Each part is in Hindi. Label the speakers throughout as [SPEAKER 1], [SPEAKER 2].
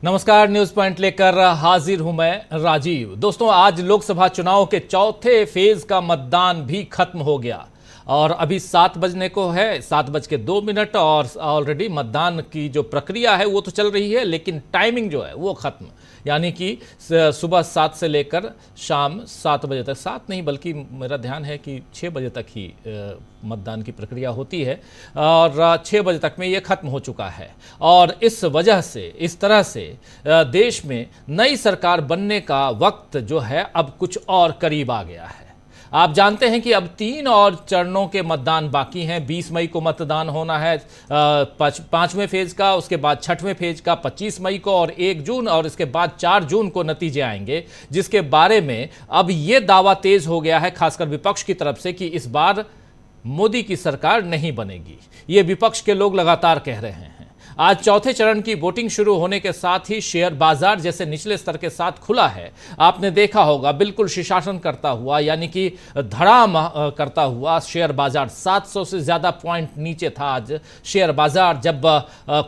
[SPEAKER 1] नमस्कार, न्यूज पॉइंट लेकर हाजिर हूं मैं राजीव। दोस्तों, आज लोकसभा चुनाव के चौथे फेज का मतदान भी खत्म हो गया और अभी 7 बजने को है, 7:02 और ऑलरेडी मतदान की जो प्रक्रिया है वो तो चल रही है, लेकिन टाइमिंग जो है वो खत्म, यानी कि सुबह 7 से लेकर शाम 7 बजे तक, 7 नहीं बल्कि मेरा ध्यान है कि 6 बजे तक ही मतदान की प्रक्रिया होती है और 6 बजे तक में ये खत्म हो चुका है। और इस वजह से, इस तरह से देश में नई सरकार बनने का वक्त जो है अब कुछ और करीब आ गया है। आप जानते हैं कि अब 3 और चरणों के मतदान बाकी हैं। 20 मई को मतदान होना है 5वें फेज का, उसके बाद 6वें फेज का 25 मई को और 1 जून, और इसके बाद 4 जून को नतीजे आएंगे, जिसके बारे में अब ये दावा तेज हो गया है खासकर विपक्ष की तरफ से कि इस बार मोदी की सरकार नहीं बनेगी। ये विपक्ष के लोग लगातार कह रहे हैं। आज चौथे चरण की वोटिंग शुरू होने के साथ ही शेयर बाजार जैसे निचले स्तर के साथ खुला है। आपने देखा होगा, बिल्कुल शीर्षासन करता हुआ, यानी कि धड़ाम करता हुआ शेयर बाजार 700 से ज्यादा पॉइंट नीचे था आज शेयर बाजार जब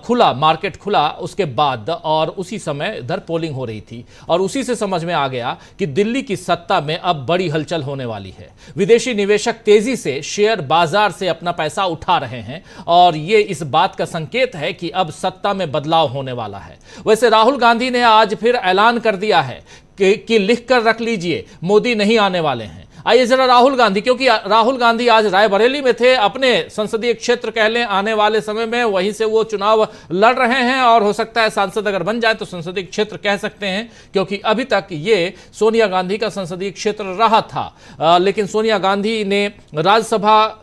[SPEAKER 1] खुला, मार्केट खुला उसके बाद, और उसी समय इधर पोलिंग हो रही थी और उसी से समझ में आ गया कि दिल्ली की सत्ता में अब बड़ी हलचल होने वाली है। विदेशी निवेशक तेजी से शेयर बाजार से अपना पैसा उठा रहे हैं और ये इस बात का संकेत है कि अब सत्ता में बदलाव होने वाला है। वैसे राहुल गांधी ने आज फिर ऐलान कर दिया है कि लिख कर रख लीजिए, मोदी नहीं आने वाले हैं। आइए जरा राहुल गांधी, क्योंकि राहुल गांधी आज रायबरेली में थे, अपने संसदीय क्षेत्र कह लें, आने वाले समय में वहीं से वो चुनाव लड़ रहे हैं और हो सकता है सांसद अगर बन जाए तो संसदीय क्षेत्र कह सकते हैं, क्योंकि अभी तक ये सोनिया गांधी का संसदीय क्षेत्र रहा था। लेकिन सोनिया गांधी ने राज्यसभा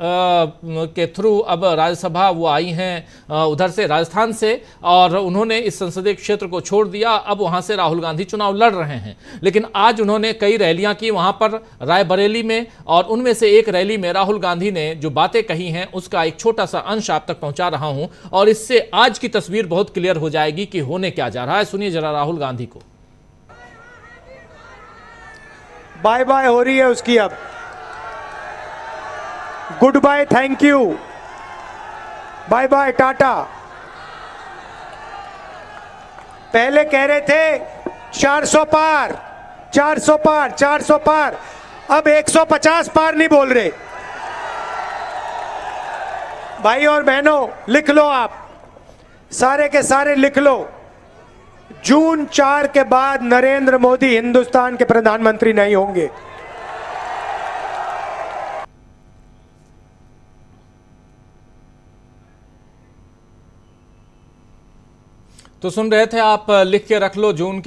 [SPEAKER 1] के थ्रू, अब राज्यसभा वो आई हैं उधर से, राजस्थान से, और उन्होंने इस संसदीय क्षेत्र को छोड़ दिया। अब वहां से राहुल गांधी चुनाव लड़ रहे हैं, लेकिन आज उन्होंने कई रैलियां की वहां पर रायबरेली में, और उनमें से एक रैली में राहुल गांधी ने जो बातें कही हैं उसका एक छोटा सा अंश आप तक पहुंचा रहा हूं और इससे आज की तस्वीर बहुत क्लियर हो जाएगी कि होने क्या जा रहा है। सुनिए जरा राहुल गांधी को।
[SPEAKER 2] बाय बाय हो रही है उसकी, अब goodbye, thank you, bye bye, टाटा। पहले कह रहे थे 400 पार, 400 पार, 400 पार, अब 150 पार नहीं बोल रहे। भाई और बहनों, लिख लो, आप सारे के सारे लिख लो, जून 4 के बाद नरेंद्र मोदी हिंदुस्तान के प्रधानमंत्री नहीं होंगे।
[SPEAKER 1] तो सुन रहे थे आप, लिख के रख लो, जून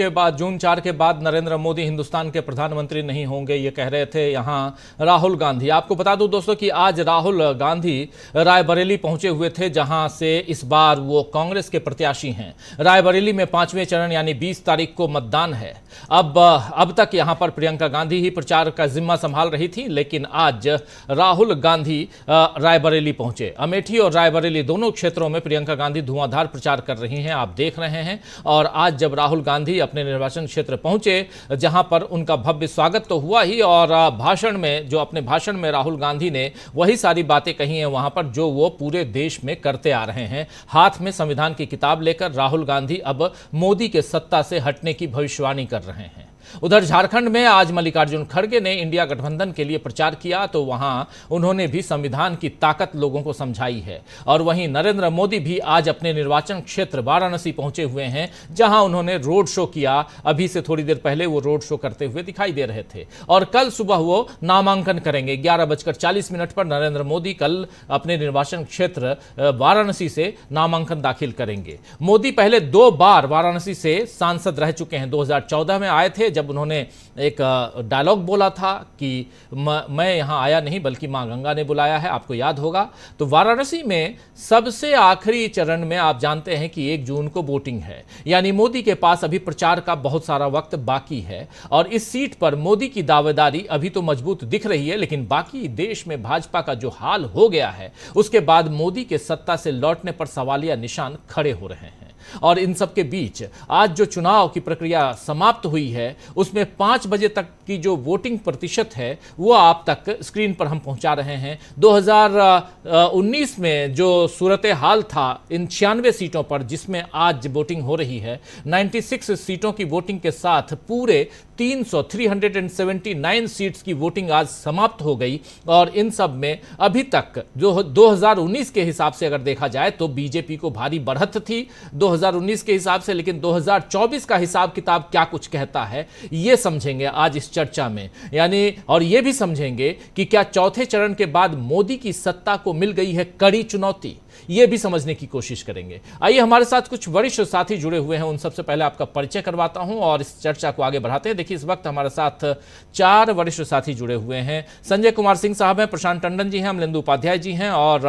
[SPEAKER 1] 4 के बाद नरेंद्र मोदी हिंदुस्तान के प्रधानमंत्री नहीं होंगे, ये कह रहे थे यहाँ राहुल गांधी। आपको बता दूं दोस्तों कि आज राहुल गांधी रायबरेली पहुंचे हुए थे, जहां से इस बार वो कांग्रेस के प्रत्याशी हैं। रायबरेली में 5वें चरण यानी 20 तारीख को मतदान है। अब तक यहां पर प्रियंका गांधी ही प्रचार का जिम्मा संभाल रही थी, लेकिन आज राहुल गांधी रायबरेली पहुंचे। अमेठी और रायबरेली दोनों क्षेत्रों में प्रियंका गांधी धुआंधार प्रचार कर रही हैं, आप देख रहे हैं। और आज जब राहुल गांधी अपने निर्वाचन क्षेत्र पहुंचे, जहां पर उनका भव्य स्वागत तो हुआ ही, और अपने भाषण में राहुल गांधी ने वही सारी बातें कही हैं वहां पर जो वो पूरे देश में करते आ रहे हैं। हाथ में संविधान की किताब लेकर राहुल गांधी अब मोदी के सत्ता से हटने की भविष्यवाणी कर रहे हैं। उधर झारखंड में आज मल्लिकार्जुन खड़गे ने इंडिया गठबंधन के लिए प्रचार किया, तो वहां उन्होंने भी संविधान की ताकत लोगों को समझाई है। और वहीं नरेंद्र मोदी भी आज अपने निर्वाचन क्षेत्र वाराणसी पहुंचे हुए हैं, जहां उन्होंने रोड शो किया। अभी से थोड़ी देर पहले वो रोड शो करते हुए दिखाई दे रहे थे और कल सुबह वो नामांकन करेंगे। 11:40 पर नरेंद्र मोदी कल अपने निर्वाचन क्षेत्र वाराणसी से नामांकन दाखिल करेंगे। मोदी पहले 2 बार वाराणसी से सांसद रह चुके हैं। 2014 में आए थे, जब उन्होंने एक डायलॉग बोला था कि मैं यहां आया नहीं बल्कि मां गंगा ने बुलाया है, आपको याद होगा। तो वाराणसी में सबसे आखिरी चरण में आप जानते हैं कि 1 जून को वोटिंग है, यानी मोदी के पास अभी प्रचार का बहुत सारा वक्त बाकी है और इस सीट पर मोदी की दावेदारी अभी तो मजबूत दिख रही है, लेकिन बाकी देश में भाजपा का जो हाल हो गया है उसके बाद मोदी के सत्ता से लौटने पर सवालिया निशान खड़े हो रहे हैं। और इन सब के बीच आज जो चुनाव की प्रक्रिया समाप्त हुई है उसमें 5 बजे तक की जो वोटिंग प्रतिशत है वो आप तक स्क्रीन पर हम पहुंचा रहे हैं। 2019 में जो सूरत हाल था इन 96 सीटों पर जिसमें आज वोटिंग हो रही है, 96 सीटों की वोटिंग के साथ पूरे 379 सीट्स की वोटिंग आज समाप्त हो गई। और इन सब में अभी तक जो 2019 के हिसाब से अगर देखा जाए तो बीजेपी को भारी बढ़त थी 2019 के हिसाब से, लेकिन 2024 का हिसाब किताब क्या कुछ कहता है ये समझेंगे आज इस चर्चा में। यानी और ये भी समझेंगे कि क्या चौथे चरण के बाद मोदी की सत्ता को मिल गई है कड़ी चुनौती, ये भी समझने की कोशिश करेंगे। आइए हमारे साथ कुछ वरिष्ठ साथी जुड़े हुए हैं, उन सबसे पहले आपका परिचय करवाता हूं और इस चर्चा को आगे बढ़ाते हैं। देखिए इस वक्त हमारे साथ 4 वरिष्ठ साथी जुड़े हुए हैं। संजय कुमार सिंह साहब हैं, प्रशांत टंडन जी हैं, अमलेंदु उपाध्याय जी हैं और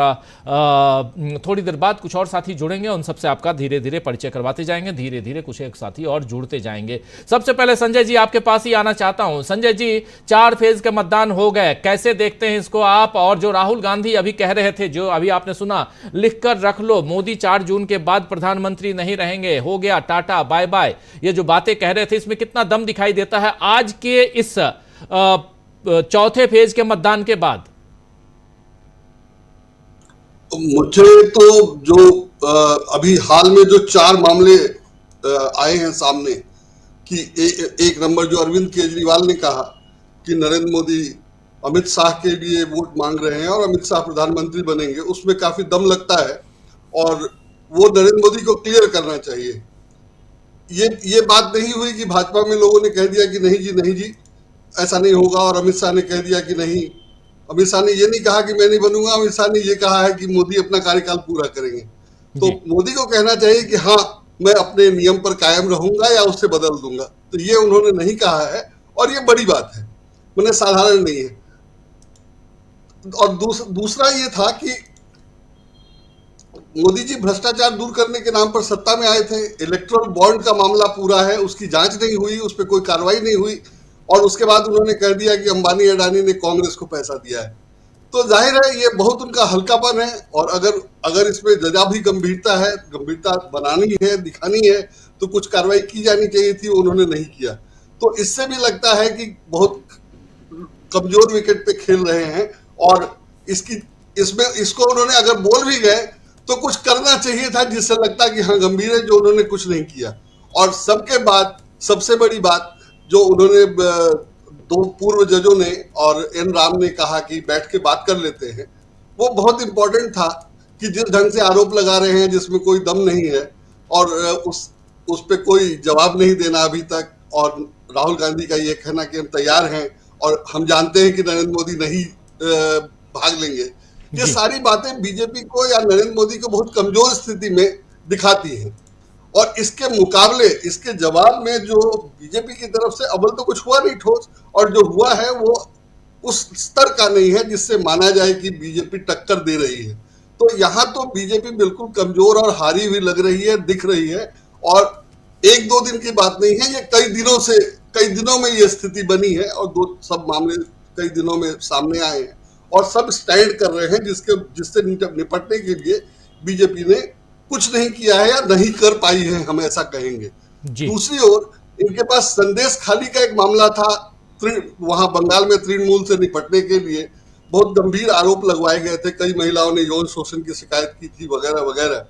[SPEAKER 1] थोड़ी देर बाद कुछ और साथी जुड़ेंगे, उन सबसे आपका धीरे धीरे परिचय करवाते जाएंगे। धीरे धीरे कुछ एक साथी और जुड़ते जाएंगे। सबसे पहले संजय जी आपके पास ही आना चाहता हूं। संजय जी, 4 फेज के मतदान हो गए, कैसे देखते हैं इसको आप? और जो राहुल गांधी अभी कह रहे थे, जो अभी आपने सुना, लिखकर रख लो, मोदी 4 जून के बाद प्रधानमंत्री नहीं रहेंगे, हो गया टाटा बाय बाय, ये जो बातें कह रहे थे इसमें कितना दम दिखाई देता है आज के इस चौथे फेज के मतदान के बाद?
[SPEAKER 3] मुझे तो जो अभी हाल में जो 4 मामले आए हैं सामने कि एक नंबर जो अरविंद केजरीवाल ने कहा कि नरेंद्र मोदी अमित शाह के लिए वोट मांग रहे हैं और अमित शाह प्रधानमंत्री बनेंगे, उसमें काफी दम लगता है और वो नरेंद्र मोदी को क्लियर करना चाहिए। ये बात नहीं हुई कि भाजपा में लोगों ने कह दिया कि नहीं जी ऐसा नहीं होगा, और अमित शाह ने कह दिया कि नहीं। अमित शाह ने ये नहीं कहा कि मैं नहीं बनूंगा, अमित शाह ने ये कहा है कि मोदी अपना कार्यकाल पूरा करेंगे। तो मोदी को कहना चाहिए कि हाँ मैं अपने नियम पर कायम रहूंगा या उससे बदल दूंगा, तो ये उन्होंने नहीं कहा है और ये बड़ी बात है, मैंने साधारण नहीं है। और दूसरा ये था कि मोदी जी भ्रष्टाचार दूर करने के नाम पर सत्ता में आए थे, इलेक्ट्रल बॉन्ड का मामला पूरा है, उसकी जांच नहीं हुई, उस पर कोई कार्रवाई नहीं हुई और उसके बाद उन्होंने कह दिया कि अंबानी अडानी ने कांग्रेस को पैसा दिया है। तो जाहिर है ये बहुत उनका हल्कापन है और अगर इसमें जजा भी गंभीरता बनानी है, दिखानी है, तो कुछ कार्रवाई की जानी चाहिए थी, उन्होंने नहीं किया। तो इससे भी लगता है कि बहुत कमजोर विकेट पे खेल रहे हैं और इसको उन्होंने अगर बोल भी गए तो कुछ करना चाहिए था जिससे लगता कि हाँ गंभीर है, जो उन्होंने कुछ नहीं किया। और सबके बाद सबसे बड़ी बात जो उन्होंने 2 पूर्व जजों ने और एन राम ने कहा कि बैठ के बात कर लेते हैं, वो बहुत इंपॉर्टेंट था कि जिस ढंग से आरोप लगा रहे हैं जिसमें कोई दम नहीं है और उस पे कोई जवाब नहीं देना अभी तक, और राहुल गांधी का ये कहना कि हम तैयार हैं और हम जानते हैं कि नरेंद्र मोदी नहीं भाग लेंगे, ये सारी बातें बीजेपी को या नरेंद्र मोदी को बहुत कमजोर स्थिति में दिखाती हैं। और इसके मुकाबले, इसके जवाब में जो बीजेपी की तरफ से अव्वल तो कुछ हुआ नहीं ठोस, और जो हुआ है वो उस स्तर का नहीं है जिससे माना जाए कि बीजेपी टक्कर दे रही है। तो यहाँ तो बीजेपी बिल्कुल कमजोर और हारी हुई लग रही है, दिख रही है, और 1-2 दिन की बात नहीं है, ये कई दिनों में ये स्थिति बनी है और सब मामले कई दिनों में सामने आए हैं और सब स्टैंड कर रहे हैं जिससे निपटने के लिए बीजेपी ने कुछ नहीं किया है या नहीं कर पाई है, हम ऐसा कहेंगे। दूसरी ओर इनके पास संदेश खाली का एक मामला था, वहां बंगाल में तृणमूल से निपटने के लिए बहुत गंभीर आरोप लगवाए गए थे, कई महिलाओं ने यौन शोषण की शिकायत की थी वगैरह वगैरह,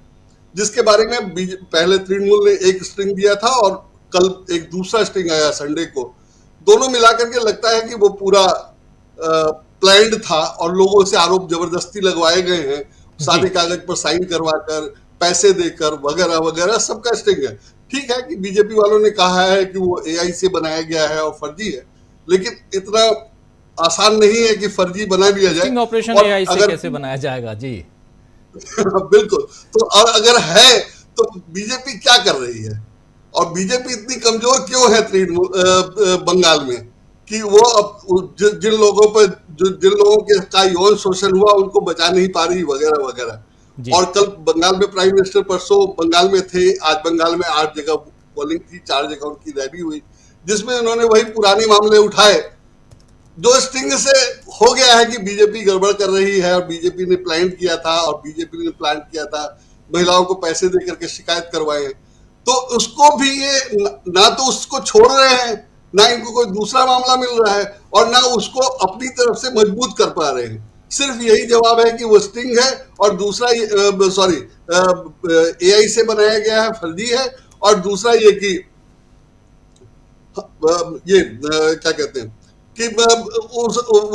[SPEAKER 3] जिसके बारे में पहले तृणमूल ने एक स्ट्रिंग दिया था और कल एक दूसरा स्ट्रिंग आया संडे को। दोनों मिलाकर के लगता है कि वो पूरा प्लान्ड था और लोगों से आरोप जबरदस्ती लगवाए गए हैं, सादे कागज पर साइन करवाकर, पैसे देकर वगैरह वगैरह, सबका स्ट्रिंग है। ठीक है कि बीजेपी वालों ने कहा है कि वो एआई से बनाया गया है और फर्जी है, लेकिन इतना आसान नहीं है कि फर्जी बना लिया जाए।
[SPEAKER 1] ऑपरेशन एआई से कैसे बनाया जाएगा जी?
[SPEAKER 3] बिल्कुल। तो और अगर है तो बीजेपी क्या कर रही है, और बीजेपी इतनी कमजोर क्यों है बंगाल में कि वो अब जिन लोगों के का यौन शोषण हुआ उनको बचा नहीं पा रही वगैरह वगैरह। और कल बंगाल में प्राइम मिनिस्टर परसों बंगाल में थे, आज बंगाल में 8 जगह पोलिंग थी, 4 जगह उनकी रैली हुई, जिसमें उन्होंने वही पुराने मामले उठाए जो स्टिंग से हो गया है कि बीजेपी गड़बड़ कर रही है और बीजेपी ने प्लान किया था महिलाओं को पैसे दे करके शिकायत करवाए हैं, तो उसको भी ये ना तो उसको छोड़ रहे हैं, ना इनको कोई दूसरा मामला मिल रहा है, और ना उसको अपनी तरफ से मजबूत कर पा रहे हैं। सिर्फ यही जवाब है कि वो स्टिंग है, और दूसरा AI से बनाया गया है, फर्जी है, और दूसरा ये कि ये क्या कहते हैं कि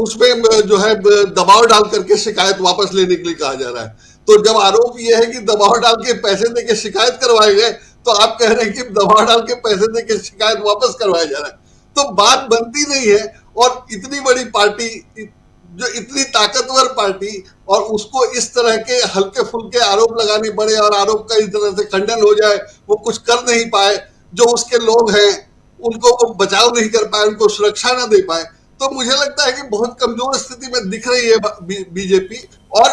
[SPEAKER 3] उसमें जो है दबाव डाल करके शिकायत वापस लेने के लिए कहा जा रहा है। तो जब आरोप ये है कि दबाव डाल के पैसे दे के शिकायत करवाए गए, तो आप कह रहे हैं कि दबाव डाल के पैसे दे के शिकायत वापस करवाया जा रहा है, तो बात बनती नहीं है। और इतनी बड़ी पार्टी, जो इतनी ताकतवर पार्टी, और उसको इस तरह के हल्के फुल्के आरोप लगाने पड़े, और आरोप का इस तरह से खंडन हो जाए, वो कुछ कर नहीं पाए, जो उसके लोग हैं उनको वो बचाव नहीं कर पाए, उनको सुरक्षा ना दे पाए, तो मुझे लगता है कि बहुत कमजोर स्थिति में दिख रही है बीजेपी, और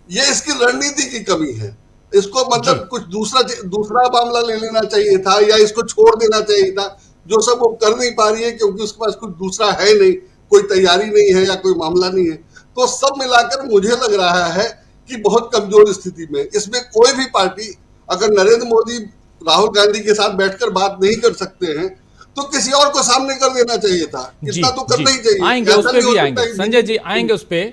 [SPEAKER 3] ये इसकी रणनीति की कमी है। इसको मतलब कुछ दूसरा मामला ले लेना चाहिए था, या इसको छोड़ देना चाहिए था, जो सब वो कर नहीं पा रही है क्योंकि उसके पास कुछ दूसरा है नहीं, कोई तैयारी नहीं है या कोई मामला नहीं है। तो सब मिलाकर मुझे लग रहा है कि बहुत कमजोर स्थिति में, इसमें कोई भी पार्टी, अगर नरेंद्र मोदी राहुल गांधी के साथ बैठकर बात नहीं कर सकते हैं, तो किसी और को सामने कर देना चाहिए था। इतना तो करना ही चाहिए।
[SPEAKER 1] आएंगे उस पे भी आएंगे संजय जी, आएंगे उस पे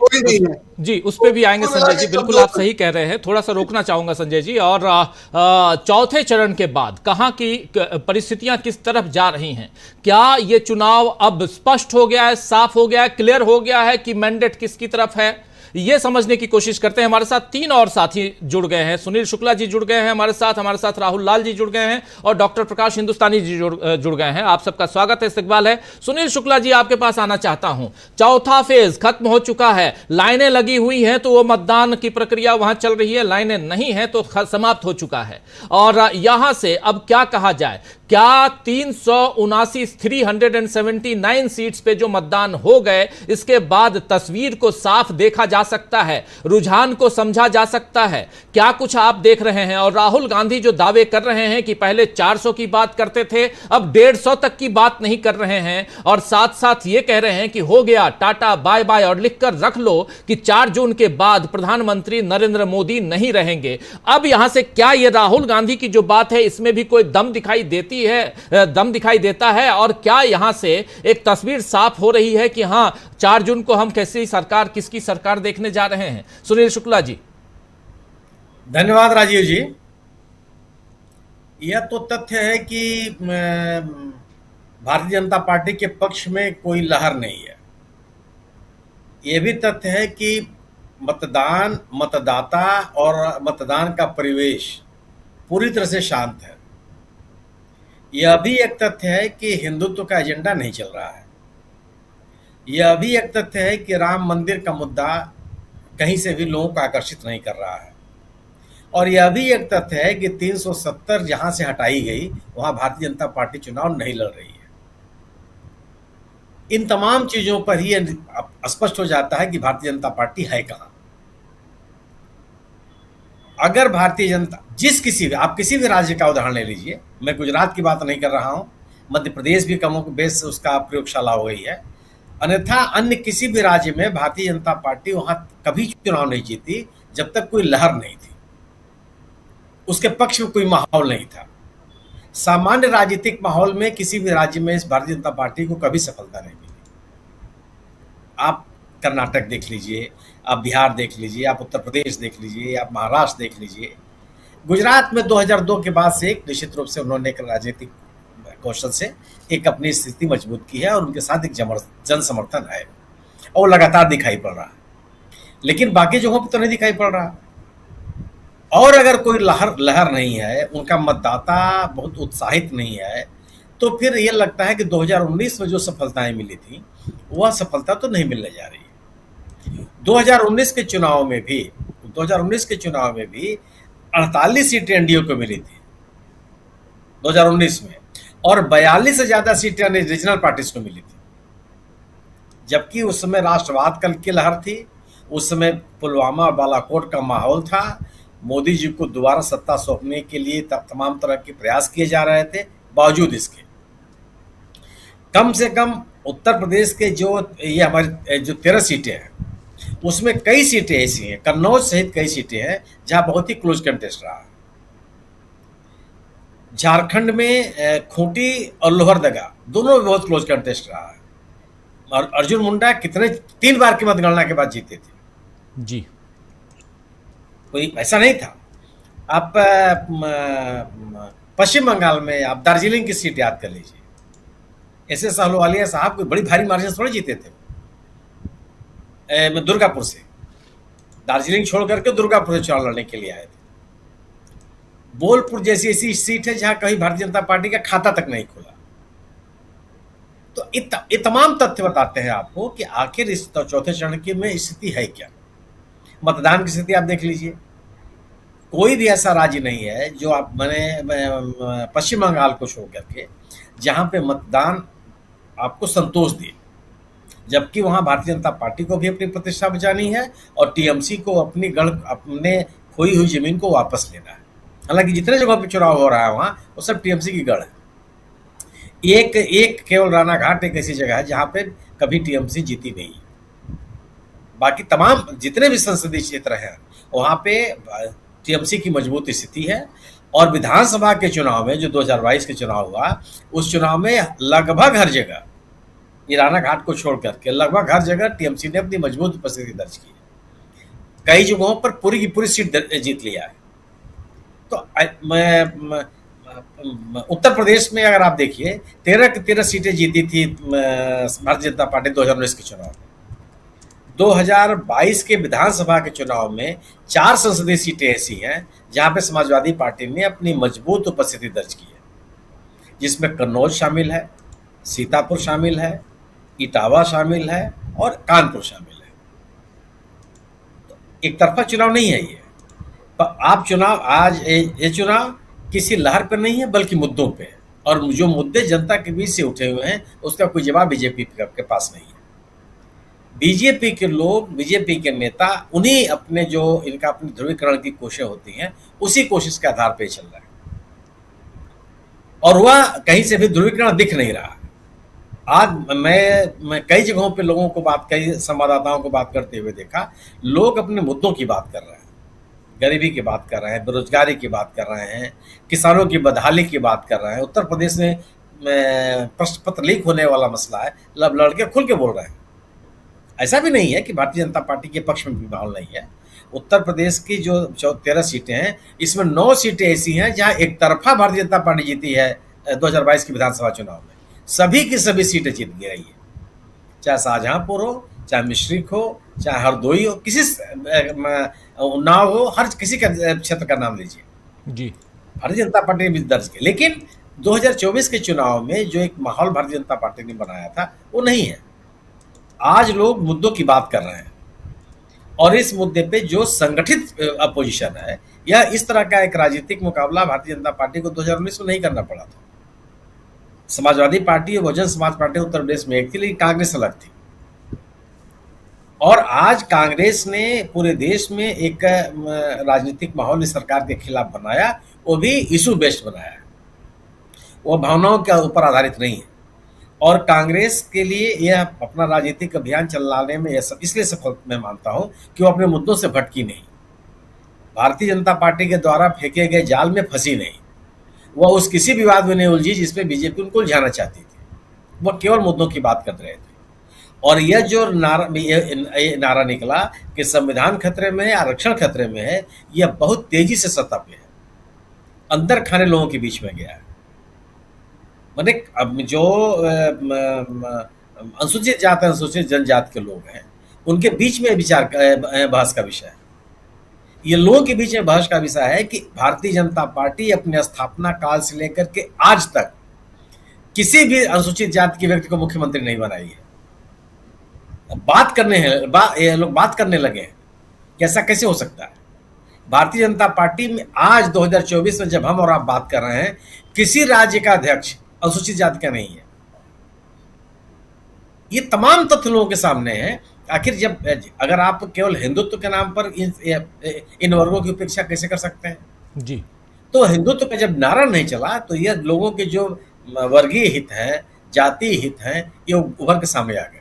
[SPEAKER 1] जी, उस पे भी आएंगे संजय जी, बिल्कुल आप सही कह रहे हैं। थोड़ा सा रोकना चाहूंगा संजय जी। और चौथे चरण के बाद कहां की परिस्थितियां किस तरफ जा रही हैं? क्या ये चुनाव अब स्पष्ट हो गया है, साफ हो गया है, क्लियर हो गया है कि मैंडेट किसकी तरफ है? ये समझने की कोशिश करते हैं। हमारे साथ 3 और साथी जुड़ गए हैं। सुनील शुक्ला जी जुड़ गए हैं हमारे साथ राहुल लाल जी जुड़ गए हैं, और डॉक्टर प्रकाश हिंदुस्तानी जी जुड़ गए हैं। आप सबका स्वागत है, इस्तकबाल है। सुनील शुक्ला जी, आपके पास आना चाहता हूं। चौथा फेज खत्म हो चुका है, लाइनें लगी हुई हैं, तो वो मतदान की प्रक्रिया वहां चल रही है, लाइनें नहीं है तो समाप्त हो चुका है। और यहां से अब क्या कहा जाए? क्या 379 सीट्स पे जो मतदान हो गए, इसके बाद तस्वीर को साफ देखा जा सकता है, रुझान को समझा जा सकता है? क्या कुछ आप देख रहे हैं? और राहुल गांधी जो दावे कर रहे हैं कि पहले 400 की बात करते थे, अब 150 तक की बात नहीं कर रहे हैं, और साथ साथ ये कह रहे हैं कि हो गया, टाटा बाय बाय, और लिखकर रख लो कि 4 जून के बाद प्रधानमंत्री नरेंद्र मोदी नहीं रहेंगे। अब यहां से क्या ये राहुल गांधी की जो बात है, इसमें भी कोई दम दिखाई देता है? और क्या यहां से एक तस्वीर साफ हो रही है कि हां, 4 जून को हम कैसी सरकार, किसकी सरकार देखने जा रहे हैं? सुनील शुक्ला जी।
[SPEAKER 4] धन्यवाद राजीव जी। यह तो तथ्य है कि भारतीय जनता पार्टी के पक्ष में कोई लहर नहीं है। यह भी तथ्य है कि मतदान, मतदाता और मतदान का परिवेश पूरी तरह से शांत है। यह भी एक तथ्य है कि हिंदुत्व का एजेंडा नहीं चल रहा है। यह भी एक तथ्य है कि राम मंदिर का मुद्दा कहीं से भी लोगों को आकर्षित नहीं कर रहा है। और यह भी एक तथ्य है कि 370 जहां से हटाई गई, वहां भारतीय जनता पार्टी चुनाव नहीं लड़ रही है। इन तमाम चीजों पर ही स्पष्ट हो जाता है कि भारतीय जनता पार्टी है कहां। अगर भारतीय जनता आप किसी भी राज्य का उदाहरण ले लीजिए, मैं गुजरात की बात नहीं कर रहा हूं, मध्य प्रदेश भी कमों के बेस उसका प्रयोगशाला हो गई है, अन्यथा अन्य किसी भी राज्य में भारतीय जनता पार्टी वहां कभी चुनाव नहीं जीती जब तक कोई लहर नहीं थी, उसके पक्ष में कोई माहौल नहीं था। सामान्य राजनीतिक माहौल में किसी भी राज्य में इस भारतीय जनता पार्टी को कभी सफलता नहीं मिली। आप कर्नाटक देख लीजिए, आप बिहार देख लीजिए, आप उत्तर प्रदेश देख लीजिए, आप महाराष्ट्र देख लीजिए। गुजरात में 2002 के बाद से एक निश्चित रूप से उन्होंने एक राजनीतिक कौशल से एक अपनी स्थिति मजबूत की है, और उनके साथ एक जन समर्थन है, और लगातार दिखाई पड़ रहा है। लेकिन बाकी जगहों पर तो नहीं दिखाई पड़ रहा। और अगर कोई लहर नहीं है, उनका मतदाता बहुत उत्साहित नहीं है, तो फिर ये लगता है कि 2019 में जो सफलताएं मिली थी, वह सफलता तो नहीं मिलने जा रही है। 2019 के चुनाव में भी 48 सीटें एनडीए को मिली थी 2019 में, और 42 से ज्यादा सीटें रीजनल पार्टीज को मिली थी। जबकि उस समय राष्ट्रवाद की लहर थी, उस समय पुलवामा और बालाकोट का माहौल था, मोदी जी को दोबारा सत्ता सौंपने के लिए तमाम तरह के प्रयास किए जा रहे थे। बावजूद इसके कम से कम उत्तर प्रदेश के ये हमारी जो 13 सीटें हैं, उसमें कई सीटें ऐसी हैं, कन्नौज सहित कई सीटें हैं जहां बहुत ही क्लोज कंटेस्ट रहा है। झारखंड में खूंटी और लोहरदगा दोनों में बहुत क्लोज कंटेस्ट रहा है। और अर्जुन मुंडा कितने 3 बार की मतगणना के बाद जीते थे।
[SPEAKER 1] जी।
[SPEAKER 4] कोई ऐसा नहीं था। आप पश्चिम बंगाल में आप दार्जिलिंग की सीट याद कर लीजिए, एस अहलुवालिया साहब कोई बड़ी भारी मार्जिन थोड़ी जीते थे। दुर्गापुर से, दार्जिलिंग छोड़ करके दुर्गापुर से चुनाव लड़ने के लिए आए थे। बोलपुर जैसी ऐसी सीट है जहां कहीं भारतीय जनता पार्टी का खाता तक नहीं खुला। तो ये तमाम तथ्य बताते हैं आपको कि आखिर इस चौथे चरण की में स्थिति है क्या। मतदान की स्थिति आप देख लीजिए, कोई भी ऐसा राज्य नहीं है जो आप मैंने पश्चिम बंगाल को छोड़ करके जहां पे मतदान आपको संतोष दे, जबकि वहां भारतीय जनता पार्टी को भी अपनी प्रतिष्ठा बचानी है और टीएमसी को अपने खोई हुई जमीन को वापस लेना है। हालांकि जितने जगहों पे चुनाव हो रहा है वहां वो सब टीएमसी की गढ़ है। एक केवल रानाघाट एक ऐसी जगह है जहां पे कभी टीएमसी जीती नहीं है। बाकी तमाम जितने भी संसदीय क्षेत्र हैं वहां पे टीएमसी की मजबूत स्थिति है। और विधानसभा के चुनाव में जो 2022 के चुनाव हुआ, उस चुनाव में लगभग हर जगह, ये रानाघाट को छोड़ करके लगभग हर जगह टीएमसी ने अपनी मजबूत उपस्थिति दर्ज की है। कई जगहों पर पूरी की पूरी सीट जीत लिया है। तो उत्तर प्रदेश में अगर आप देखिए 13 की 13 सीटें जीती थी भारतीय जनता पार्टी 2019 के चुनाव में। 2022 के विधानसभा के चुनाव में 4 संसदीय सीटें ऐसी हैं जहां पे समाजवादी पार्टी ने अपनी मजबूत उपस्थिति दर्ज की है, जिसमें कन्नौज शामिल है, सीतापुर शामिल है, इटावा शामिल है और कानपुर शामिल है। तो एक तरफा चुनाव नहीं है ये। पर आप चुनाव आज ये चुनाव किसी लहर पर नहीं है बल्कि मुद्दों पे है, और जो मुद्दे जनता के बीच से उठे हुए हैं उसका कोई जवाब बीजेपी के पास नहीं है। बीजेपी के लोग, बीजेपी के नेता उन्हीं अपने जो इनका अपनी ध्रुवीकरण की कोशिश होती हैं उसी कोशिश के आधार पर चल रहा है, और वह कहीं से भी ध्रुवीकरण दिख नहीं रहा। आज मैं कई जगहों पे लोगों को कई संवाददाताओं को बात करते हुए देखा, लोग अपने मुद्दों की बात कर रहे हैं, गरीबी की बात कर रहे हैं, बेरोजगारी की बात कर रहे हैं, किसानों की बदहाली की बात कर रहे हैं। उत्तर प्रदेश में प्रश्न पत्र लीक होने वाला मसला है, लड़के खुल के बोल रहे हैं। ऐसा भी नहीं है कि भारतीय जनता पार्टी के पक्ष में भी माहौल नहीं है। उत्तर प्रदेश की जो 13 सीटें हैं, इसमें 9 सीटें ऐसी हैं जहां एक तरफा भारतीय जनता पार्टी जीती है 2022 के विधानसभा चुनाव में। सभी की सभी सीटें जीत गई है, चाहे शाहजहांपुर हो, चाहे मिश्रिक हो, चाहे हरदोई हो, किसी उन्नाव हो, हर किसी का क्षेत्र का नाम लीजिए
[SPEAKER 1] जी,
[SPEAKER 4] भारतीय जनता पार्टी ने भी दर्ज किया। लेकिन 2024 के चुनाव में जो एक माहौल भारतीय जनता पार्टी ने बनाया था वो नहीं है। आज लोग मुद्दों की बात कर रहे हैं, और इस मुद्दे पे जो संगठित अपोजिशन है या इस तरह का एक राजनीतिक मुकाबला भारतीय जनता पार्टी को 2019 में नहीं करना पड़ा था। समाजवादी पार्टी और बहुजन समाज पार्टी उत्तर प्रदेश में एक थी, लेकिन कांग्रेस अलग थी। और आज कांग्रेस ने पूरे देश में एक राजनीतिक माहौल इस सरकार के खिलाफ बनाया, वो भी इशू बेस्ड बनाया, वो भावनाओं के ऊपर आधारित नहीं है। और कांग्रेस के लिए यह अपना राजनीतिक अभियान चलाने में इसलिए सफल मैं मानता हूं कि वो अपने मुद्दों से भटकी नहीं, भारतीय जनता पार्टी के द्वारा फेंके गए जाल में फंसी नहीं, वह उस किसी विवाद में नहीं उलझी जिसमें बीजेपी उनको उलझाना चाहती थी। वह केवल मुद्दों की बात कर रहे थे। और यह जो नारा निकला कि संविधान खतरे में है, आरक्षण खतरे में है, यह बहुत तेजी से सत्ता पे है, अंदर खाने लोगों के बीच में गया है। मैंने अब जो अनुसूचित जाति, अनुसूचित जनजाति के लोग हैं, उनके बीच में विचार बहस का विषय है। ये लोगों के बीच में बहस का विषय है कि भारतीय जनता पार्टी अपने स्थापना काल से लेकर के आज तक किसी भी अनुसूचित जाति के व्यक्ति को मुख्यमंत्री नहीं बनाई है। बात करने ये लोग बात करने लगे हैं कि ऐसा कैसे हो सकता है। भारतीय जनता पार्टी में आज 2024 में जब हम और आप बात कर रहे हैं, किसी राज्य का अध्यक्ष अनुसूचित जाति का नहीं है। ये तमाम तथ्य लोगों के सामने है। आखिर जब अगर आप केवल हिंदुत्व के नाम पर इन वर्गों की उपेक्षा कैसे कर सकते हैं
[SPEAKER 1] जी।
[SPEAKER 4] तो हिंदुत्व का जब नारा नहीं चला तो यह लोगों के जो वर्गीय हित हैं, जातीय हित हैं, ये उभर के सामने आ गए।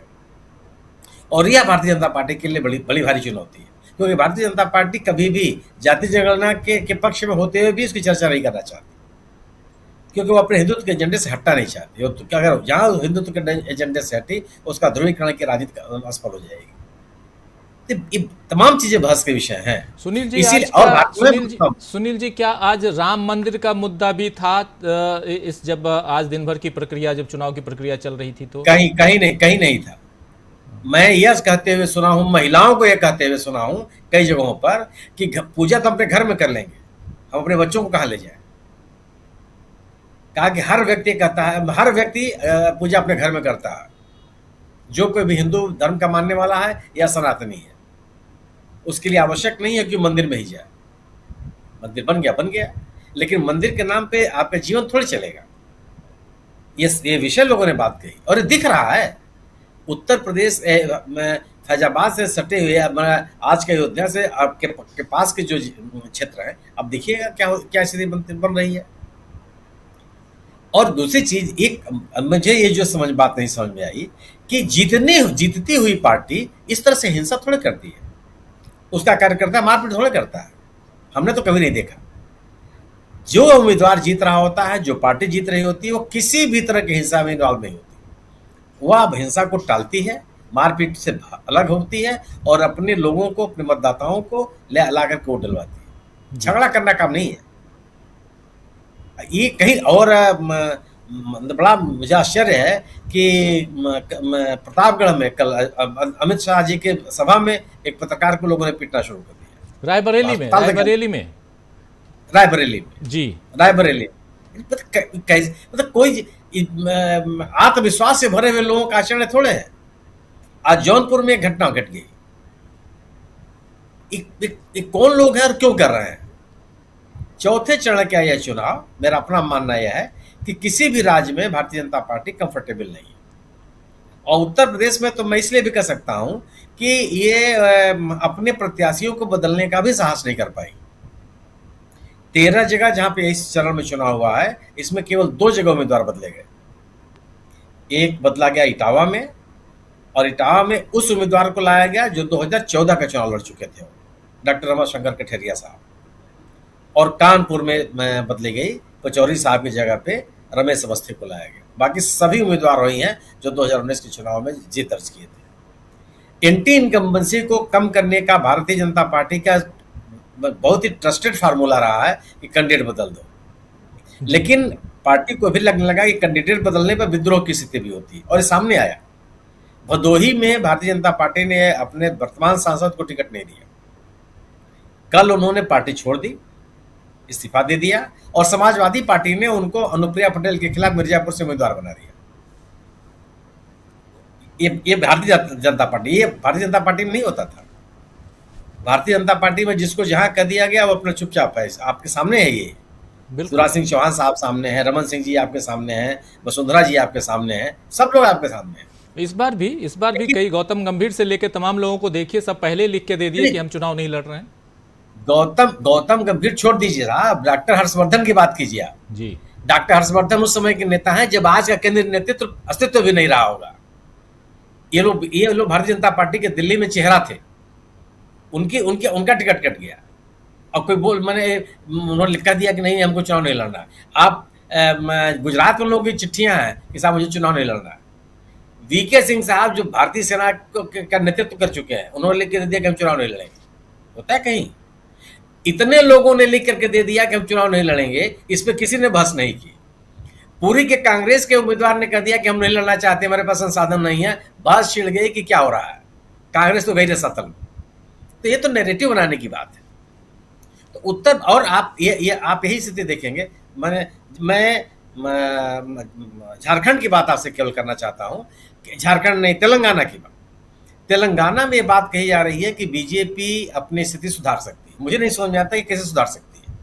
[SPEAKER 4] और यह भारतीय जनता पार्टी के लिए बड़ी भारी चुनौती है, क्योंकि भारतीय जनता पार्टी कभी भी जाति जनगणना के पक्ष में होते हुए भी इसकी चर्चा नहीं करना चाहती। क्योंकि वो अपने हिंदुत्व के एजेंडे से हटना नहीं चाहती। तो क्या अगर जहां हिंदुत्व के एजेंडे से हटी, उसका ध्रुवीकरण की राजनीति असफल हो जाएगी। तो ये तमाम चीजें बहस के विषय हैं।
[SPEAKER 1] सुनील जी,
[SPEAKER 4] इसीलिए
[SPEAKER 1] आज
[SPEAKER 4] और
[SPEAKER 1] क्या सुनील जी क्या आज राम मंदिर का मुद्दा भी था? इस जब आज दिन भर की प्रक्रिया, जब चुनाव की प्रक्रिया चल रही थी तो
[SPEAKER 4] कहीं नहीं था। मैं यह कहते हुए सुना हूं, महिलाओं को यह कहते हुए सुना हूं कई जगहों पर कि पूजा तो अपने घर में कर लेंगे, हम अपने बच्चों को कहां ले जाएं। कहा कि हर व्यक्ति कहता है, हर व्यक्ति पूजा अपने घर में करता है, जो कोई भी हिंदू धर्म का मानने वाला है या सनातनी है, उसके लिए आवश्यक नहीं है कि मंदिर में ही जाए। मंदिर बन गया, लेकिन मंदिर के नाम पे आपका जीवन थोड़ी चलेगा। ये विषय लोगों ने बात कही और ये दिख रहा है। उत्तर प्रदेश में फैजाबाद से सटे हुए आज के अयोध्या से आपके पास के जो क्षेत्र है, अब देखिएगा क्या स्थिति बन रही है। और दूसरी चीज, एक मुझे ये जो बात नहीं समझ में आई कि जीतती हुई पार्टी इस तरह से हिंसा थोड़े करती है, उसका कार्यकर्ता मारपीट थोड़े करता है। हमने तो कभी नहीं देखा। जो उम्मीदवार जीत रहा होता है, जो पार्टी जीत रही होती है, वो किसी भी तरह की हिंसा में इन्वॉल्व नहीं होती। वह अब हिंसा को टालती है, मारपीट से अलग होती है और अपने लोगों को, अपने मतदाताओं को ला कर वोट डलवाती है। झगड़ा करना काम नहीं है ये कहीं। और बड़ा मुझे आश्चर्य है कि प्रतापगढ़ में कल अमित शाह जी के सभा में एक पत्रकार को लोगों ने पीटना शुरू कर दिया।
[SPEAKER 1] रायबरेली में जी,
[SPEAKER 4] रायबरेली मतलब कोई आत्मविश्वास से भरे हुए लोगों का आचरण थोड़े है। आज जौनपुर में एक घटना घट गई। कौन लोग हैं और क्यों कर रहे हैं? चौथे चरण का यह चुनाव, मेरा अपना मानना यह है कि किसी भी राज्य में भारतीय जनता पार्टी कंफर्टेबल नहीं है। और उत्तर प्रदेश में तो मैं इसलिए भी कह सकता हूं कि ये अपने प्रत्याशियों को बदलने का भी साहस नहीं कर पाई। 13 जगह जहां पे इस चरण में चुनाव हुआ है, इसमें केवल 2 जगह उम्मीदवार बदले गए। एक बदला गया इटावा में, और इटावा में उस उम्मीदवार को लाया गया जो 2014 का चुनाव लड़ चुके थे, डॉक्टर रमाशंकर कठेरिया साहब। और कानपुर में बदली गई, पचौरी साहब की जगह पे रमेश अवस्थी को लाया गया। बाकी सभी उम्मीदवार वही हैं जो 2019 के चुनाव में जीत दर्ज किए थे। एंटी इनकम्बेंसी को कम करने का भारतीय जनता पार्टी का बहुत ही ट्रस्टेड फार्मूला रहा है कि कैंडिडेट बदल दो, लेकिन पार्टी को भी लगने लगा कि कैंडिडेट बदलने पर विद्रोह की स्थिति भी होती है, और ये सामने आया। भदोही में भारतीय जनता पार्टी ने अपने वर्तमान सांसद को टिकट नहीं दिया। कल उन्होंने पार्टी छोड़ दी, इस्तीफा दे दिया, और समाजवादी पार्टी ने उनको अनुप्रिया पटेल के खिलाफ मिर्जापुर से उम्मीदवार बना दिया। ये भारतीय जनता पार्टी में नहीं होता था। भारतीय जनता पार्टी में जिसको जहां कह दिया गया वो अपना चुपचाप है। आपके सामने है ये, शिवराज सिंह चौहान साहब सामने हैं, रमन सिंह जी आपके सामने हैं, वसुंधरा जी आपके सामने हैं, सब लोग आपके सामने हैं।
[SPEAKER 1] इस बार भी कई गौतम गंभीर से लेकर तमाम लोगों को देखिए, सब पहले लिख के दे दिए कि हम चुनाव नहीं लड़ रहे हैं।
[SPEAKER 4] गौतम गंभीर छोड़ दीजिए साहब, डॉक्टर हर्षवर्धन की बात कीजिए आप
[SPEAKER 1] जी।
[SPEAKER 4] डॉक्टर हर्षवर्धन उस समय के नेता हैं जब आज का केंद्रीय नेतृत्व अस्तित्व भी नहीं रहा होगा। ये लोग भारतीय जनता पार्टी के दिल्ली में चेहरा थे, उनका टिकट कट गया, और कोई उन्होंने लिखा दिया कि नहीं हमको चुनाव नहीं लड़ना। आप गुजरात में लोगों की चिट्ठियां हैं कि साहब मुझे चुनाव नहीं लड़ना। वीके सिंह साहब जो भारतीय सेना का नेतृत्व कर चुके हैं, उन्होंने लिख के दे दिया कि हम चुनाव नहीं लड़ेंगे। होता है कहीं? इतने लोगों ने लिख करके दे दिया कि हम चुनाव नहीं लड़ेंगे, इस पर किसी ने बहस नहीं की। पूरी के कांग्रेस के उम्मीदवार ने कह दिया कि हम नहीं लड़ना चाहते, हमारे पास संसाधन नहीं है। बहस छिड़ गई कि क्या हो रहा है, कांग्रेस तो गई रसातल में। तो ये तो नैरेटिव बनाने की बात है। तो उत्तर, और आप आप यही स्थिति देखेंगे। मैं झारखंड की बात आपसे केवल करना चाहता हूं कि झारखंड नहीं, तेलंगाना की बात। तेलंगाना में ये बात कही जा रही है कि बीजेपी अपनी स्थिति सुधार सकती है। मुझे नहीं समझ में आता कि कैसे सुधार सकती है।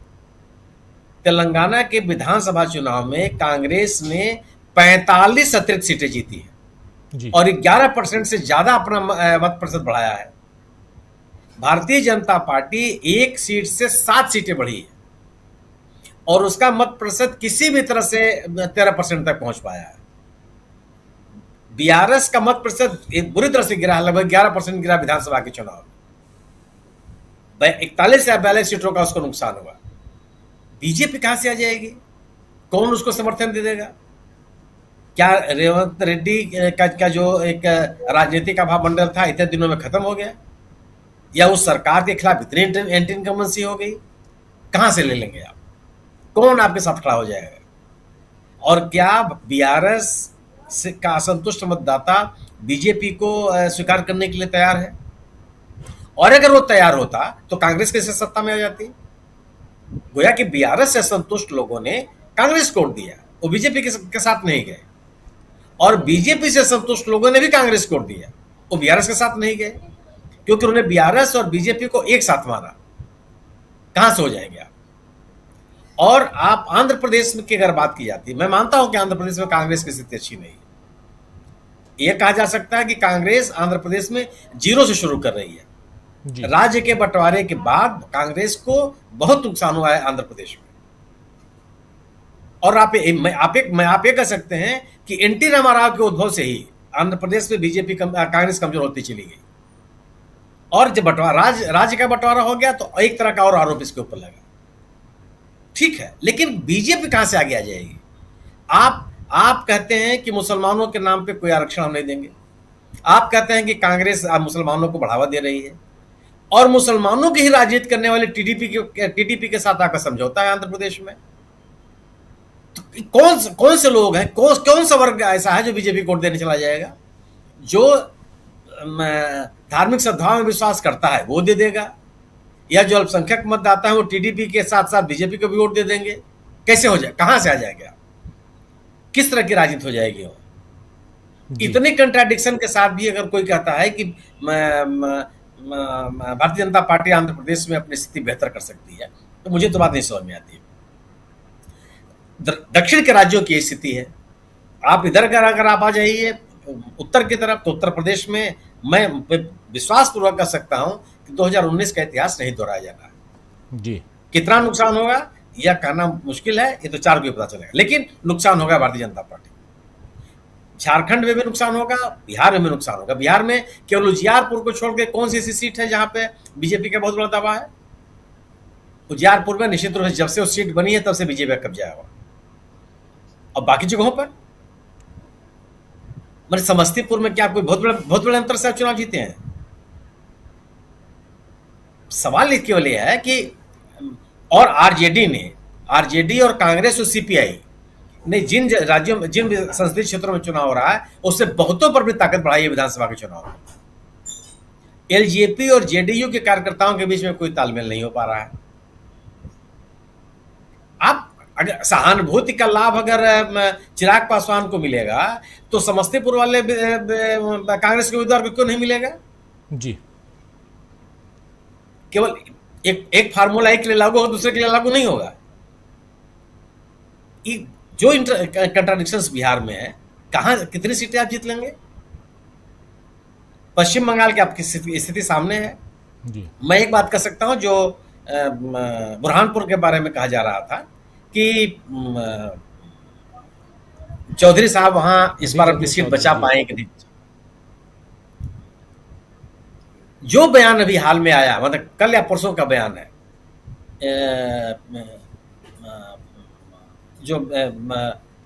[SPEAKER 4] तेलंगाना के विधानसभा चुनाव में कांग्रेस ने 45 अतिरिक्त सीटें जीती है और 11% से ज्यादा अपना मत प्रतिशत बढ़ाया है। भारतीय जनता पार्टी 1 सीट से 7 सीटें बढ़ी है और उसका मत प्रतिशत किसी भी तरह से 13% तक पहुंच पाया है। बीआरएस का मत प्रतिशत बुरी तरह से गिरा, लगभग 11% गिरा विधानसभा के चुनाव में। 41 या 42 सीटों का उसको नुकसान हुआ। बीजेपी कहां से आ जाएगी? कौन उसको समर्थन दे देगा? क्या रेवंत रेड्डी का जो एक राजनीतिक अभामंडल था इतने दिनों में खत्म हो गया, या उस सरकार के खिलाफ इतनी एंटी इनकम्बेंसी हो गई? कहां से ले लेंगे आप? कौन आपके साथ खड़ा हो जाएगा? और क्या बीआरएस से का असंतुष्ट मतदाता बीजेपी को स्वीकार करने के लिए तैयार है? और अगर वो तैयार होता तो कांग्रेस कैसे सत्ता में आ जाती? गोया कि बीआरएस से संतुष्ट लोगों ने कांग्रेस को वोट दिया, वो बीजेपी के साथ नहीं गए, और बीजेपी से संतुष्ट लोगों ने भी कांग्रेस को वोट दिया, वो बीआरएस के साथ नहीं गए, क्योंकि उन्होंने बीआरएस और बीजेपी को एक साथ माना। कहां से हो जाएंगे आप? और आप आंध्र प्रदेश की अगर बात की जाती है, मैं मानता हूं कि आंध्र प्रदेश में कांग्रेस की स्थिति अच्छी नहीं है। यह कहा जा सकता है कि कांग्रेस आंध्र प्रदेश में जीरो से शुरू कर रही है। राज्य के बंटवारे के बाद कांग्रेस को बहुत नुकसान हुआ है आंध्र प्रदेश में। और आप ये कह सकते हैं कि एनटी रामाराव के उद्भव से ही आंध्र प्रदेश में बीजेपी कांग्रेस कमजोर होती चली गई, और जब राज्य का बंटवारा हो गया तो एक तरह का और आरोप इसके ऊपर लगा। ठीक है, लेकिन बीजेपी कहां से आगे आ जाएगी? आप कहते हैं कि मुसलमानों के नाम पे कोई आरक्षण हम नहीं देंगे, आप कहते हैं कि कांग्रेस मुसलमानों को बढ़ावा दे रही है, और मुसलमानों की ही राजनीति करने वाले टीडीपी के साथ आकर समझौता है आंध्र प्रदेश में। तो कौन से लोग हैं, कौन सा वर्ग ऐसा है जो बीजेपी को वोट देने चला जाएगा? जो धार्मिक श्रद्धाओं में विश्वास करता है वो दे देगा, या जो अल्पसंख्यक मतदाता है वो टीडीपी के साथ साथ बीजेपी को भी वोट दे देंगे? कैसे हो जाए? कहां से आ जाएगा? किस तरह की राजनीति हो जाएगी? वो इतने कंट्राडिक्शन के साथ भी अगर कोई कहता है कि भारतीय जनता पार्टी आंध्र प्रदेश में अपनी स्थिति बेहतर कर सकती है, तो मुझे तो बात नहीं समझ में आती। दक्षिण के राज्यों की स्थिति है, आप इधर अगर आप आ जाइए उत्तर की तरफ, तो उत्तर प्रदेश में मैं विश्वास पूर्वक कह सकता हूं कि 2019 का इतिहास नहीं दोहराया जाना जी। कितना नुकसान होगा यह कहना मुश्किल है, ये तो 4 को ही पता चलेगा, लेकिन नुकसान होगा भारतीय जनता पार्टी। झारखंड में भी नुकसान होगा, बिहार में भी नुकसान होगा। बिहार में केवल उजियारपुर को छोड़ के कौन सी ऐसी सीट है जहां पे बीजेपी का बहुत बड़ा दावा है? उजियारपुर में निश्चित रूप से जब से वो सीट बनी है तब से बीजेपी का कब्जा हुआ। और बाकी जगहों पर मतलब समस्तीपुर में क्या कोई बहुत बड़े अंतर से चुनाव जीते हैं? सवाल ये केवल यह है कि और आरजेडी और कांग्रेस और सीपीआई ने जिन राज्यों में, जिन संसदीय क्षेत्रों में चुनाव हो रहा है, उससे बहुतों पर भी ताकत बढ़ाई है विधानसभा के चुनाव में। एलजेपी और जेडीयू के कार्यकर्ताओं के बीच में कोई तालमेल नहीं हो पा रहा है। आप अगर सहानुभूति का लाभ अगर चिराग पासवान को मिलेगा तो समस्तीपुर वाले कांग्रेस के उम्मीदवार को क्यों नहीं मिलेगा? जी, केवल एक फार्मूला एक के लिए लागू होगा, दूसरे के लिए लागू नहीं होगा। जो कंट्राडिक्शंस बिहार में है, कहां कितनी सीटें आप जीत लेंगे? पश्चिम बंगाल की आपकी स्थिति सामने है जी। मैं एक बात कह सकता हूं, जो बुरहानपुर के बारे में कहा जा रहा था कि चौधरी साहब वहां इस बार अपनी सीट बचा पाए कि नहीं। जो बयान अभी हाल में आया, मतलब कल या परसों का बयान है, जो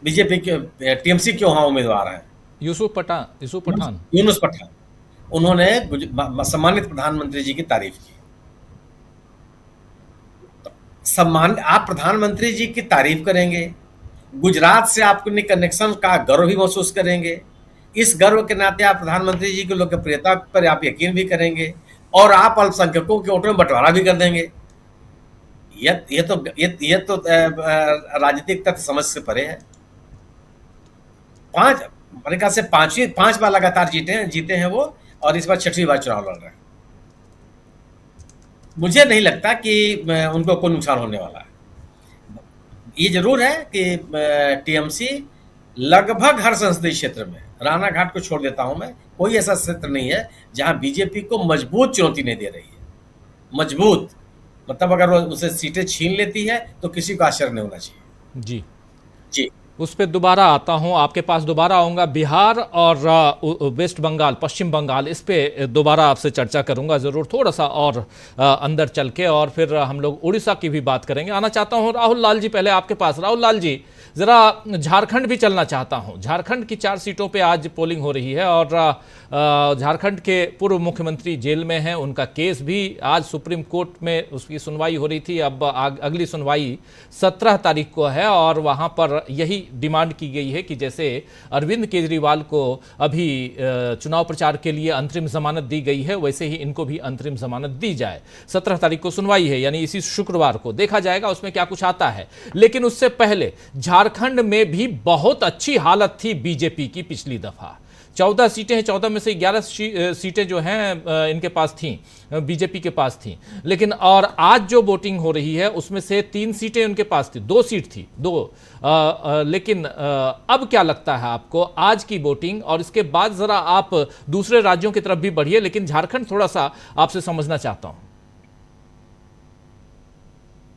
[SPEAKER 4] बीजेपी के टीएमसी के वहां उम्मीदवार हैं यूनुस पठान, उन्होंने सम्मानित प्रधानमंत्री जी की तारीफ की। आप प्रधानमंत्री जी की तारीफ करेंगे, गुजरात से आपके कनेक्शन का गर्व भी महसूस करेंगे, इस गर्व के नाते आप प्रधानमंत्री जी की लोकप्रियता पर आप यकीन भी करेंगे, और आप अल्पसंख्यकों के वोटों में बंटवारा भी कर देंगे। ये तो राजनीतिक तथ्य समझ से परे है। पांच बार लगातार जीते हैं वो, और इस बार 6वीं बार चुनाव लड़ रहे हैं। मुझे नहीं लगता कि उनको कोई नुकसान होने वाला है। ये जरूर है कि टीएमसी लगभग हर संसदीय क्षेत्र में, राणा घाट को छोड़ देता हूं मैं, कोई ऐसा क्षेत्र नहीं है जहां बीजेपी को मजबूत चुनौती नहीं दे रही है। मजबूत मतलब अगर वो उसे सीटें छीन लेती है तो किसी को आश्चर्य नहीं होना चाहिए। जी,
[SPEAKER 1] उस पर दोबारा आता हूं, आपके पास दोबारा आऊंगा। बिहार और वेस्ट बंगाल, पश्चिम बंगाल, इस पे दोबारा आपसे चर्चा करूंगा ज़रूर, थोड़ा सा और अंदर चल के, और फिर हम लोग उड़ीसा की भी बात करेंगे। आना चाहता हूं राहुल लाल जी पहले आपके पास। राहुल लाल जी, ज़रा झारखंड भी चलना चाहता हूं। झारखंड की 4 सीटों पे आज पोलिंग हो रही है और झारखंड के पूर्व मुख्यमंत्री जेल में हैं। उनका केस भी आज सुप्रीम कोर्ट में उसकी सुनवाई हो रही थी। अब अगली सुनवाई 17 तारीख को है और वहां पर यही डिमांड की गई है कि जैसे अरविंद केजरीवाल को अभी चुनाव प्रचार के लिए अंतरिम जमानत दी गई है, वैसे ही इनको भी अंतरिम जमानत दी जाए। 17 तारीख को सुनवाई है, यानी इसी शुक्रवार को। देखा जाएगा उसमें क्या कुछ आता है। लेकिन उससे पहले झारखंड में भी बहुत अच्छी हालत थी बीजेपी की पिछली दफा। 14 सीटें हैं, 14 में से 11 सीटें जो हैं इनके पास थीं, बीजेपी के पास थीं। लेकिन और आज जो वोटिंग हो रही है उसमें से 3 सीटें उनके पास थी, 2 सीट थी, 2। लेकिन अब क्या लगता है आपको आज की वोटिंग? और इसके बाद जरा आप दूसरे राज्यों की तरफ भी बढ़िए, लेकिन झारखंड थोड़ा सा आपसे समझना चाहता हूं।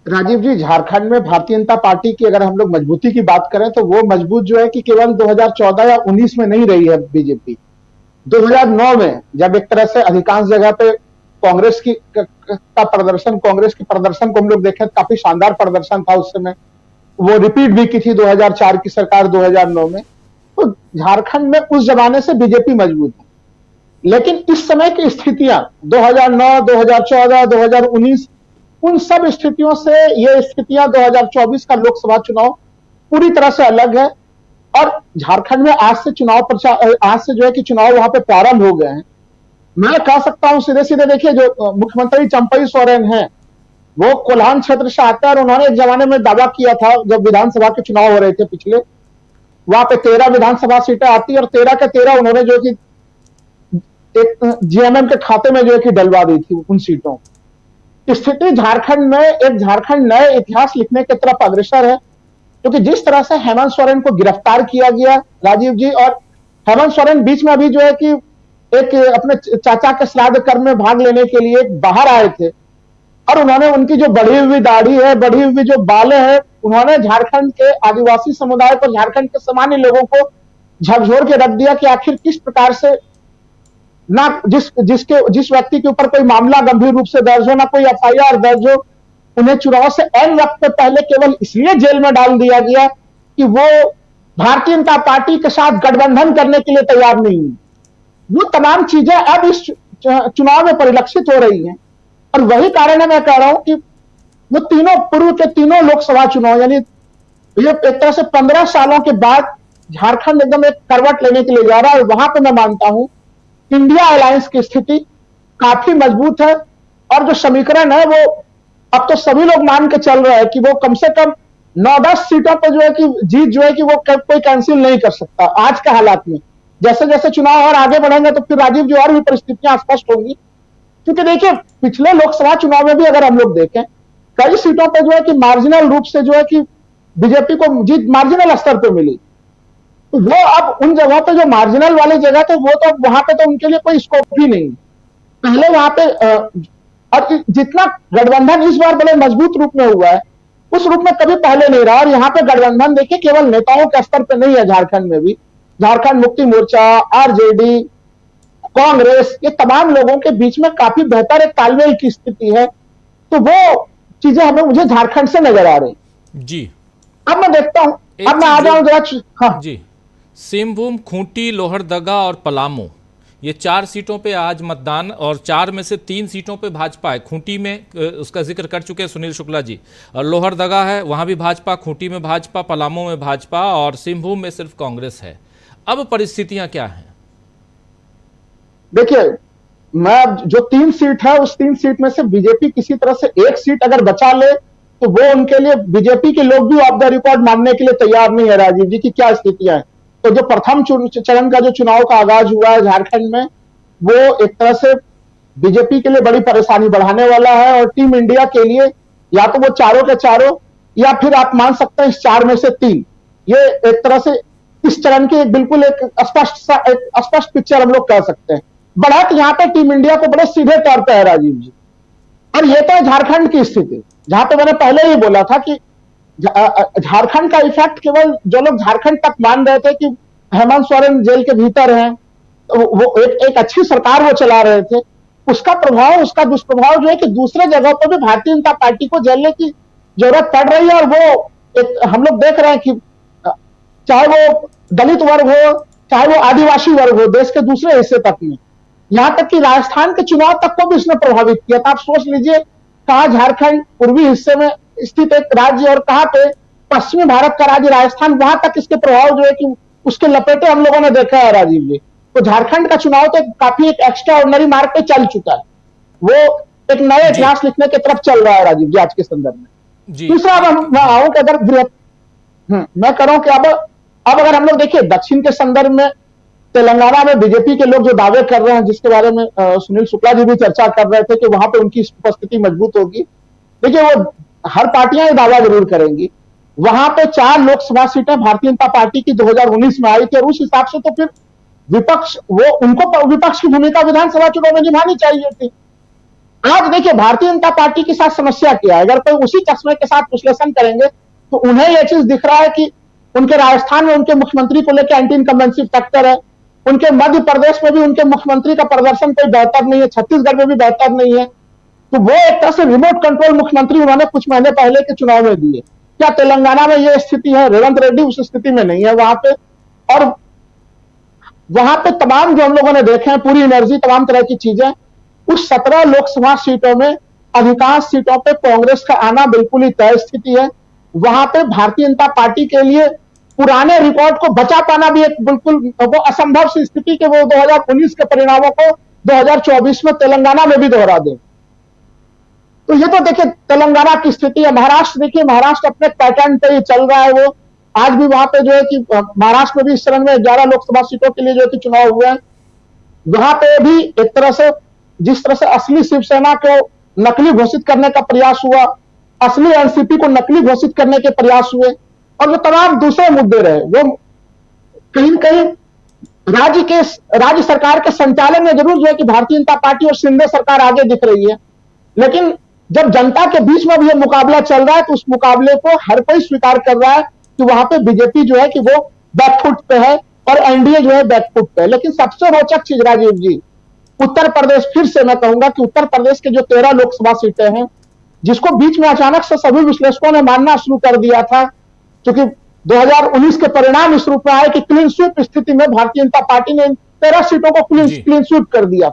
[SPEAKER 5] राजीव जी, झारखंड में भारतीय जनता पार्टी की अगर हम लोग मजबूती की बात करें तो वो मजबूत जो है कि केवल 2014 या 19 में नहीं रही है बीजेपी। 2009 में जब एक तरह से अधिकांश जगह पे कांग्रेस की कांग्रेस के प्रदर्शन को हम लोग देखें, काफी शानदार प्रदर्शन था उस समय। वो रिपीट भी की थी 2004 की सरकार 2009 में। तो झारखंड में उस जमाने से बीजेपी मजबूत है। लेकिन इस समय की स्थितियां 2009, 2014, 2019, उन सब स्थितियों से ये स्थितियां 2024 का लोकसभा चुनाव पूरी तरह से अलग है। और झारखंड में आज से जो है कि चुनाव वहां पे प्रारंभ हो गए हैं। मैं कह सकता हूं सीधे सीधे, देखिए जो मुख्यमंत्री चंपई सोरेन हैं वो कोल्हान क्षेत्र से आते हैं और उन्होंने एक जमाने में दावा किया था जब विधानसभा के चुनाव हो रहे थे पिछले, वहां पे 13 विधानसभा सीटें आती और 13 के 13 उन्होंने जो कि एक जीएमएम के खाते में जो है कि डलवा दी थी उन सीटों। स्थिति झारखंड में एक झारखंड नए इतिहास लिखने की तरफ अग्रसर है, क्योंकि जिस तरह से हेमंत सोरेन को गिरफ्तार किया गया राजीव जी, और हेमंत सोरेन बीच में अभी जो है कि एक अपने चाचा के श्राद्ध कर्म में भाग लेने के लिए बाहर आए थे और उन्होंने उनकी जो बढ़ी हुई दाढ़ी है, बढ़ी हुई जो बालें हैं, उन्होंने झारखंड के आदिवासी समुदाय को, झारखंड के सामान्य लोगों को झकझोर के रख दिया कि आखिर किस प्रकार से ना जिस व्यक्ति के ऊपर कोई मामला गंभीर रूप से दर्ज हो, ना कोई एफआईआर दर्ज हो, उन्हें चुनाव से एन वक्त पे पहले केवल इसलिए जेल में डाल दिया गया कि वो भारतीय जनता पार्टी के साथ गठबंधन करने के लिए तैयार नहीं है। वो तमाम चीजें अब इस चुनाव में परिलक्षित हो रही हैं और वही कारण है, मैं कह रहा हूं कि वो तीनों पूर्व के तीनों लोकसभा चुनाव, यानी ये एक तरह से 15 सालों के बाद झारखंड एकदम एक करवट लेने के लिए जा रहा है। और वहां पर मैं मानता हूं इंडिया अलायंस की स्थिति काफी मजबूत है और जो समीकरण है वो अब तो सभी लोग मान के चल रहे हैं कि वो कम से कम 9-10 सीटों पर जो है कि जीत जो है कि वो कोई कैंसिल नहीं कर सकता आज के हालात में। जैसे जैसे चुनाव और आगे बढ़ेंगे तो फिर राजीव जी और भी परिस्थितियां स्पष्ट होंगी, क्योंकि देखिए पिछले लोकसभा चुनाव में भी अगर हम लोग देखें कई सीटों पर जो है कि मार्जिनल रूप से जो है कि बीजेपी को जीत मार्जिनल स्तर पर मिली। वो अब उन जगहों पे जो मार्जिनल वाली जगह थे वो तो वहां पे तो उनके लिए कोई स्कोप ही नहीं। पहले वहां पे और जितना गठबंधन इस बार बड़े मजबूत रूप में हुआ है उस रूप में कभी पहले नहीं रहा। और यहाँ पे गठबंधन देखिए केवल नेताओं के स्तर पे नहीं है, झारखंड में भी झारखंड मुक्ति मोर्चा, आरजेडी, कांग्रेस, ये तमाम लोगों के बीच में काफी बेहतर एक तालमेल की स्थिति है। तो वो चीजें हमें मुझे झारखंड से नजर आ रही
[SPEAKER 1] जी।
[SPEAKER 5] अब मैं देखता हूं, अब मैं आ जाऊं जरा। हाँ
[SPEAKER 1] जी, सिंहभूम, खूंटी, लोहरदगा और पलामू, ये 4 सीटों पे आज मतदान, और 4 में से 3 सीटों पे भाजपा है। खूंटी में उसका जिक्र कर चुके हैं सुनील शुक्ला जी, और लोहरदगा है वहाँ भी भाजपा, खूंटी में भाजपा, पलामू में भाजपा और सिंहभूम में सिर्फ कांग्रेस है। अब परिस्थितियां क्या हैं?
[SPEAKER 5] देखिए, मैं जो 3 सीट है उस 3 सीट में से बीजेपी किसी तरह से एक सीट अगर बचा ले तो वो उनके लिए बीजेपी के लोग भी ऑफ द रिकॉर्ड मानने के लिए तैयार नहीं है राजीव जी की क्या स्थितियां हैं। तो जो प्रथम चरण का जो चुनाव का आगाज हुआ है झारखंड में, वो एक तरह से बीजेपी के लिए बड़ी परेशानी बढ़ाने वाला है और टीम इंडिया के लिए या तो वो चारों के चारों, या फिर आप मान सकते हैं इस 4 में से 3, ये एक तरह से इस चरण की बिल्कुल एक स्पष्ट पिक्चर हम लोग कह सकते हैं। बढ़त यहाँ पे टीम इंडिया को बड़े सीधे तौर पर है राजीव जी। और ये तो है झारखंड की स्थिति, जहां पे मैंने पहले ही बोला था कि झारखंड का इफेक्ट केवल जो लोग झारखंड तक मान रहे थे कि हेमंत सोरेन जेल के भीतर हैं, वो एक अच्छी सरकार वो चला रहे थे, उसका प्रभाव, उसका दुष्प्रभाव जो है कि दूसरे जगहों पर भी भारतीय जनता पार्टी को झेलने की जरूरत पड़ रही है। और वो हम लोग देख रहे हैं कि चाहे वो दलित वर्ग हो, चाहे वो आदिवासी वर्ग हो, देश के दूसरे हिस्से तक में, यहां तक कि राजस्थान के चुनाव तक को भी इसने प्रभावित किया था। आप सोच लीजिए कहां झारखंड पूर्वी हिस्से में स्थित एक राज्य और कहां पे पश्चिमी भारत का राज्य राजस्थान, वहां तक इसके प्रभाव जो है कि उसके लपेटे हम लोगों ने देखा है राजीव जी। तो झारखंड का चुनाव तो काफी एक एक्स्ट्रा ऑर्डिनरी मार्ग पे चल चुका है, वो एक नए इतिहास लिखने की तरफ चल रहा है राजीव जी आज के संदर्भ में। दूसरा अब मैं आऊं कि अगर मैं कह रहा हूं कि अब अगर हम लोग देखिए दक्षिण के संदर्भ में तेलंगाना में बीजेपी के लोग जो दावे कर रहे हैं, जिसके बारे में सुनील शुक्ला जी भी चर्चा कर रहे थे कि वहां पे उनकी उपस्थिति मजबूत होगी। देखिए वो हर पार्टियां ये दावा जरूर करेंगी। वहां पे 4 लोकसभा सीटें भारतीय जनता पार्टी की 2019 में आई थी और उस हिसाब से तो फिर विपक्ष, वो उनको विपक्ष की भूमिका विधानसभा चुनाव में निभानी चाहिए थी। आज देखिए भारतीय जनता पार्टी के साथ समस्या क्या है, अगर कोई उसी चश्मे के साथ विश्लेषण करेंगे तो उन्हें यह चीज दिख रहा है कि उनके राजस्थान में उनके मुख्यमंत्री को लेकर एंटी इनकम्बेंसी फैक्टर है, उनके मध्य प्रदेश में भी उनके मुख्यमंत्री का प्रदर्शन कोई बेहतर नहीं है, छत्तीसगढ़ में भी बेहतर नहीं है। तो वो एक तरह से रिमोट कंट्रोल मुख्यमंत्री उन्होंने कुछ महीने पहले के चुनाव में दिए। क्या तेलंगाना में ये स्थिति है? रेवंत रेड्डी उस स्थिति में नहीं है वहां पे। और वहां पे तमाम जो हम लोगों ने देखे हैं, पूरी एनर्जी, तमाम तरह की चीजें, उस 17 लोकसभा सीटों में अधिकांश सीटों पे कांग्रेस का आना बिल्कुल ही तय स्थिति है। वहां पे भारतीय जनता पार्टी के लिए पुराने रिकॉर्ड को बचा पाना भी एक बिल्कुल वो असंभव सी स्थिति कि वो 2019 के परिणामों को 2024 में तेलंगाना में भी दोहरा दे। तो ये तो देखिए तेलंगाना की स्थिति है। महाराष्ट्र देखिए, महाराष्ट्र अपने पैटर्न पे ही चल रहा है। वो आज भी वहां पे जो है कि महाराष्ट्र में भी इस चरण में 11 लोकसभा सीटों के लिए जो है कि चुनाव हुए हैं, वहां पे भी एक तरह से जिस तरह से असली शिवसेना को नकली घोषित करने का प्रयास हुआ, असली एनसीपी को नकली घोषित करने के प्रयास हुए, और जो तमाम दूसरे मुद्दे रहे, वो कहीं न कहीं राज्य सरकार के संचालन में जरूर जो है कि भारतीय जनता पार्टी और शिंदे सरकार आगे दिख रही है। लेकिन जब जनता के बीच में भी ये मुकाबला चल रहा है तो उस मुकाबले को हर कोई स्वीकार कर रहा है कि वहां पे बीजेपी जो है कि वो बैकफुट पे है और एनडीए जो है बैकफुट पे है। लेकिन सबसे रोचक चीज राजीव जी, उत्तर प्रदेश, फिर से मैं कहूंगा कि उत्तर प्रदेश के जो 13 लोकसभा सीटें हैं, जिसको बीच में अचानक से सभी विश्लेषकों ने मानना शुरू कर दिया था, क्योंकि 2019 के परिणाम इस रूप में आए कि क्लीन स्वीप स्थिति में भारतीय जनता पार्टी ने 13 सीटों को क्लीन स्वीप कर दिया।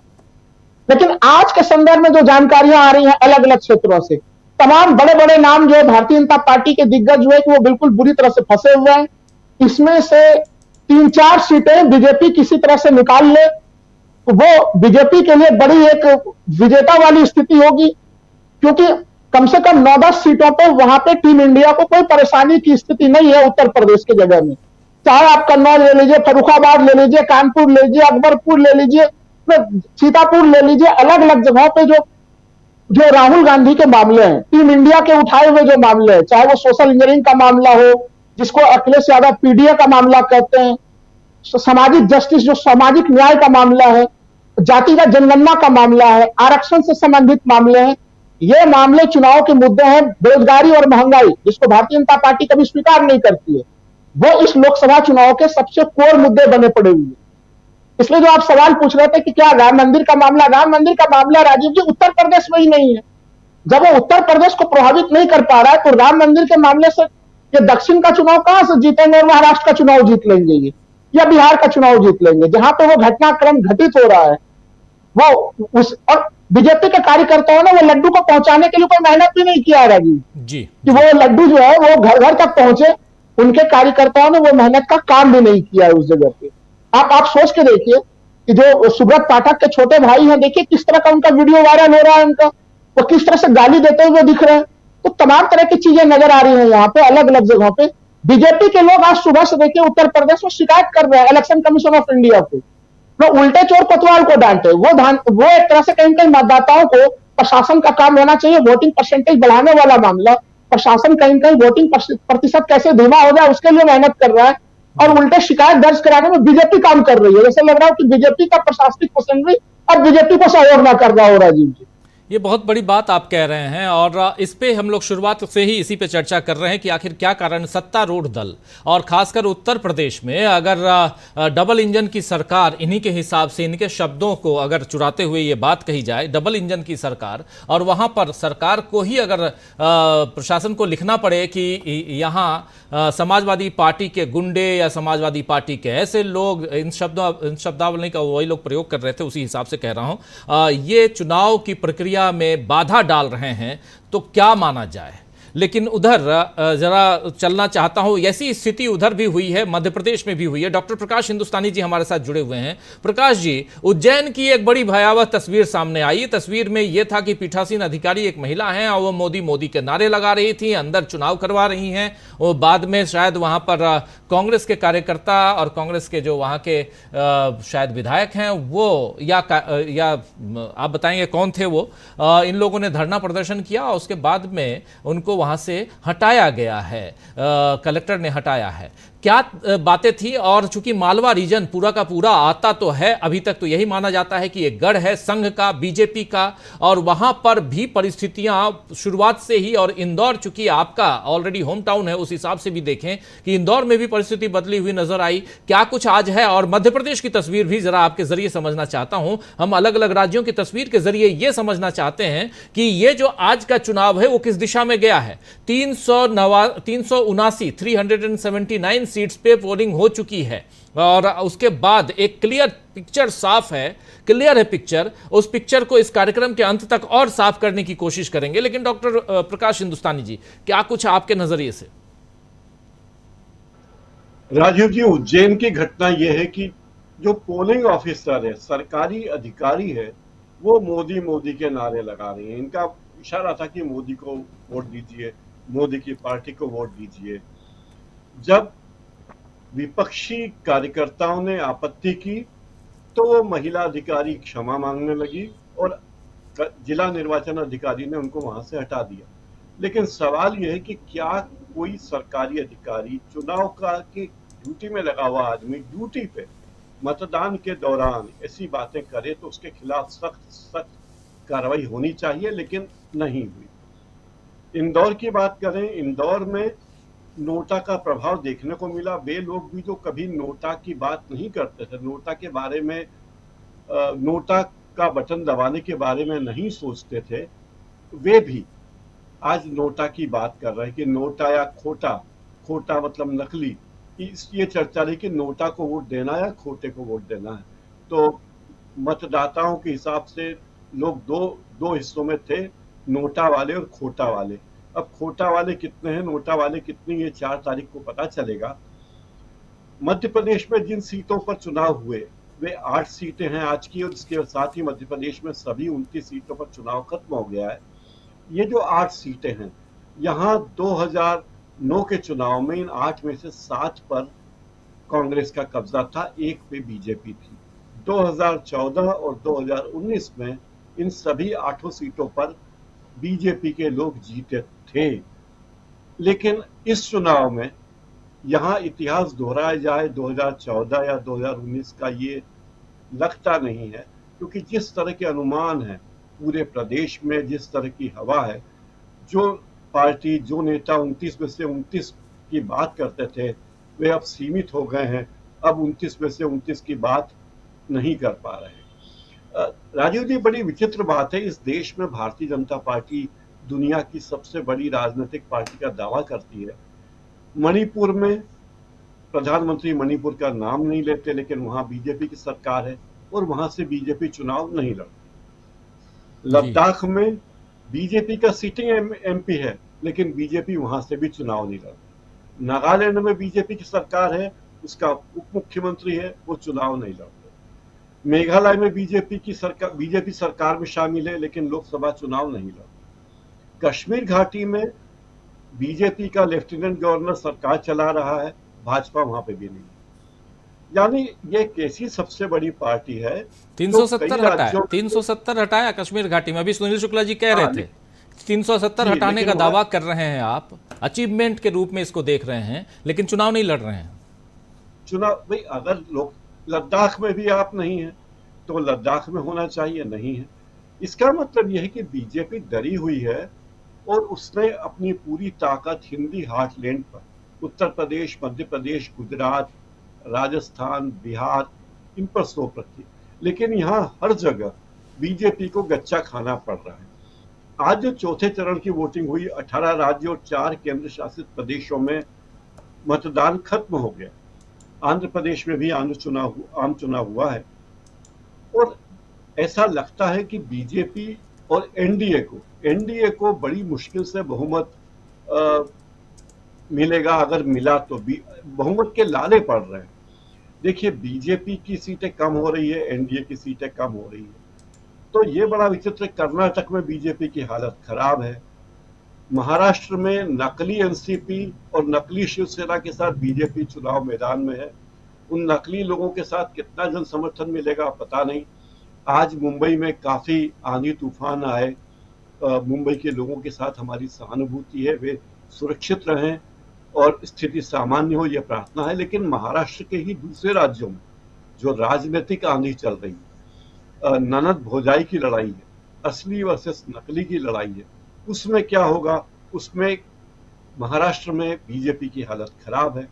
[SPEAKER 5] लेकिन आज के संदर्भ में जो जानकारियां आ रही हैं अलग अलग क्षेत्रों से, तमाम बड़े बड़े नाम जो है भारतीय जनता पार्टी के दिग्गज जो है कि वो बिल्कुल बुरी तरह से फंसे हुए हैं। इसमें से 3-4 सीटें बीजेपी किसी तरह से निकाल ले तो वो बीजेपी के लिए बड़ी एक विजेता वाली स्थिति होगी, क्योंकि कम से कम 9-10 सीटों पे वहां पे टीम इंडिया को कोई परेशानी की स्थिति नहीं है उत्तर प्रदेश के जगह में। चाहे आप कन्नौज ले लीजिए, फर्रुखाबाद ले लीजिए, कानपुर ले लीजिए, अकबरपुर ले लीजिए, सीतापुर ले लीजिए, अलग अलग जगहों पे जो राहुल गांधी के मामले हैं, टीम इंडिया के उठाए हुए जो मामले हैं, चाहे वो सोशल इंजीनियरिंग का मामला हो, जिसको अखिलेश यादव पीडीए का मामला कहते हैं, सामाजिक जस्टिस जो सामाजिक न्याय का मामला है, जातिगत जनगणना का मामला है, आरक्षण से संबंधित मामले हैं, ये मामले चुनाव के मुद्दे हैं। बेरोजगारी और महंगाई, जिसको भारतीय जनता पार्टी कभी स्वीकार नहीं करती है, वो इस लोकसभा चुनाव के सबसे कोर मुद्दे बने पड़े हुए हैं। इसलिए जो आप सवाल पूछ रहे थे कि क्या राम मंदिर का मामला राजीव जी उत्तर प्रदेश में ही नहीं है। जब वो उत्तर प्रदेश को प्रभावित नहीं कर पा रहा है तो राम मंदिर के मामले से ये दक्षिण का चुनाव कहां से जीतेंगे और महाराष्ट्र का चुनाव जीत लेंगे ये, या बिहार का चुनाव जीत लेंगे, जहां पे वो घटनाक्रम घटित हो रहा है। वो उस और बीजेपी के कार्यकर्ताओं ने वो लड्डू को पहुंचाने के लिए कोई मेहनत भी नहीं किया राजीव जी, कि वो लड्डू जो है वो घर घर तक पहुंचे, उनके कार्यकर्ताओं ने वो मेहनत का काम भी नहीं किया उस जगह पे। आप सोच के देखिए कि जो सुब्रत पाठक के छोटे भाई हैं, देखिए किस तरह का उनका वीडियो वायरल हो रहा है, उनका वो किस तरह से गाली देते हुए दिख रहे हैं। तो तमाम तरह की चीजें नजर आ रही हैं यहाँ पे अलग अलग जगहों पे। बीजेपी के लोग आज सुबह से देखिए उत्तर प्रदेश में शिकायत कर रहे हैं इलेक्शन कमीशन ऑफ इंडिया को, वो उल्टे चोर कोतवाल को डांटे। वो एक तरह से कहीं कहीं मतदाताओं को प्रशासन का काम होना चाहिए, वोटिंग परसेंटेज बढ़ाने वाला मामला, प्रशासन कहीं कहीं वोटिंग प्रतिशत कैसे धीमा हो जाए उसके लिए मेहनत कर रहा है, और उल्टे शिकायत दर्ज कराने में बीजेपी काम कर रही है। जैसे लग रहा है कि बीजेपी का प्रशासनिक मशीनरी और बीजेपी को सहयोग ना कर रहा हो राजीव जी।
[SPEAKER 1] ये बहुत बड़ी बात आप कह रहे हैं और इस पे हम लोग शुरुआत से ही इसी पे चर्चा कर रहे हैं कि आखिर क्या कारण सत्तारूढ़ दल और खासकर उत्तर प्रदेश में अगर डबल इंजन की सरकार, इन्हीं के हिसाब से, इनके शब्दों को अगर चुराते हुए ये बात कही जाए, डबल इंजन की सरकार, और वहां पर सरकार को ही अगर प्रशासन को लिखना पड़े कि यहाँ समाजवादी पार्टी के गुंडे या समाजवादी पार्टी के ऐसे लोग, इन शब्दावली का वही लोग प्रयोग कर रहे थे, उसी हिसाब से कह रहा हूं, ये चुनाव की प्रक्रिया में बाधा डाल रहे हैं, तो क्या माना जाए। लेकिन उधर जरा चलना चाहता हूं, ऐसी स्थिति उधर भी हुई है, मध्य प्रदेश में भी हुई है। डॉक्टर प्रकाश हिंदुस्तानी जी हमारे साथ जुड़े हुए हैं। प्रकाश जी, उज्जैन की एक बड़ी भयावह तस्वीर सामने आई। तस्वीर में यह था कि पीठासीन अधिकारी एक महिला हैं और वो मोदी मोदी के नारे लगा रही थी, अंदर चुनाव करवा रही हैं। और बाद में शायद वहां पर कांग्रेस के कार्यकर्ता और कांग्रेस के जो वहां के शायद विधायक हैं वो या आप बताएंगे कौन थे वो, इन लोगों ने धरना प्रदर्शन किया और उसके बाद में उनको वहां से हटाया गया है, कलेक्टर ने हटाया है। क्या बातें थी? और चूंकि मालवा रीजन पूरा का पूरा आता तो है, अभी तक तो यही माना जाता है कि एक गढ़ है संघ का, बीजेपी का, और वहां पर भी परिस्थितियां शुरुआत से ही, और इंदौर चूंकि आपका ऑलरेडी होम टाउन है, उस हिसाब से भी देखें कि इंदौर में भी परिस्थिति बदली हुई नजर आई। क्या कुछ आज है? और मध्य प्रदेश की तस्वीर भी जरा आपके जरिए समझना चाहता हूं। हम अलग अलग राज्यों की तस्वीर के जरिए यह समझना चाहते हैं कि ये जो आज का चुनाव है वो किस दिशा में गया है। 379 सीट्स पे पोलिंग हो चुकी है और उसके बाद एक क्लियर पिक्चर साफ है, क्लियर है पिक्चर। उस पिक्चर को इस कार्यक्रम के अंत तक और साफ करने की कोशिश करेंगे। लेकिन डॉक्टर प्रकाश हिंदुस्तानी जी, क्या कुछ आपके नजरिए से?
[SPEAKER 6] राजीव जी, उज्जैन की घटना यह है कि जो पोलिंग ऑफिसर है, सरकारी अधिकारी है, वो मोदी मोदी के नारे लगा रहे हैं। इनका इशारा था कि मोदी को वोट दीजिए, मोदी की पार्टी को वोट दीजिए। जब विपक्षी कार्यकर्ताओं ने आपत्ति की तो वो महिला अधिकारी क्षमा मांगने लगी और जिला निर्वाचन अधिकारी ने उनको वहां से हटा दिया। लेकिन सवाल यह है कि क्या कोई सरकारी अधिकारी, चुनाव का की ड्यूटी में लगा हुआ आदमी, ड्यूटी पे मतदान के दौरान ऐसी बातें करे तो उसके खिलाफ सख्त कार्रवाई होनी चाहिए, लेकिन नहीं हुई। इंदौर की बात करें, इंदौर में नोटा का प्रभाव देखने को मिला। वे लोग भी जो कभी नोटा की बात नहीं करते थे, नोटा के बारे में, नोटा का बटन दबाने के बारे में नहीं सोचते थे, वे भी आज नोटा की बात कर रहे हैं कि नोटा या खोटा, खोटा मतलब नकली। ये चर्चा रही कि नोटा को वोट देना या खोटे को वोट देना है। तो मतदाताओं के हिसाब से लोग दो हिस्सों में थे, नोटा वाले और खोटा वाले। अब खोटा वाले कितने हैं, नोटा वाले कितने, ये 4 तारीख को पता चलेगा। मध्य प्रदेश में जिन सीटों पर चुनाव हुए वे 8 सीटें हैं आज की, और इसके साथ ही मध्य प्रदेश में सभी 29 सीटों पर चुनाव खत्म हो गया है। ये जो 8 सीटें हैं, यहाँ 2009 के चुनाव में इन 8 में से 7 पर कांग्रेस का कब्जा था, 1 पे बीजेपी थी। 2014 और 2019 में इन सभी 8 सीटों पर बीजेपी के लोग जीते थे। लेकिन इस चुनाव में यहां इतिहास दोहराया जाए 2014 या 2019 का, ये लगता नहीं है, क्योंकि जिस तरह के अनुमान है पूरे प्रदेश में, जिस तरह की हवा है, जो पार्टी, जो नेता 29 में से 29 की बात करते थे वे अब सीमित हो गए हैं, अब 29 में से 29 की बात नहीं कर पा रहे हैं। राजीव जी, बड़ी विचित्र बात है, इस देश में भारतीय जनता पार्टी दुनिया की सबसे बड़ी राजनीतिक पार्टी का दावा करती है। मणिपुर में प्रधानमंत्री मणिपुर का नाम नहीं लेते, लेकिन वहां बीजेपी की सरकार है और वहां से बीजेपी चुनाव नहीं लड़ती। लद्दाख में बीजेपी का सिटिंग एमपी है, लेकिन बीजेपी वहां से भी चुनाव नहीं लड़ती। नागालैंड में बीजेपी की सरकार है, उसका उप मुख्यमंत्री है, वो चुनाव नहीं लड़ते। मेघालय में बीजेपी सरकार में शामिल है, लेकिन लोकसभा चुनाव नहीं लड़ती। कश्मीर घाटी में बीजेपी का लेफ्टिनेंट गवर्नर सरकार चला रहा है, भाजपा वहां पे भी नहीं। यानी ये कैसी सबसे बड़ी पार्टी है।
[SPEAKER 1] 370 हटाया कश्मीर घाटी में। अभी सुनील शुक्ला जी कह रहे थे 370 हटाने का दावा कर रहे हैं आप, अचीवमेंट के रूप में इसको देख रहे हैं, लेकिन चुनाव नहीं लड़ रहे हैं।
[SPEAKER 6] चुनाव भाई, अगर लोग लद्दाख में भी आप नहीं है तो लद्दाख में होना चाहिए, नहीं है। इसका मतलब यह है कि बीजेपी डरी हुई है और उसने अपनी पूरी ताकत हिंदी हार्टलैंड पर, उत्तर प्रदेश, मध्य प्रदेश, गुजरात, राजस्थान, बिहार, इन पर सौंप रखी। लेकिन यहाँ हर जगह बीजेपी को गच्चा खाना पड़ रहा है। आज जो चौथे चरण की वोटिंग हुई, 18 राज्य और 4 केंद्र शासित प्रदेशों में मतदान खत्म हो गया। आंध्र प्रदेश में भी आम चुनाव हुआ है और ऐसा लगता है कि बीजेपी और एनडीए को बड़ी मुश्किल से बहुमत मिलेगा। अगर मिला तो बहुमत के लाले पड़ रहे हैं। देखिए, बीजेपी की सीटें कम हो रही है, एनडीए की सीटें कम हो रही है, तो ये बड़ा विचित्र। कर्नाटक में बीजेपी की हालत खराब है। महाराष्ट्र में नकली एनसीपी और नकली शिवसेना के साथ बीजेपी चुनाव मैदान में है। उन नकली लोगों के साथ कितना जन समर्थन मिलेगा पता नहीं। आज मुंबई में काफी आंधी तूफान आए। मुंबई के लोगों के साथ हमारी सहानुभूति है, वे सुरक्षित रहें और स्थिति सामान्य हो, यह प्रार्थना है। लेकिन महाराष्ट्र के ही दूसरे राज्यों में जो राजनीतिक आंधी चल रही है, ननद भौजाई की लड़ाई है, असली वर्सेस नकली की लड़ाई है, उसमें क्या होगा? उसमें महाराष्ट्र में बीजेपी की हालत खराब है।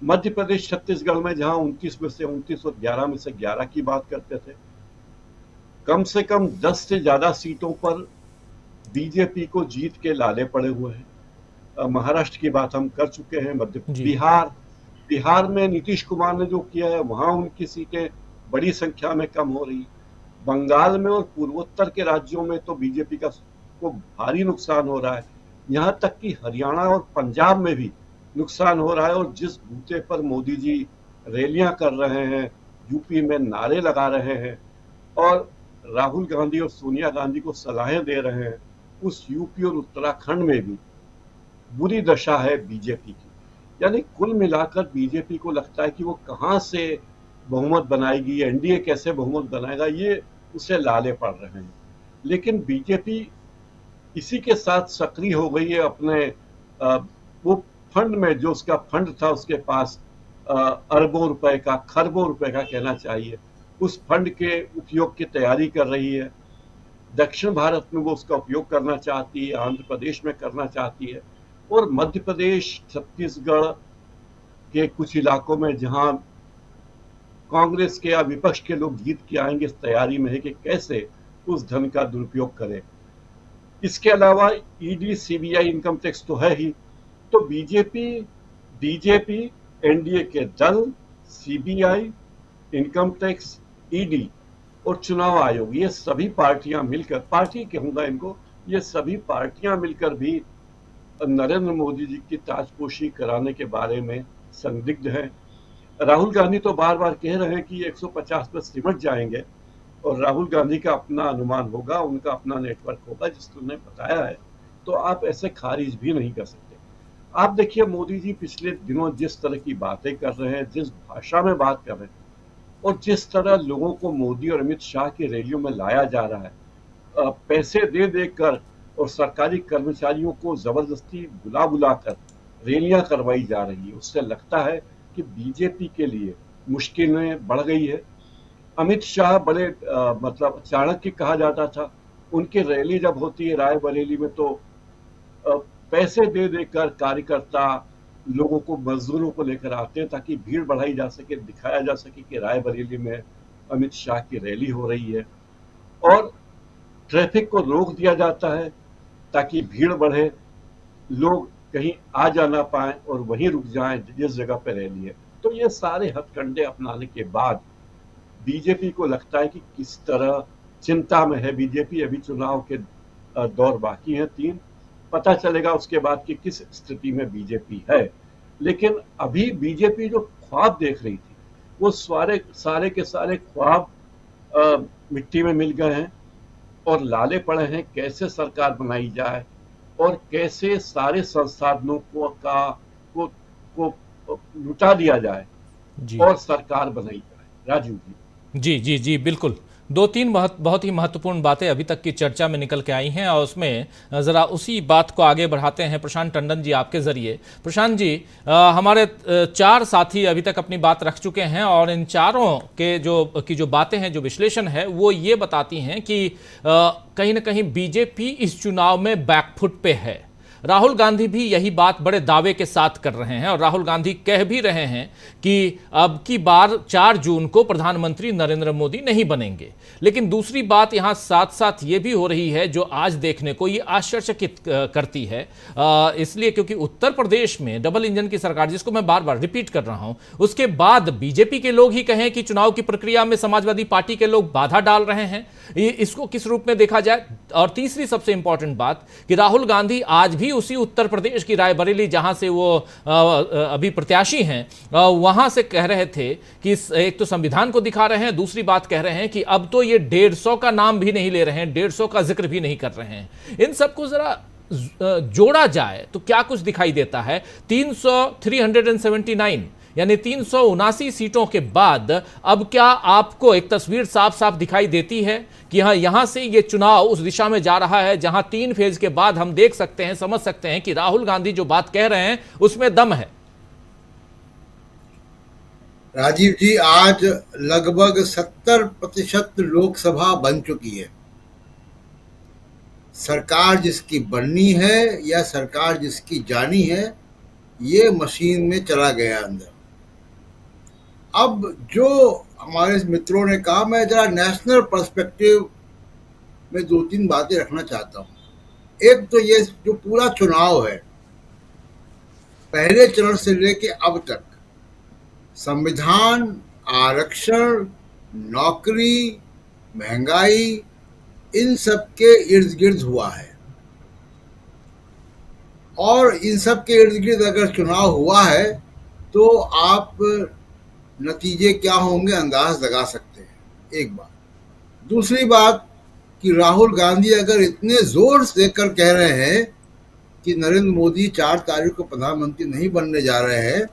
[SPEAKER 6] मध्य प्रदेश, छत्तीसगढ़ में जहां 29 में से 29 और 11 में से 11 की बात करते थे, कम से कम 10 से ज्यादा सीटों पर बीजेपी को जीत के लाले पड़े हुए हैं। महाराष्ट्र की बात हम कर चुके हैं। बिहार में नीतीश कुमार ने जो किया है, वहां उनकी सीटें बड़ी संख्या में कम हो रही। बंगाल में और पूर्वोत्तर के राज्यों में तो बीजेपी को भारी नुकसान हो रहा है। यहां तक कि हरियाणा और पंजाब में भी नुकसान हो रहा है। और जिस बूते पर मोदी जी रैलियां कर रहे हैं, यूपी में नारे लगा रहे हैं और राहुल गांधी और सोनिया गांधी को सलाहें दे रहे हैं, उस यूपी और उत्तराखंड में भी बुरी दशा है बीजेपी की। यानी कुल मिलाकर बीजेपी को लगता है कि वो कहां से बहुमत बनाएगी, एनडीए कैसे बहुमत बनाएगा, ये उसे लाले पड़ रहे हैं। लेकिन बीजेपी इसी के साथ सक्रिय हो गई है अपने वो फंड में, जो उसका फंड था उसके पास अरबों रुपए का, खरबों रुपए का कहना चाहिए, उस फंड के उपयोग की तैयारी कर रही है। दक्षिण भारत में वो उसका उपयोग करना चाहती है, आंध्र प्रदेश में करना चाहती है और मध्य प्रदेश, छत्तीसगढ़ के कुछ इलाकों में जहां कांग्रेस के या विपक्ष के लोग जीत के आएंगे, इस तैयारी में है कि कैसे उस धन का दुरुपयोग करें। इसके अलावा ईडी, सीबीआई, इनकम टैक्स तो है ही। तो बीजेपी, एनडीए के दल, सीबीआई, इनकम टैक्स, ईडी और चुनाव आयोग, ये सभी पार्टियां मिलकर, पार्टी कहूंगा इनको, ये सभी पार्टियां मिलकर भी नरेंद्र मोदी जी की ताजपोशी कराने के बारे में संदिग्ध हैं। राहुल गांधी तो बार बार कह रहे हैं कि 150 पर सिमट जाएंगे और राहुल गांधी का अपना अनुमान होगा, उनका अपना नेटवर्क होगा जिसको उन्हें बताया है, तो आप ऐसे खारिज भी नहीं कर सकते। आप देखिए, मोदी जी पिछले दिनों जिस तरह की बातें कर रहे हैं, जिस भाषा में बात कर रहे हैं और जिस तरह लोगों को मोदी और अमित शाह की रैलियों में लाया जा रहा है, पैसे दे देकर और सरकारी कर्मचारियों को जबरदस्ती बुला कर रैलियां करवाई जा रही है, उससे लगता है कि बीजेपी के लिए मुश्किलें बढ़ गई है। अमित शाह बड़े मतलब चाणक्य कहा जाता था। उनकी रैली जब होती है रायबरेली में, तो पैसे दे देकर कार्यकर्ता लोगों को, मजदूरों को लेकर आते हैं ताकि भीड़ बढ़ाई जा सके, दिखाया जा सके कि रायबरेली में अमित शाह की रैली हो रही है। और ट्रैफिक को रोक दिया जाता है ताकि भीड़ बढ़े, लोग कहीं आ जा ना पाए और वहीं रुक जाएं जिस जगह पर रैली है। तो ये सारे हथकंडे अपनाने के बाद बीजेपी को लगता है कि किस तरह चिंता में है बीजेपी। अभी चुनाव के दौर बाकी हैं 3, पता चलेगा उसके बाद कि किस स्थिति में बीजेपी है। लेकिन अभी बीजेपी जो ख्वाब देख रही थी, वो सारे के सारे ख्वाब मिट्टी में मिल गए हैं और लाले पड़े हैं कैसे सरकार बनाई जाए और कैसे सारे संसाधनों को लुटा दिया जाए
[SPEAKER 1] जी।
[SPEAKER 6] और सरकार बनाई जाए। राजीव जी।
[SPEAKER 1] जी जी जी बिल्कुल। बहुत ही महत्वपूर्ण बातें अभी तक की चर्चा में निकल के आई हैं और उसमें ज़रा उसी बात को आगे बढ़ाते हैं प्रशांत टंडन जी आपके ज़रिए। प्रशांत जी, हमारे 4 साथी अभी तक अपनी बात रख चुके हैं और इन चारों के जो बातें हैं, जो विश्लेषण है, वो ये बताती हैं कि कहीं ना कहीं बीजेपी इस चुनाव में बैकफुट पे है। राहुल गांधी भी यही बात बड़े दावे के साथ कर रहे हैं और राहुल गांधी कह भी रहे हैं कि अब की बार 4 जून को प्रधानमंत्री नरेंद्र मोदी नहीं बनेंगे। लेकिन दूसरी बात यहां साथ साथ ये भी हो रही है जो आज देखने को ये आश्चर्यचकित करती है, इसलिए क्योंकि उत्तर प्रदेश में डबल इंजन की सरकार, जिसको मैं बार बार रिपीट कर रहा हूं, उसके बाद बीजेपी के लोग ही कहें कि चुनाव की प्रक्रिया में समाजवादी पार्टी के लोग बाधा डाल रहे हैं, इसको किस रूप में देखा जाए। और तीसरी सबसे इंपॉर्टेंट बात कि राहुल गांधी आज भी उसी उत्तर प्रदेश की रायबरेली, जहां से वो अभी प्रत्याशी हैं, वहां से कह रहे थे कि एक तो संविधान को दिखा रहे हैं, दूसरी बात कह रहे हैं कि अब तो ये 150 का नाम भी नहीं ले रहे हैं, 150 का जिक्र भी नहीं कर रहे हैं। इन सबको जरा जोड़ा जाए तो क्या कुछ दिखाई देता है। 379 यानी 379 सीटों के बाद अब क्या आपको एक तस्वीर साफ साफ दिखाई देती है कि हाँ, यहां से ये चुनाव उस दिशा में जा रहा है जहां 3 फेज के बाद हम देख सकते हैं, समझ सकते हैं कि राहुल गांधी जो बात कह रहे हैं उसमें दम है।
[SPEAKER 7] राजीव जी, आज लगभग 70% लोकसभा बन चुकी है। सरकार जिसकी बननी है या सरकार जिसकी जानी है, ये मशीन में चला गया अंदर। अब जो हमारे मित्रों ने कहा, मैं जरा नेशनल पर्सपेक्टिव में 2-3 बातें रखना चाहता हूं। एक तो ये जो पूरा चुनाव है, पहले चरण से लेके अब तक संविधान, आरक्षण, नौकरी, महंगाई, इन सब के इर्द गिर्द हुआ है। और इन सब के इर्द गिर्द अगर चुनाव हुआ है तो आप नतीजे क्या होंगे अंदाज लगा सकते हैं, एक बात। दूसरी बात कि राहुल गांधी अगर इतने जोर से देकर कह रहे हैं कि नरेंद्र मोदी 4 तारीख को प्रधानमंत्री नहीं बनने जा रहे हैं,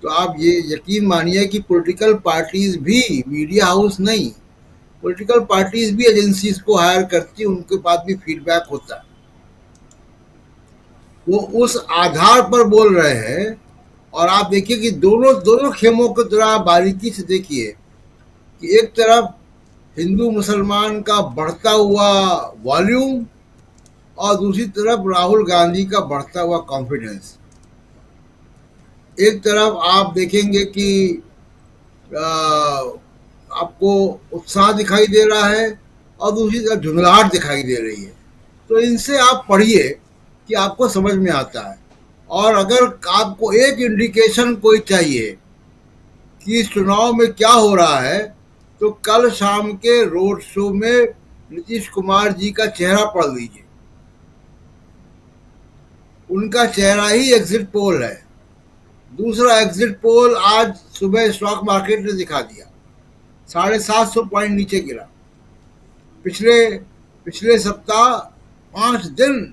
[SPEAKER 7] तो आप ये यकीन मानिए कि पॉलिटिकल पार्टीज भी, मीडिया हाउस नहीं, पॉलिटिकल पार्टीज भी एजेंसीज को हायर करती है, उनके पास भी फीडबैक होता है। वो उस आधार पर बोल रहे हैं। और आप देखिए कि दोनों खेमों को जरा बारीकी से देखिए कि एक तरफ हिंदू मुसलमान का बढ़ता हुआ वॉल्यूम और दूसरी तरफ राहुल गांधी का बढ़ता हुआ कॉन्फिडेंस। एक तरफ आप देखेंगे कि आपको उत्साह दिखाई दे रहा है और दूसरी तरफ झुंझलाहट दिखाई दे रही है। तो इनसे आप पढ़िए कि आपको समझ में आता है। और अगर आपको एक इंडिकेशन कोई चाहिए कि इस चुनाव में क्या हो रहा है, तो कल शाम के रोड शो में नीतीश कुमार जी का चेहरा पढ़ लीजिए। उनका चेहरा ही एग्जिट पोल है। दूसरा एग्जिट पोल आज सुबह स्टॉक मार्केट ने दिखा दिया, 750 पॉइंट नीचे गिरा। पिछले सप्ताह 5 दिन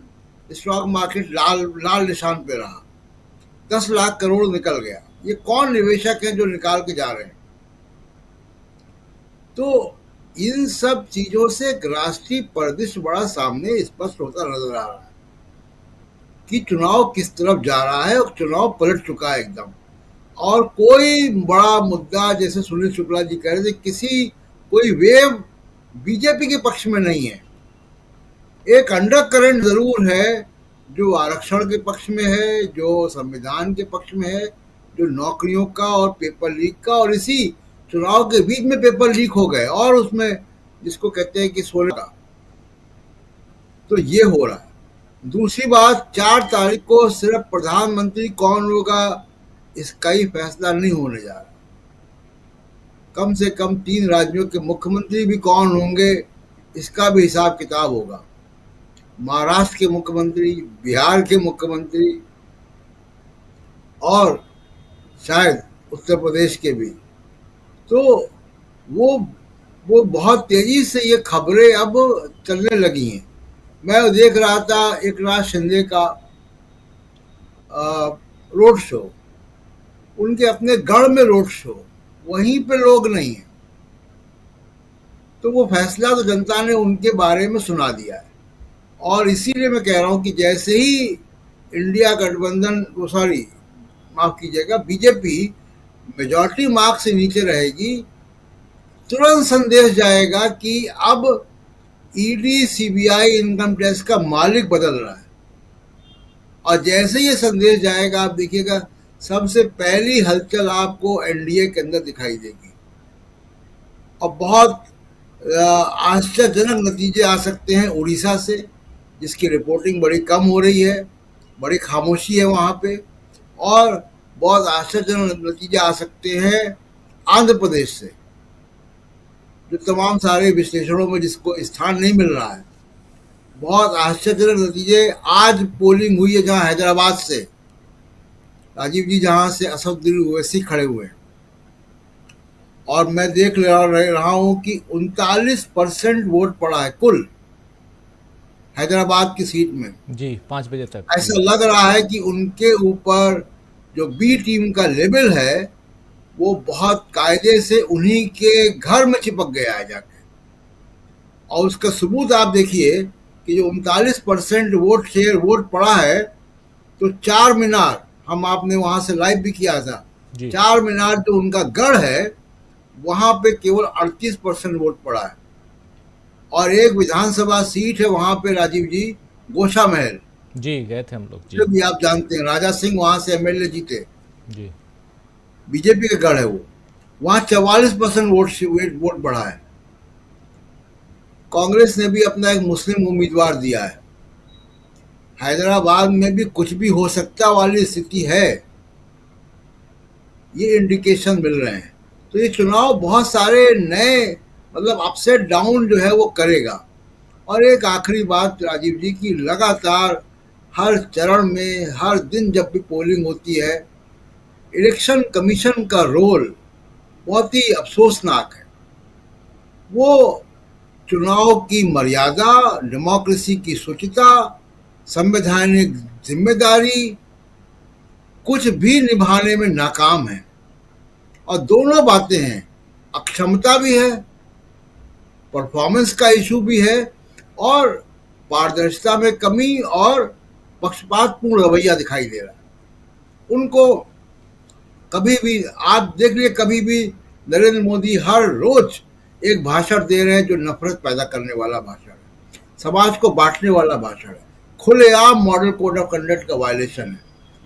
[SPEAKER 7] स्टॉक मार्केट लाल निशान पे रहा, 10 लाख करोड़ निकल गया। ये कौन निवेशक हैं जो निकाल के जा रहे हैं? तो इन सब चीजों से राष्ट्रीय परिदृश्य बड़ा सामने स्पष्ट होता नजर आ रहा है कि चुनाव किस तरफ जा रहा है। और चुनाव पलट चुका है एकदम। और कोई बड़ा मुद्दा, जैसे सुनील शुक्ला जी कह रहे थे, कोई वेव बीजेपी के पक्ष में नहीं है। एक अंडर करंट जरूर है जो आरक्षण के पक्ष में है, जो संविधान के पक्ष में है, जो नौकरियों का और पेपर लीक का, और इसी चुनाव के बीच में पेपर लीक हो गए और उसमें जिसको कहते हैं कि सोने का, तो ये हो रहा है। दूसरी बात, 4 तारीख को सिर्फ प्रधानमंत्री कौन होगा इसका ही फैसला नहीं होने जा रहा। कम से कम 3 राज्यों के मुख्यमंत्री भी कौन होंगे इसका भी हिसाब किताब होगा। महाराष्ट्र के मुख्यमंत्री, बिहार के मुख्यमंत्री और शायद उत्तर प्रदेश के भी। तो वो बहुत तेजी से ये खबरें अब चलने लगी हैं। मैं देख रहा था एकनाथ शिंदे का रोड शो, उनके अपने गढ़ में रोड शो, वहीं पे लोग नहीं है। तो वो फैसला तो जनता ने उनके बारे में सुना दिया है। और इसीलिए मैं कह रहा हूं कि जैसे ही इंडिया गठबंधन, सॉरी माफ कीजिएगा, बीजेपी मेजॉरिटी मार्क से नीचे रहेगी, तुरंत संदेश जाएगा कि अब ईडी सीबीआई इनकम टैक्स का मालिक बदल रहा है। और जैसे ये संदेश जाएगा, आप देखिएगा सबसे पहली हलचल आपको एनडीए के अंदर दिखाई देगी और बहुत आश्चर्यजनक नतीजे आ सकते हैं उड़ीसा से, जिसकी रिपोर्टिंग बड़ी कम हो रही है, बड़ी खामोशी है वहाँ पे, और बहुत आश्चर्यजनक नतीजे आ सकते हैं आंध्र प्रदेश से, जो तमाम सारे विश्लेषणों में जिसको स्थान नहीं मिल रहा है। बहुत आश्चर्यजनक नतीजे आज पोलिंग हुई है जहाँ हैदराबाद से राजीव जी, जहाँ से असदुद्दीन ओवैसी खड़े हुए हैं, और मैं देख रहा हूँ कि 39% वोट पड़ा है कुल हैदराबाद की सीट में
[SPEAKER 1] जी 5 बजे तक।
[SPEAKER 7] ऐसा लग रहा है कि उनके ऊपर जो बी टीम का लेबल है वो बहुत कायदे से उन्हीं के घर में चिपक गया है जाके। और उसका सबूत आप देखिए कि जो 39% वोट पड़ा है, तो चार मीनार, हम आपने वहां से लाइव भी किया था, चार मीनार जो उनका गढ़ है वहां पे केवल 38% वोट पड़ा है। और एक विधानसभा सीट है वहां पे राजीव जी, गोशा महल
[SPEAKER 1] जी, गए थे हम लोग जी,
[SPEAKER 7] जो भी आप जानते हैं, राजा सिंह वहां से एमएलए जीते
[SPEAKER 1] जी,
[SPEAKER 7] बीजेपी का गढ़ है वो, वहां 44% वोट बढ़ा है। कांग्रेस ने भी अपना एक मुस्लिम उम्मीदवार दिया है। हैदराबाद में भी कुछ भी हो सकता वाली स्थिति है, ये इंडिकेशन मिल रहे हैं। तो ये चुनाव बहुत सारे नए मतलब अपसेट डाउन जो है वो करेगा। और एक आखिरी बात राजीव जी की, लगातार हर चरण में हर दिन जब भी पोलिंग होती है, इलेक्शन कमीशन का रोल बहुत ही अफसोसनाक है। वो चुनाव की मर्यादा, डेमोक्रेसी की शुचिता, संवैधानिक जिम्मेदारी कुछ भी निभाने में नाकाम है। और दोनों बातें हैं, अक्षमता भी है, परफॉर्मेंस का इशू भी है, और पारदर्शिता में कमी और पक्षपातपूर्ण रवैया दिखाई दे रहा है उनको। कभी भी आप देख लिए, कभी भी नरेंद्र मोदी हर रोज एक भाषण दे रहे हैं जो नफरत पैदा करने वाला भाषण है, समाज को बांटने वाला भाषण है, खुलेआम मॉडल कोड ऑफ कंडक्ट का वायलेशन है।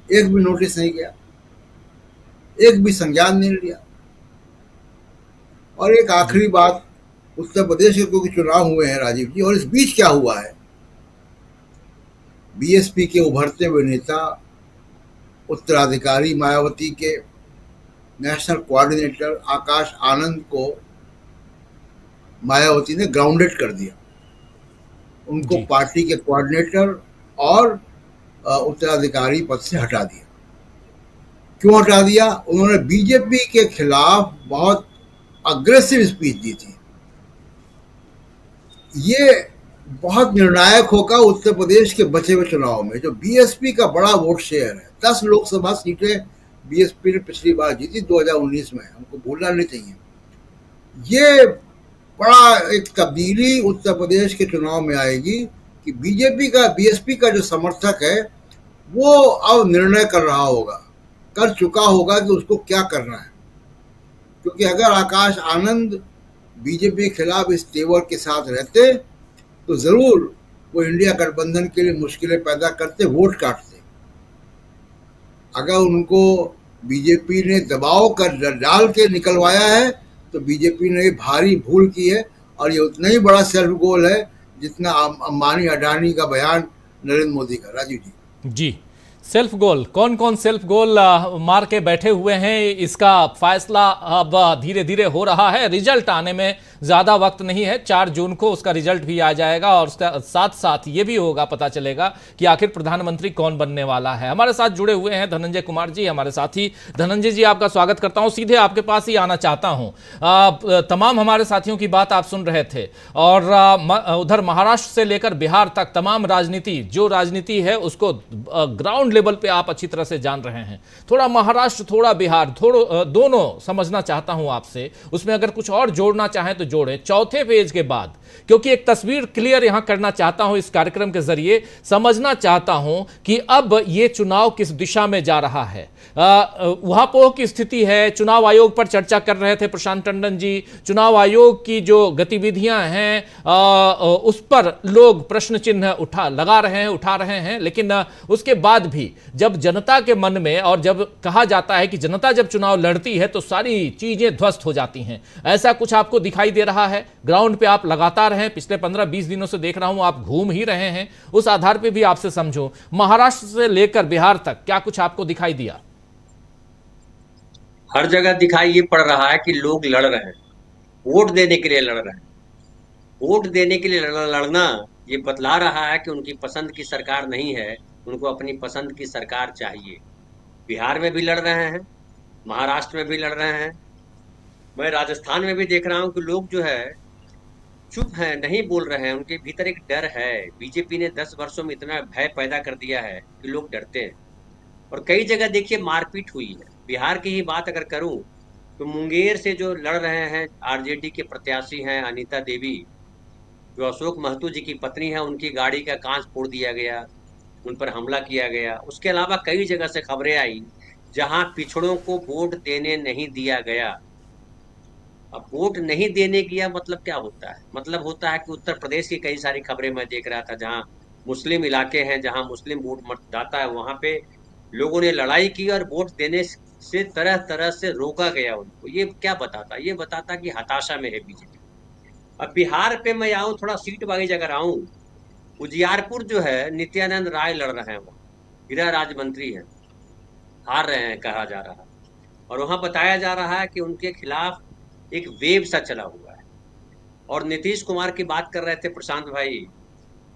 [SPEAKER 7] एक भी नोटिस नहीं किया, एक भी संज्ञान नहीं लिया। और एक आखिरी बात, उत्तर प्रदेश के क्योंकि चुनाव हुए हैं राजीव जी, और इस बीच क्या हुआ है, बीएसपी के उभरते हुए नेता, उत्तराधिकारी मायावती के नेशनल कोऑर्डिनेटर आकाश आनंद को मायावती ने ग्राउंडेड कर दिया। उनको पार्टी के कोऑर्डिनेटर और उत्तराधिकारी पद से हटा दिया। क्यों हटा दिया? उन्होंने बीजेपी के खिलाफ बहुत अग्रेसिव स्पीच दी थी। ये बहुत निर्णायक होगा उत्तर प्रदेश के बचे हुए चुनाव में, जो बीएसपी का बड़ा वोट शेयर है। 10 लोकसभा सीटें बीएसपी ने पिछली बार जीती 2019 में, हमको भूलना नहीं चाहिए। ये बड़ा एक तब्दीली उत्तर प्रदेश के चुनाव में आएगी कि बीएसपी का जो समर्थक है वो अब निर्णय कर चुका होगा कि उसको क्या करना है। क्योंकि अगर आकाश आनंद बीजेपी के खिलाफ इस तेवर के साथ रहते तो जरूर वो इंडिया गठबंधन के लिए मुश्किलें पैदा करते, वोट काटते। अगर उनको बीजेपी ने दबाव कर डाल के निकलवाया है तो बीजेपी ने भारी भूल की है। और ये उतना ही बड़ा सेल्फ गोल है जितना अंबानी अडानी का बयान नरेंद्र मोदी का। राजीव जी
[SPEAKER 1] जी, सेल्फ गोल, कौन कौन सेल्फ गोल मार के बैठे हुए हैं, इसका फैसला अब धीरे धीरे हो रहा है। रिजल्ट आने में ज़्यादा वक्त नहीं है, 4 जून को उसका रिजल्ट भी आ जाएगा और उसका साथ साथ ये भी होगा, पता चलेगा कि आखिर प्रधानमंत्री कौन बनने वाला है। हमारे साथ जुड़े हुए हैं धनंजय कुमार जी, हमारे साथी। धनंजय जी, आपका स्वागत करता हूँ। सीधे आपके पास ही आना चाहता हूँ। तमाम हमारे साथियों की बात आप सुन रहे थे और उधर महाराष्ट्र से लेकर बिहार तक तमाम राजनीति है उसको ग्राउंड लेवल पे आप अच्छी तरह से जान रहे हैं। थोड़ा महाराष्ट्र, थोड़ा बिहार, दोनों समझना चाहता हूं आपसे। उसमें अगर कुछ और जोड़ना चाहें तो जोड़ें चौथे फेज के बाद, क्योंकि एक तस्वीर क्लियर यहां करना चाहता हूं इस कार्यक्रम के जरिए, समझना चाहता हूं कि अब ये चुनाव किस दिशा में जा रहा है। उहापोह की स्थिति है, चुनाव आयोग पर चर्चा कर रहे थे प्रशांत टंडन जी, चुनाव आयोग की जो गतिविधियां हैं उस पर लोग प्रश्न चिन्ह उठा रहे हैं, लेकिन उसके बाद भी जब जनता के मन में, और जब कहा जाता है कि जनता जब चुनाव लड़ती है तो सारी चीजें ध्वस्त हो जाती हैं, ऐसा कुछ आपको दिखाई दे रहा है? ग्राउंड पे आप लगातार हैं, पिछले 15-20 दिनों से देख रहा हूं आप घूम ही रहे हैं, उस आधार पे भी आपसे समझो, महाराष्ट्र से लेकर बिहार तक क्या कुछ आपको दिखाई दिया?
[SPEAKER 8] हर जगह दिखाई ये पड़ रहा है कि लोग लड़ रहे हैं, वोट देने के लिए लड़ रहे हैं। वोट देने के लिए लड़ना ये बतला रहा है कि उनकी पसंद की सरकार नहीं है, उनको अपनी पसंद की सरकार चाहिए। बिहार में भी लड़ रहे हैं, महाराष्ट्र में भी लड़ रहे हैं, मैं राजस्थान में भी देख रहा हूं कि लोग जो है चुप हैं, नहीं बोल रहे हैं, उनके भीतर एक डर है। बीजेपी ने 10 वर्षों में इतना भय पैदा कर दिया है कि लोग डरते हैं, और कई जगह देखिए मारपीट हुई है। बिहार की ही बात अगर करूं तो मुंगेर से जो लड़ रहे हैं आरजेडी के प्रत्याशी हैं अनीता देवी, जो अशोक महतो जी की पत्नी है, उनकी गाड़ी का कांच फोड़ दिया गया, उन पर हमला किया गया। उसके अलावा कई जगह से खबरें आई जहां पिछड़ों को वोट देने नहीं दिया गया। अब वोट नहीं देने गया मतलब क्या होता है? मतलब होता है कि उत्तर प्रदेश की कई सारी खबरें मैं देख रहा था, जहां मुस्लिम इलाके हैं, जहां मुस्लिम वोट मतदाता है, वहां पे लोगों ने लड़ाई की और वोट देने से तरह तरह से रोका गया उनको। ये क्या बताता? ये बताता कि हताशा में है बीजेपी। अब बिहार पे मैं आऊं, थोड़ा सीट वाइज अगर आऊं, उजियारपुर जो है नित्यानंद राय लड़ रहे हैं, वहाँ गृह राज्य मंत्री हैं, हार रहे हैं कहा जा रहा है, और वहां बताया जा रहा है कि उनके खिलाफ एक वेव सा चला हुआ है। और नीतीश कुमार की बात कर रहे थे प्रशांत भाई,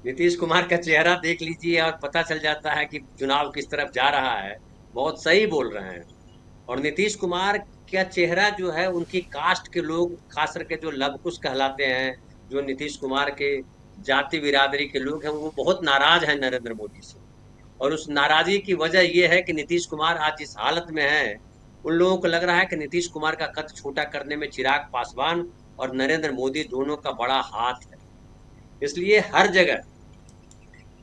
[SPEAKER 8] नीतीश कुमार का चेहरा देख लीजिए और पता चल जाता है कि चुनाव किस तरफ जा रहा है। बहुत सही बोल रहे हैं। और नीतीश कुमार का चेहरा जो है, उनकी कास्ट के लोग, खास करके जो लवकुश कहलाते हैं, जो नीतीश कुमार के जाति बिरादरी के लोग हैं, वो बहुत नाराज हैं नरेंद्र मोदी से। और उस नाराजगी की वजह यह है कि नीतीश कुमार आज जिस हालत में है, उन लोगों को लग रहा है कि नीतीश कुमार का कद छोटा करने में चिराग पासवान और नरेंद्र मोदी दोनों का बड़ा हाथ है। इसलिए हर जगह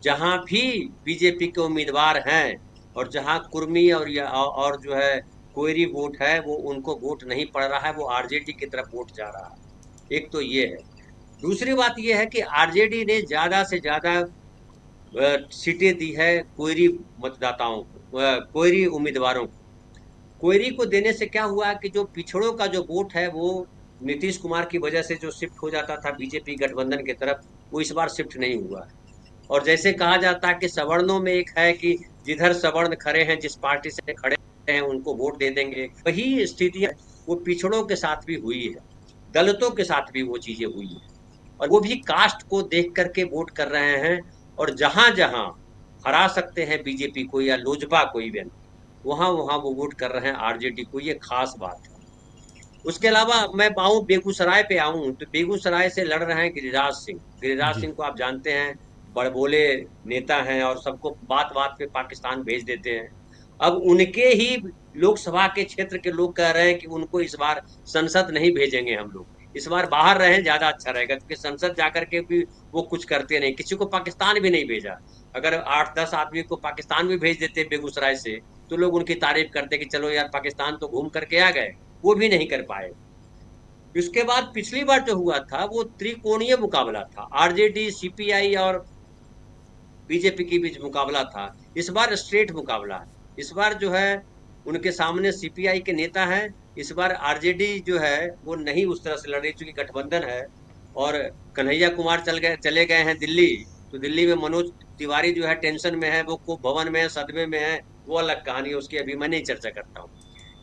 [SPEAKER 8] जहां भी बीजेपी के उम्मीदवार हैं और जहां कुर्मी और जो है कोयरी वोट है, वो उनको वोट नहीं पड़ रहा है, वो आरजेडी की तरफ वोट जा रहा है। एक तो ये है। दूसरी बात ये है कि आरजेडी ने ज्यादा से ज्यादा सीटें दी है कोयरी मतदाताओं को, कोयरी उम्मीदवारों को। कोयरी को देने से क्या हुआ कि जो पिछड़ों का जो वोट है, वो नीतीश कुमार की वजह से जो शिफ्ट हो जाता था बीजेपी गठबंधन की तरफ, वो इस बार शिफ्ट नहीं हुआ है। और जैसे कहा जाता है कि सवर्णों में एक है कि जिधर सवर्ण खड़े हैं, जिस पार्टी से खड़े हैं उनको वोट दे देंगे, वही स्थितियां वो पिछड़ों के साथ भी हुई है, दलितों के साथ भी वो चीजें हुई है, और वो भी कास्ट को देख करके वोट कर रहे हैं। और जहां जहां हरा सकते हैं बीजेपी को या लोजपा कोई भी, वहां वहां वो वोट कर रहे हैं आरजेडी को। ये खास बात है। उसके अलावा मैं आऊं बेगूसराय पे आऊं तो बेगूसराय से लड़ रहे हैं गिरिराज सिंह। गिरिराज सिंह को आप जानते हैं, बड़बोले नेता हैं और सबको बात बात पे पाकिस्तान भेज देते हैं। अब उनके ही लोकसभा के क्षेत्र के लोग कह रहे हैं कि उनको इस बार संसद नहीं भेजेंगे, हम लोग इस बार बाहर रहें, ज्यादा अच्छा रहेगा, क्योंकि संसद जाकर के भी वो कुछ करते नहीं, किसी को पाकिस्तान भी नहीं भेजा। अगर 8-10 आदमी को पाकिस्तान भी भेज देते बेगूसराय से तो लोग उनकी तारीफ करते कि चलो यार पाकिस्तान तो घूम करके आ गए, वो भी नहीं कर पाए। उसके बाद पिछली बार जो हुआ था वो त्रिकोणीय मुकाबला था, आरजेडी, सीपीआई और बीजेपी के बीच मुकाबला था। इस बार स्ट्रेट मुकाबला है। इस बार जो है उनके सामने सीपीआई के नेता हैं, इस बार आरजेडी जो है वो नहीं उस तरह से लड़ रही, चूंकि गठबंधन है। और कन्हैया कुमार चले गए हैं दिल्ली, तो दिल्ली में मनोज तिवारी जो है टेंशन में है, वो कोप भवन में है, सदमे में है, वो अलग कहानी है, उसकी अभी मैं नहीं चर्चा करता हूँ।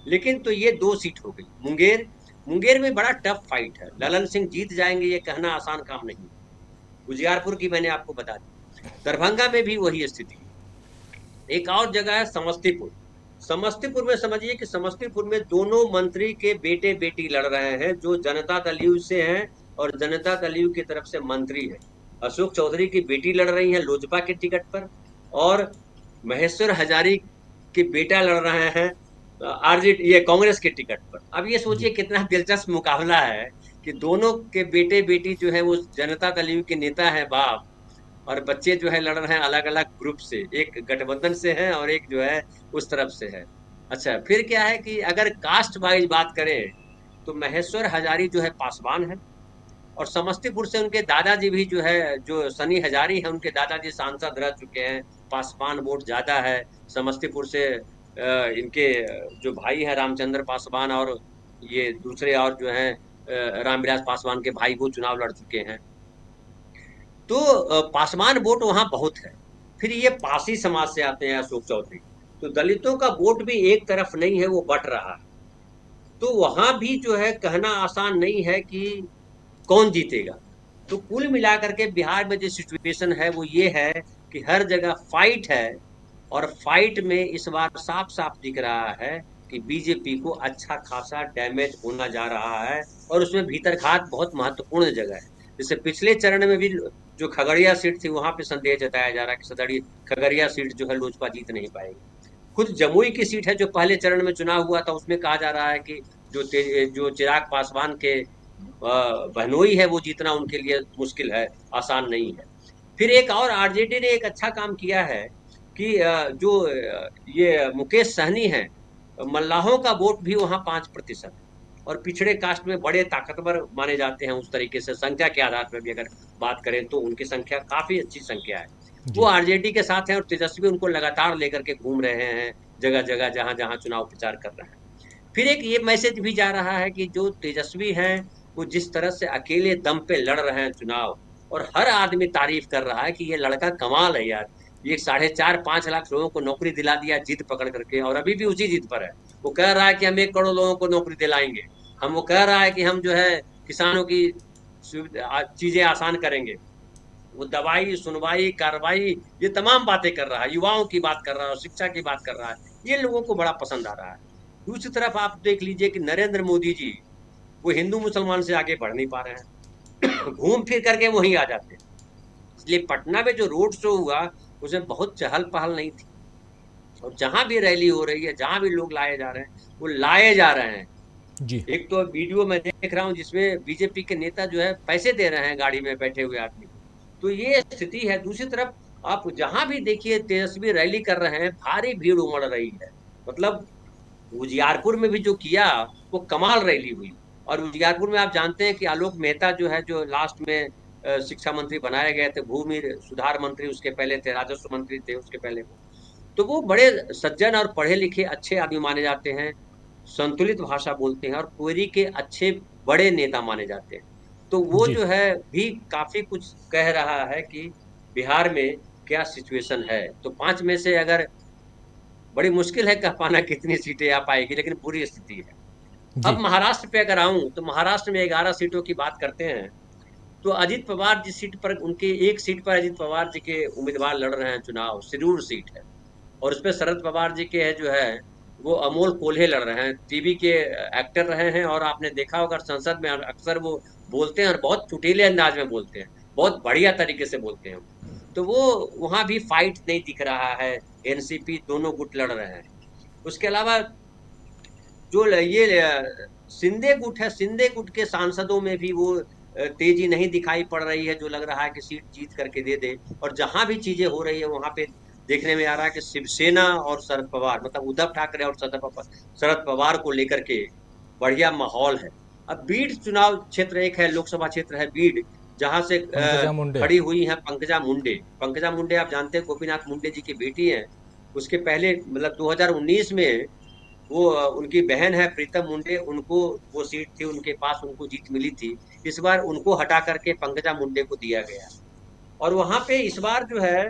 [SPEAKER 8] लेकिन तो ये 2 सीट हो गई। मुंगेर में बड़ा टफ फाइट है, ललन सिंह जीत जाएंगे ये कहना आसान काम नहीं। उजियारपुर की मैंने आपको बता दी। दरभंगा में भी वही स्थिति। एक और जगह है समस्तीपुर। समस्तीपुर में समझिए कि समस्तीपुर में दोनों मंत्री के बेटे बेटी लड़ रहे हैं, जो जनता दल यू से हैं और जनता दल यू की तरफ से मंत्री है। अशोक चौधरी की बेटी लड़ रही है लोजपा के टिकट पर, और महेश्वर हजारी के बेटा लड़ रहे हैं आरजेडी, ये कांग्रेस के टिकट पर। अब ये सोचिए कितना दिलचस्प मुकाबला है कि दोनों के बेटे बेटी जो है वो जनता दल यू के नेता है बाप, और बच्चे जो है लड़ रहे हैं अलग अलग ग्रुप से, एक गठबंधन से है और एक जो है उस तरफ से है। अच्छा, फिर क्या है कि अगर कास्ट वाइज बात करें तो महेश्वर हजारी जो है पासवान है, और समस्तीपुर से उनके दादाजी भी जो है, जो सनी हजारी है, उनके दादाजी सांसद रह चुके हैं, पासवान वोट ज्यादा है समस्तीपुर से। इनके जो भाई है रामचंद्र पासवान और ये दूसरे और जो है रामविलास पासवान के भाई, वो चुनाव लड़ चुके हैं। तो पासवान वोट वहां बहुत है। फिर ये पासी समाज से आते हैं अशोक चौधरी, तो दलितों का वोट भी एक तरफ नहीं है, वो बट रहा है। तो वहां भी जो है कहना आसान नहीं है कि कौन जीतेगा। तो कुल मिलाकर के बिहार में जो सिचुएशन है वो ये है कि हर जगह फाइट है, और फाइट में इस बार साफ साफ दिख रहा है कि बीजेपी को अच्छा खासा डैमेज होना जा रहा है, और उसमें भीतरघात बहुत महत्वपूर्ण जगह है। जैसे पिछले चरण में भी जो खगड़िया सीट थी वहां पे संदेह जताया जा रहा है कि खगड़िया सीट जो है लोजपा जीत नहीं पाएगी। खुद जमुई की सीट है जो पहले चरण में चुनाव हुआ था, उसमें कहा जा रहा है कि जो चिराग पासवान के बहनोई है वो जीतना उनके लिए मुश्किल है, आसान नहीं है। फिर एक और आरजेडी ने एक अच्छा काम किया है कि जो ये मुकेश सहनी है, मल्लाहों का वोट भी वहां 5% है, और पिछड़े कास्ट में बड़े ताकतवर माने जाते हैं। उस तरीके से संख्या के आधार पर भी अगर बात करें तो उनकी संख्या काफी अच्छी संख्या है। वो आरजेडी के साथ हैं, और तेजस्वी उनको लगातार लेकर के घूम रहे हैं जगह जगह जहां जहां चुनाव प्रचार कर रहे हैं। फिर एक ये मैसेज भी जा रहा है कि जो तेजस्वी हैं वो जिस तरह से अकेले दम पे लड़ रहे हैं चुनाव, और हर आदमी तारीफ कर रहा है कि ये लड़का कमाल है यार, ये 4.5-5 लाख लोगों को नौकरी दिला दिया जिद पकड़ करके, और अभी भी उसी जिद पर है। वो कह रहा है कि हम 1 करोड़ लोगों को नौकरी दिलाएंगे, वो कह रहा है कि हम जो है किसानों की चीजें आसान करेंगे, वो दवाई सुनवाई कार्रवाई ये तमाम बातें कर रहा है, युवाओं की बात कर रहा है, शिक्षा की बात कर रहा है, ये लोगों को बड़ा पसंद आ रहा है। दूसरी तरफ आप देख लीजिए कि नरेंद्र मोदी जी वो हिंदू मुसलमान से आगे बढ़ नहीं पा रहे हैं घूम फिर करके वहीं आ जाते हैं। इसलिए पटना में जो रोड शो हुआ उसमें बहुत चहल पहल नहीं थी, और जहां भी रैली हो रही है, जहां भी लोग लाए जा रहे हैं वो लाए जा रहे हैं
[SPEAKER 1] जी।
[SPEAKER 8] एक तो वीडियो में देख रहा हूं जिसमें बीजेपी के नेता जो है पैसे दे रहे हैं गाड़ी में बैठे हुए आदमी को, तो ये स्थिति है। दूसरी तरफ आप जहां भी देखिए तेजस्वी रैली कर रहे हैं, भारी भीड़ उमड़ रही है। मतलब उजियारपुर में भी जो किया वो कमाल रैली हुई, और उजियारपुर में आप जानते हैं कि आलोक मेहता जो है, जो लास्ट में शिक्षा मंत्री बनाए गए थे, भूमि सुधार मंत्री उसके पहले थे, राजस्व मंत्री थे उसके पहले, तो वो बड़े सज्जन और पढ़े लिखे अच्छे आदमी माने जाते हैं, संतुलित भाषा बोलते हैं, और कोयरी के अच्छे बड़े नेता माने जाते हैं। तो वो जो है भी काफी कुछ कह रहा है कि बिहार में क्या सिचुएशन है। तो 5 में से अगर, बड़ी मुश्किल है कह पाना कितनी सीटें आ पाएगी, लेकिन पूरी स्थिति है। अब महाराष्ट्र पे अगर आऊं तो महाराष्ट्र में 11 सीटों की बात करते हैं, तो अजित पवार जिस सीट पर, उनके एक सीट पर अजित पवार जी के उम्मीदवार लड़ रहे हैं चुनाव, सिरूर सीट है, और उसपे शरद पवार जी के जो है वो अमोल कोल्हे लड़ रहे हैं। टीवी के एक्टर रहे हैं, और आपने देखा होगा संसद में अक्सर वो बोलते हैं, और बहुत चुटीले अंदाज में बोलते हैं, बहुत बढ़िया तरीके से बोलते हैं। तो वो वहां भी फाइट नहीं दिख रहा है, एनसीपी दोनों गुट लड़ रहे हैं। उसके अलावा जो ये शिंदे गुट है, शिंदे गुट के सांसदों में भी वो तेजी नहीं दिखाई पड़ रही है, जो लग रहा है कि सीट जीत करके दे दे। और जहां भी चीजें हो रही है वहां पे देखने में आ रहा है कि शिवसेना और शरद पवार, मतलब उद्धव ठाकरे और शरद पवार को लेकर के बढ़िया माहौल है। अब बीड चुनाव क्षेत्र एक है, लोकसभा क्षेत्र है बीड, जहां से खड़ी हुई है पंकजा मुंडे। पंकजा मुंडे आप जानते हैं गोपीनाथ मुंडे जी की बेटी है। उसके पहले मतलब 2019 में वो उनकी बहन है प्रीतम मुंडे, उनको वो सीट थी उनके पास, उनको जीत मिली थी। इस बार उनको हटा करके पंकजा मुंडे को दिया गया। और वहां पे इस बार जो है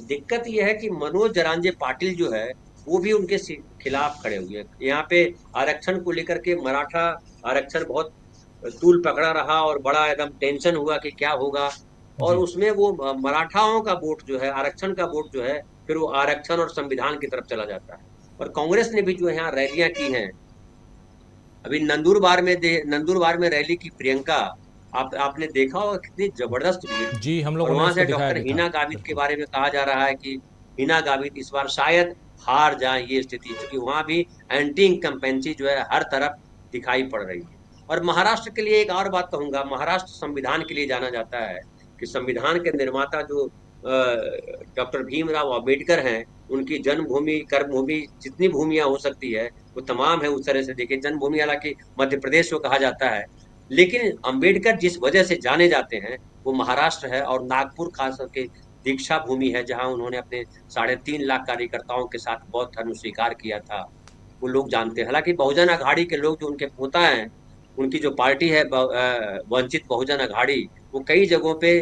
[SPEAKER 8] दिक्कत यह है कि मनोज जरांजे पाटिल जो है वो भी उनके खिलाफ खड़े हुए हैं। यहाँ पे आरक्षण को लेकर के मराठा आरक्षण बहुत तूल पकड़ा रहा, और बड़ा एकदम टेंशन हुआ कि क्या होगा, और उसमें वो मराठाओं का वोट जो है, आरक्षण का वोट जो है, फिर वो आरक्षण और संविधान की तरफ चला जाता है। और कांग्रेस ने भी जो यहाँ रैलियां की हैं, अभी नंदुरबार में रैली की प्रियंका, आपने देखा होगा कितनी जबरदस्त भीड़
[SPEAKER 1] जी। हम लोग
[SPEAKER 8] वहां से डॉक्टर हिना गावित के बारे में कहा जा रहा है कि हिना गावित इस बार शायद हार जाए ये स्थिति, क्योंकि वहां भी एंटी इनकम्पेंसी जो है हर तरफ दिखाई पड़ रही है। और महाराष्ट्र के लिए एक और बात कहूंगा, महाराष्ट्र संविधान के लिए जाना जाता है कि संविधान के निर्माता जो डॉक्टर भीमराव अंबेडकर हैं, उनकी जन्मभूमि कर्मभूमि जितनी भूमियां हो सकती है वो तमाम है। उस तरह से देखिए, जन्मभूमि हालांकि मध्य प्रदेश को कहा जाता है, लेकिन अंबेडकर जिस वजह से जाने जाते हैं वो महाराष्ट्र है, और नागपुर खास करके दीक्षा भूमि है, जहां उन्होंने अपने 3.5 लाख कार्यकर्ताओं के साथ बौद्ध धर्म स्वीकार किया था, वो लोग जानते हैं। हालांकि बहुजन अघाड़ी के लोग जो उनके पोता हैं, उनकी जो पार्टी है वंचित बहुजन अघाड़ी, वो कई जगहों पे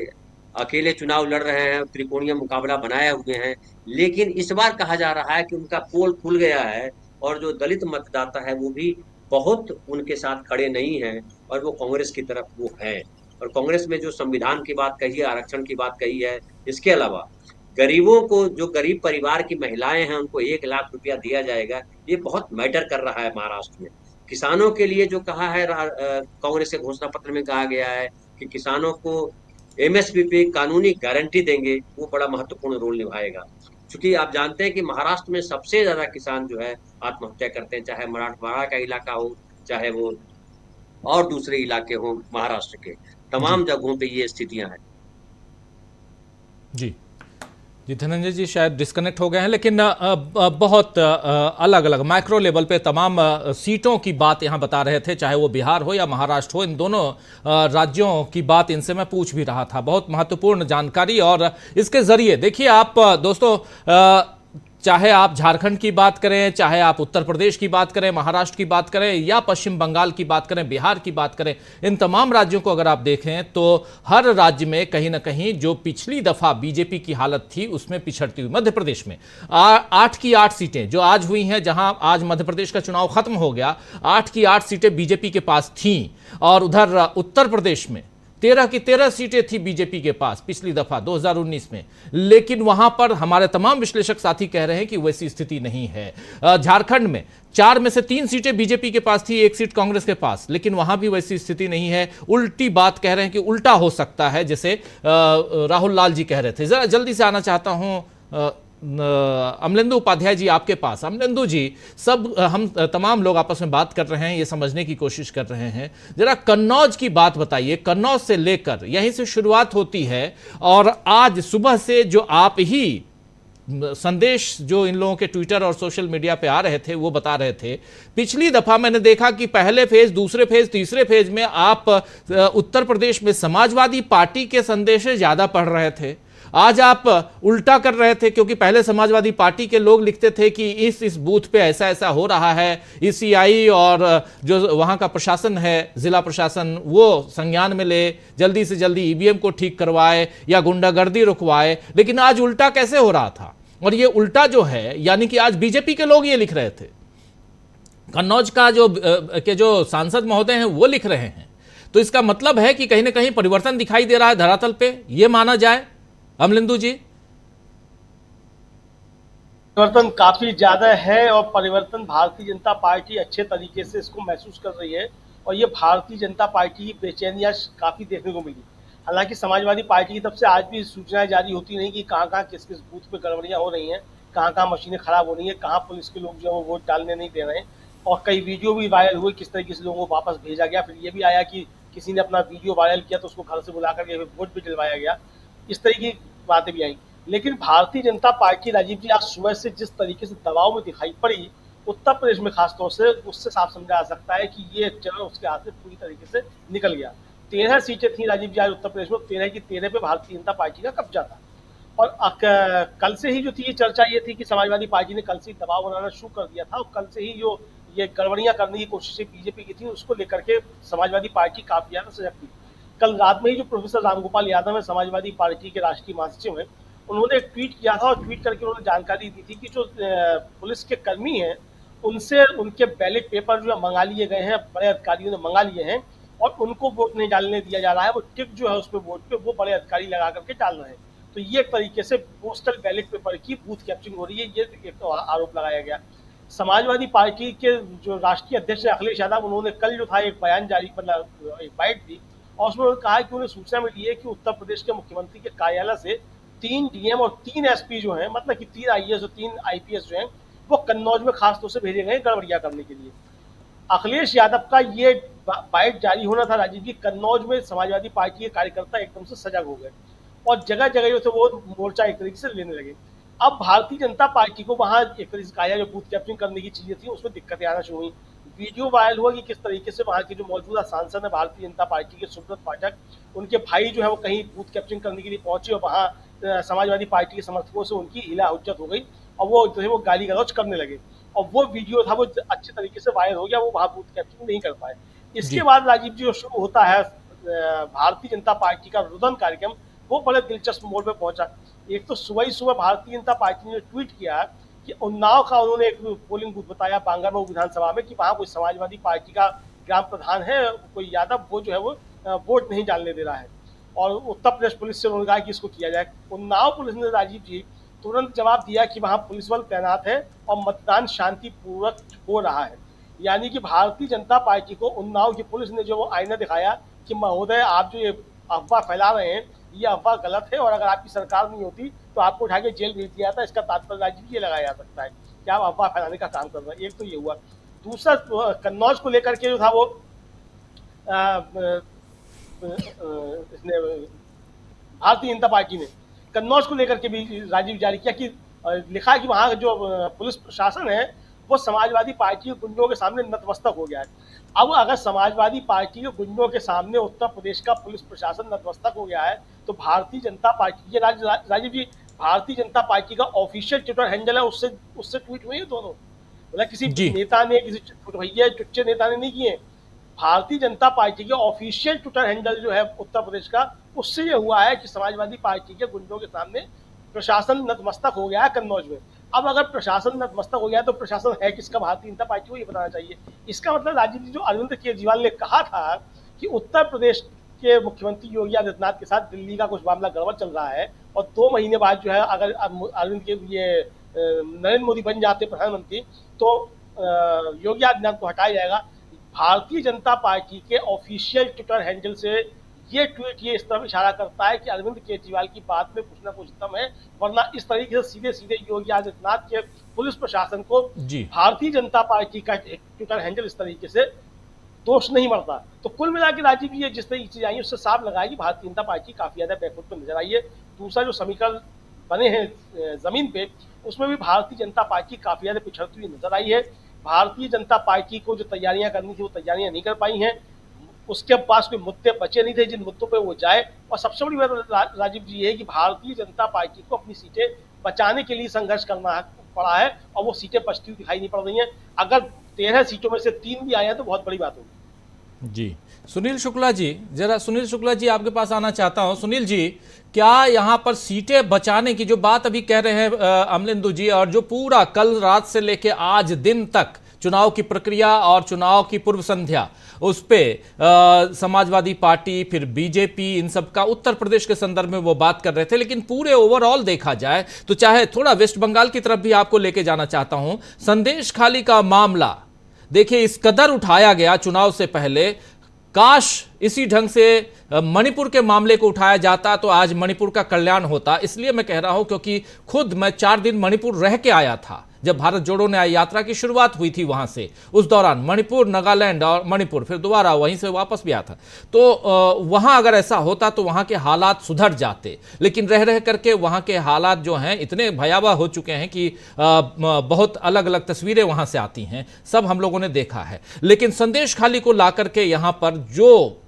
[SPEAKER 8] अकेले चुनाव लड़ रहे हैं, त्रिकोणीय मुकाबला बनाए हुए हैं, लेकिन इस बार कहा जा रहा है कि उनका पोल खुल गया है और जो दलित मतदाता है वो भी बहुत उनके साथ खड़े नहीं हैं और वो कांग्रेस की तरफ वो है। और कांग्रेस में जो संविधान की बात कही है, आरक्षण की बात कही है, इसके अलावा गरीबों को, जो गरीब परिवार की महिलाएं हैं उनको 1 लाख रुपया दिया जाएगा, ये बहुत मैटर कर रहा है महाराष्ट्र में। किसानों के लिए जो कहा है कांग्रेस के घोषणा पत्र में कहा गया है कि किसानों को एमएसपी पे कानूनी गारंटी देंगे, वो बड़ा महत्वपूर्ण रोल निभाएगा। क्योंकि आप जानते हैं कि महाराष्ट्र में सबसे ज्यादा किसान जो है आत्महत्या करते हैं, चाहे मराठवाड़ा का इलाका हो, चाहे वो और दूसरे इलाके हो महाराष्ट्र के, तमाम जगहों पे ये स्थितियां हैं।
[SPEAKER 1] जी जी, धनंजय जी शायद डिस्कनेक्ट हो गए हैं, लेकिन बहुत अलग अलग माइक्रो लेवल पे तमाम सीटों की बात यहाँ बता रहे थे, चाहे वो बिहार हो या महाराष्ट्र हो, इन दोनों राज्यों की बात इनसे मैं पूछ भी रहा था। बहुत महत्वपूर्ण जानकारी, और इसके जरिए देखिए आप दोस्तों, चाहे आप झारखंड की बात करें, चाहे आप उत्तर प्रदेश की बात करें, महाराष्ट्र की बात करें, या पश्चिम बंगाल की बात करें, बिहार की बात करें, इन तमाम राज्यों को अगर आप देखें तो हर राज्य में कहीं ना कहीं जो पिछली दफा बीजेपी की हालत थी उसमें पिछड़ती हुई, मध्य प्रदेश में 8 की 8 सीटें जो आज हुई हैं, जहां आज मध्य प्रदेश का चुनाव खत्म हो गया, 8 की 8 सीटें बीजेपी के पास थीं, और उधर उत्तर प्रदेश में 13 की 13 सीटें थी बीजेपी के पास पिछली दफा 2019 में, लेकिन वहां पर हमारे तमाम विश्लेषक साथी कह रहे हैं कि वैसी स्थिति नहीं है। झारखंड में 4 में से 3 सीटें बीजेपी के पास थी, 1 सीट कांग्रेस के पास, लेकिन वहां भी वैसी स्थिति नहीं है। उल्टी बात कह रहे हैं कि उल्टा हो सकता है, जैसे राहुल लाल जी कह रहे थे। जरा जल्दी से आना चाहता हूं अमलेंदु उपाध्याय जी आपके पास। अमलेंदु जी, सब हम तमाम लोग आपस में बात कर रहे हैं, ये समझने की कोशिश कर रहे हैं, जरा कन्नौज की बात बताइए। कन्नौज से लेकर यहीं से शुरुआत होती है, और आज सुबह से जो आप ही संदेश जो इन लोगों के ट्विटर और सोशल मीडिया पे आ रहे थे वो बता रहे थे। पिछली दफा मैंने देखा कि पहले फेज, दूसरे फेज, तीसरे फेज में आप उत्तर प्रदेश में समाजवादी पार्टी के संदेश ज्यादा पढ़ रहे थे, आज आप उल्टा कर रहे थे, क्योंकि पहले समाजवादी पार्टी के लोग लिखते थे कि इस बूथ पे ऐसा ऐसा हो रहा है, ईसीआई और जो वहां का प्रशासन है, जिला प्रशासन, वो संज्ञान में ले, जल्दी से जल्दी ईवीएम को ठीक करवाए या गुंडागर्दी रुकवाए। लेकिन आज उल्टा कैसे हो रहा था? और ये उल्टा जो है, यानी कि आज बीजेपी के लोग ये लिख रहे थे, कन्नौज का जो सांसद महोदय हैं वो लिख रहे हैं, तो इसका मतलब है कि कहीं ना कहीं परिवर्तन दिखाई दे रहा है धरातल पे, ये माना जाए अमलेंदु जी?
[SPEAKER 9] परिवर्तन काफी ज्यादा है, और परिवर्तन भारतीय जनता पार्टी अच्छे तरीके से इसको महसूस कर रही है, और ये भारतीय जनता पार्टी की बेचैनियां काफी देखने को मिली। हालांकि समाजवादी पार्टी की तरफ से आज भी सूचनाएं जारी होती नहीं कि कहाँ कहाँ किस किस बूथ पे गड़बड़ियां हो रही हैं, कहाँ कहाँ मशीनें खराब हो रही हैं, कहाँ पुलिस के लोग जो है वो वोट डालने नहीं दे रहे हैं। और कई वीडियो भी वायरल हुए किस तरीके से लोगों को वापस भेजा गया। फिर ये भी आया कि किसी ने अपना वीडियो वायरल किया तो उसको घर से बुला करके वोट भी दिलवाया गया। इस तरह की बातें भी आई। लेकिन भारतीय जनता पार्टी, राजीव जी, आज सुबह से जिस तरीके से दबाव में दिखाई पड़ी उत्तर प्रदेश में खासतौर से, उससे साफ समझा जा सकता है कि ये चरण उसके हाथ से पूरी तरीके से निकल गया। 13 सीटें थी राजीव जी आज उत्तर प्रदेश में, 13 की 13 पे भारतीय जनता पार्टी का कब्जा था। और कल से ही जो थी ये चर्चा ये थी कि समाजवादी पार्टी ने कल से ही दबाव बनाना शुरू कर दिया था, और कल से ही जो ये गड़बड़ियां करने की कोशिशें बीजेपी की थी उसको लेकर के समाजवादी पार्टी काफी ज्यादा सजग थी। कल रात में ही जो प्रोफेसर रामगोपाल यादव है, समाजवादी पार्टी के राष्ट्रीय महासचिव हैं, उन्होंने एक ट्वीट किया था, और ट्वीट करके उन्होंने जानकारी दी थी कि जो पुलिस के कर्मी हैं उनसे उनके बैलेट पेपर जो है मंगा लिए गए हैं, बड़े अधिकारियों ने मंगा लिए हैं, और उनको वोट नहीं डालने दिया जा रहा है। वो टिक जो है उसमें वोट पे वो बड़े अधिकारी लगा करके डाल रहे हैं। तो ये एक तरीके से पोस्टल बैलेट पेपर की बूथ कैप्चरिंग हो रही है, ये एक तो आरोप लगाया गया। समाजवादी पार्टी के जो राष्ट्रीय अध्यक्ष अखिलेश यादव, उन्होंने कल जो था एक बयान जारी, मतलब एक बाइट दी, और उसमें उन्होंने कहा कि उन्हें सूचना मिली है कि उत्तर प्रदेश के मुख्यमंत्री के कार्यालय से 3 डीएम और 3 एसपी जो हैं, मतलब कि 3 आईएएस और 3 आईपीएस जो हैं, वो कन्नौज में खास तौर से भेजे गए गड़बड़ियां करने के लिए। अखिलेश यादव का ये बाइट जारी होना था राजीव जी, कन्नौज में समाजवादी पार्टी के कार्यकर्ता एकदम से सजग हो गए और जगह जगह जो थे वो मोर्चा एक तरीके से लेने लगे। अब भारतीय जनता पार्टी को वहां एक तरीके से कहा जो बूथ कैप्चरिंग करने की चीजें थी उसमें दिक्कतें आना शुरू हुई। वीडियो वायरल हुआ कि किस तरीके से वहां के जो मौजूदा सांसद है भारतीय जनता पार्टी के सुब्रत पाठक, उनके भाई जो है वो कहीं बूथ कैप्चरिंग करने के लिए पहुंचे और वहां समाजवादी पार्टी के समर्थकों से उनकी हिला हुज्जत हो गई और वो जो है वो गाली गलौज करने लगे और वो वीडियो था वो अच्छे तरीके से वायरल हो गया, वो वहां बूथ कैप्चरिंग नहीं कर पाए। इसके बाद राजीव जी जो शुरू होता है भारतीय जनता पार्टी का रुदन कार्यक्रम, वो बड़े दिलचस्प मोड़ पे पहुंचा। एक तो सुबह ही सुबह भारतीय जनता पार्टी ने ट्वीट किया कि उन्नाव का उन्होंने एक पोलिंग बूथ बताया बांगरमऊ विधानसभा में कि वहां कोई समाजवादी पार्टी का ग्राम प्रधान है कोई यादव, वो जो है वो वोट नहीं डालने दे रहा है और उत्तर प्रदेश पुलिस से उन्होंने कहा कि इसको किया जाए। उन्नाव पुलिस ने राजीव जी तुरंत जवाब दिया कि वहां पुलिस बल तैनात है और मतदान शांतिपूर्वक हो रहा है। यानी कि भारतीय जनता पार्टी को उन्नाव की पुलिस ने जो वो आईना दिखाया कि महोदय आप जो ये अफवाह फैला रहे हैं ये अफवाह गलत है और अगर आपकी सरकार नहीं होती तो आपको उठा के जेल भेज दिया था। इसका तात्पर्य राजीव ये लगाया जा सकता है कि आप अफवाह फैलाने का काम कर रहे हैं। एक तो ये हुआ। दूसरा कन्नौज को लेकर के जो था वो इसने भारतीय जनता पार्टी ने कन्नौज को लेकर के भी राजीव जारी किया कि लिखा कि वहां जो पुलिस प्रशासन है वो समाजवादी पार्टी के गुंडों के सामने नतमस्तक हो गया है। अब अगर समाजवादी पार्टी के गुंडों के सामने उत्तर प्रदेश का पुलिस प्रशासन नतमस्तक हो गया है तो भारतीय जनता पार्टी, ये राजीव जी भारतीय जनता पार्टी का ऑफिशियल ट्विटर हैंडल है, उससे ट्वीट हुए हैं दोनों, मतलब किसी नेता ने किसी भैया चुच्चे नेता ने नहीं किए। भारतीय जनता पार्टी के ऑफिशियल ट्विटर हैंडल जो है उत्तर प्रदेश का, उससे ये हुआ है कि समाजवादी पार्टी के गुंडों के सामने प्रशासन नतमस्तक हो गया है कन्नौज में। अब अगर प्रशासन नतमस्तक हो गया तो प्रशासन है किसका, भारतीय जनता पार्टी को ये बताना चाहिए। इसका मतलब राजीव जी जो अरविंद केजरीवाल ने कहा था कि उत्तर प्रदेश के मुख्यमंत्री योगी आदित्यनाथ के साथ दिल्ली का कुछ मामला गड़बड़ चल रहा है और 2 महीने बाद जो है अगर अरविंद के ये नरेंद्र मोदी बन जाते प्रधानमंत्री तो योगी आदित्यनाथ को हटाया जाएगा। भारतीय जनता पार्टी के ऑफिशियल ट्विटर हैंडल से ये ट्वीट ये इस तरफ इशारा करता है कि अरविंद केजरीवाल की बात में कुछ ना कुछ दम है, वरना इस तरीके से सीधे सीधे योगी आदित्यनाथ के पुलिस प्रशासन को भारतीय जनता पार्टी का ट्विटर हैंडल इस तरीके से दोष नहीं मरता। तो कुल मिला के राजीव जी जिस तरह की चीज आई उससे साफ लगा कि भारतीय जनता पार्टी काफी ज्यादा बैकफुट पर नजर आई है। दूसरा जो समीकरण बने हैं जमीन पे उसमें भी भारतीय जनता पार्टी काफी ज्यादा पिछड़ती हुई नजर आई है। भारतीय जनता पार्टी को जो तैयारियां करनी थी वो तैयारियां नहीं कर पाई हैं, उसके पास कोई मुद्दे बचे नहीं थे जिन मुद्दों पे वो जाए। और सबसे बड़ी बात राजीव जी ये है कि भारतीय जनता पार्टी को अपनी सीटें बचाने के लिए संघर्ष करना पड़ा है और वो सीटें बचती हुई दिखाई नहीं पड़ रही हैं। अगर 13 सीटों में से 3 भी आए हैं तो बहुत बड़ी बात होगी।
[SPEAKER 1] जी सुनील शुक्ला जी, जरा सुनील शुक्ला जी आपके पास आना चाहता हूं। सुनील जी, क्या यहां पर सीटें बचाने की जो बात अभी कह रहे हैं अमलेंदु जी, और जो पूरा कल रात से लेके आज दिन तक चुनाव की प्रक्रिया और चुनाव की पूर्व संध्या उस पे समाजवादी पार्टी फिर बीजेपी इन सब का उत्तर प्रदेश के संदर्भ में वो बात कर रहे थे, लेकिन पूरे ओवरऑल देखा जाए तो चाहे थोड़ा वेस्ट बंगाल की तरफ भी आपको लेके जाना चाहता हूं। संदेश खाली का मामला देखिए इस कदर उठाया गया चुनाव से पहले, काश इसी ढंग से मणिपुर के मामले को उठाया जाता तो आज मणिपुर का कल्याण होता। इसलिए मैं कह रहा हूं क्योंकि खुद मैं 4 दिन मणिपुर रह के आया था जब भारत जोड़ो न्याय यात्रा की शुरुआत हुई थी वहां से। उस दौरान मणिपुर, नागालैंड और मणिपुर, फिर दोबारा वहीं से वापस भी आया था। तो वहां अगर ऐसा होता तो वहां के हालात सुधर जाते, लेकिन रह रह करके वहां के हालात जो हैं इतने भयावह हो चुके हैं कि बहुत अलग अलग तस्वीरें वहां से आती हैं, सब हम लोगों ने देखा है। लेकिन संदेश खाली को ला करके यहां पर जो